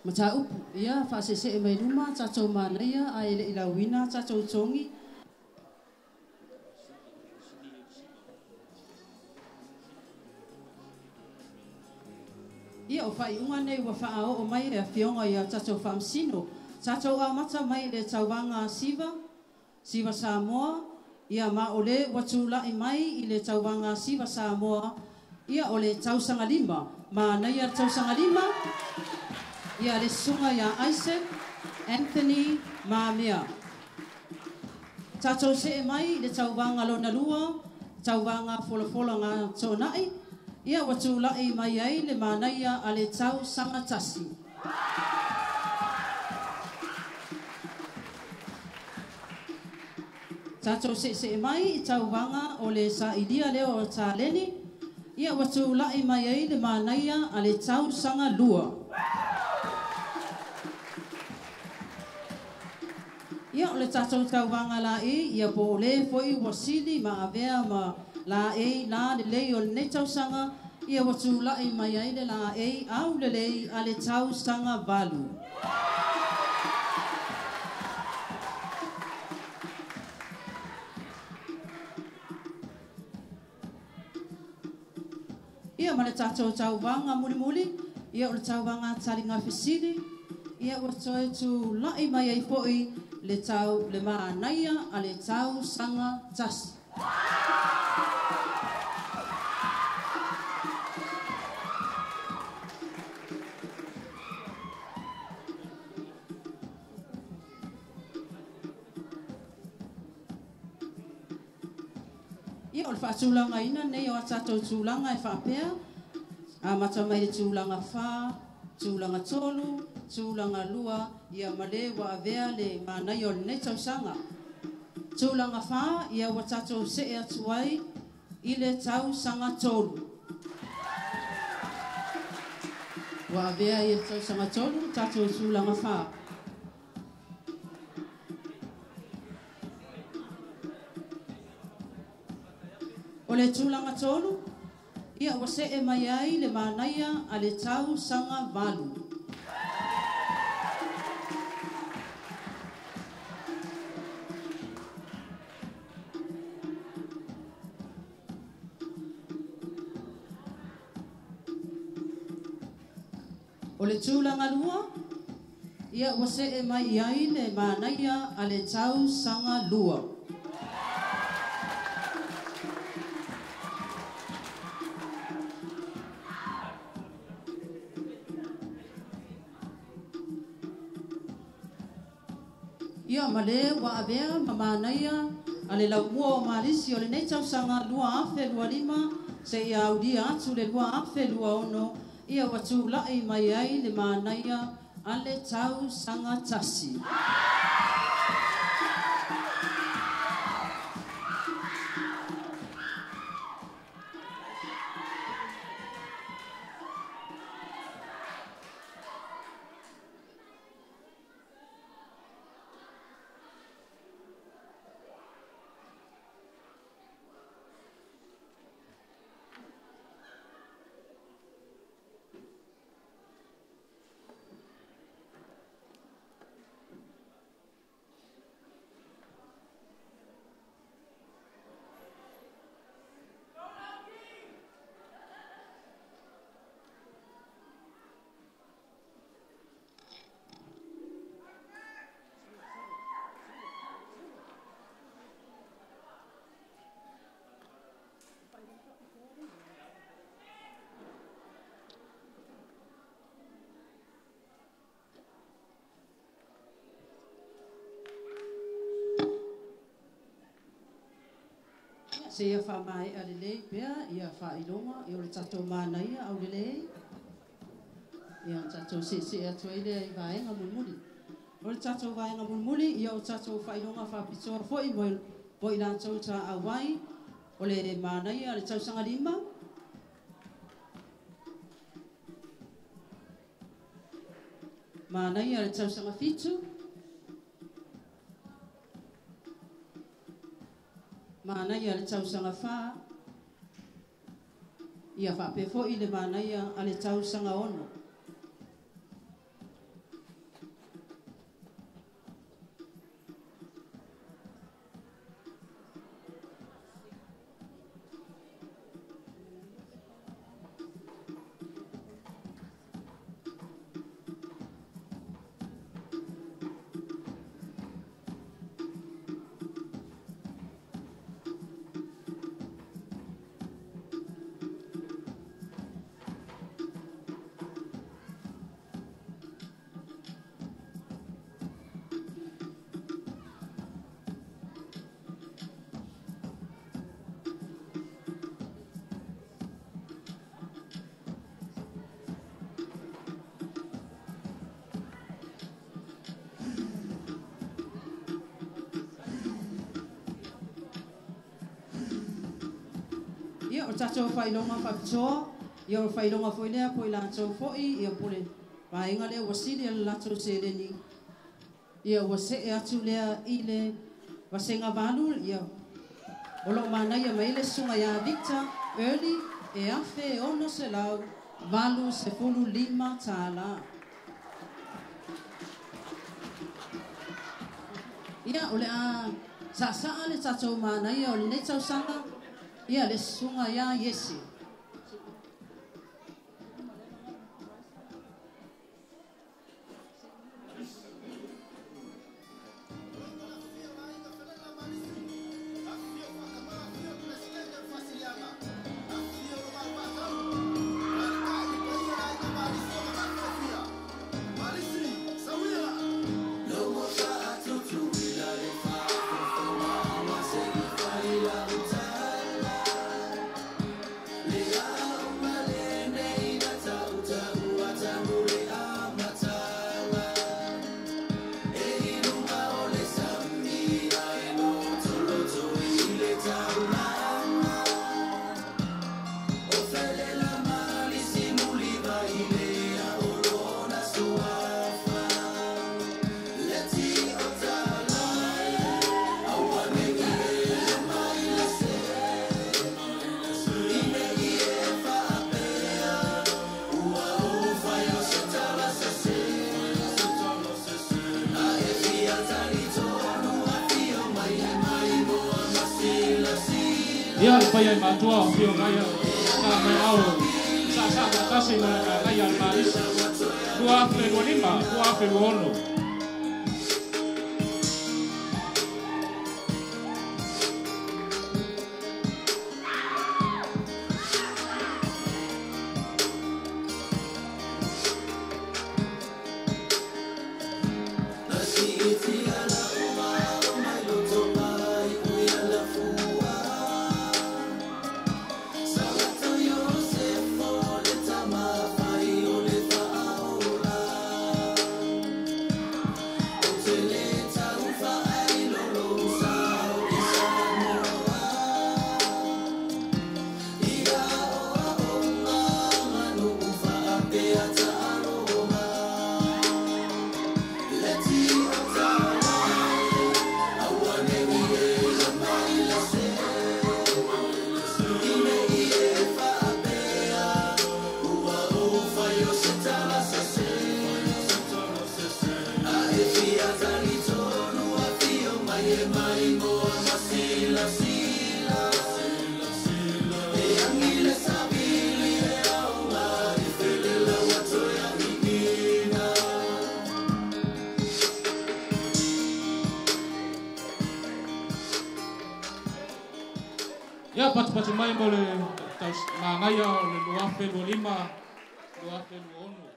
mata upu. Ia whasese e mai ruma, tātou mānaia, ai le ilawina, tātou tongi. Ia o whai unga nei wa whaao o mai e whionga ia tātou whamsino. Tātou a mata mai le tauwanga Siva Samoa. Ia ma o le watula i mai i le tauwanga Siva Samoa. Ia o le tausanga lima. Ma nei ar tausanga lima. Ia le sunga ia Isaac, Anthony, Mamea. Tātou se e mai le tauwanga lona lua. Tauwanga fola ngā tōnai. Ia watu lai mai ai le manaia a le tau sanga tasi. Tātou se mai i tau wanga o le sa ilia leo o tā leni. Ia watu lai mai ai le manaia a le tau sanga lua. Ia o le tātou tau wanga la ia po le foi wasili ma avea ma la la le lei o le nei tausanga, ia watu lai mai ai le la au le lei a le tausanga valu. Ia ma le tātou tauwanga muli, ia o le tauwanga taringa whisiri, ia watu e tu lai mai ai poi le tau le maanaia a le tausanga tasi. Ia o le whaatulanga ina nei o atatou tūlanga e whaapea. A mata mai le tūlanga wha, tūlanga tolu, tūlanga lua, ia male wa avea le manai o le nei tausanga. Tūlanga wha, ia wa tatou se e atuai, i le tausanga tolu. Wa avea i le tausanga tolu, tatou tūlanga wha. O le tūlanga tolu, ia wa se e mai ai le manaia a le tau sanga valu. O le tūlanga lua, ia wa se e mai ai le manaia a le tau sanga lua. Ia male wa avea mamanaia a le laumua o malisi o le nei tausanga lua afe lua lima se ia audia atu le lua afe lua ono ia watu lai mai ai le manaia a le tausanga tasi. Se ia whamai a le lei pia, ia whailonga, i o le tatou mānai au le lei. Ia tatou se atua i le i vaenga mulmuli. O le tatou vaenga mulmuli, ia o tatou whailonga whapitoa fwoi mo i lantou ta awai, o le mānai a le tausanga lima. Mānai a le tausanga fitu. Mānai a le tausanga wha. Ia whape fo i le mānai a le tausanga ono. Ia o tatou whailonga whapitoa, ia o whailonga whoinea po i lātou fwoi, ia pole vaenga lea wasili ala lātou sereni. Ia wase e atu lea i le wasenga valu, ia o lo mānai a maile sunga ia Victor, early, e afe e ono se lau, valu se fulu lima tāla. Ia o le a saa le tatou mānai o le nei tausanga, ia le sunga ia Yesi. La Ia pai ai matua fio gaya ka mai au sa tasi na gaya mais. Dua fe lima, dua fe ono. Ya pat mai boleh tas mangaya le 25 25 ono.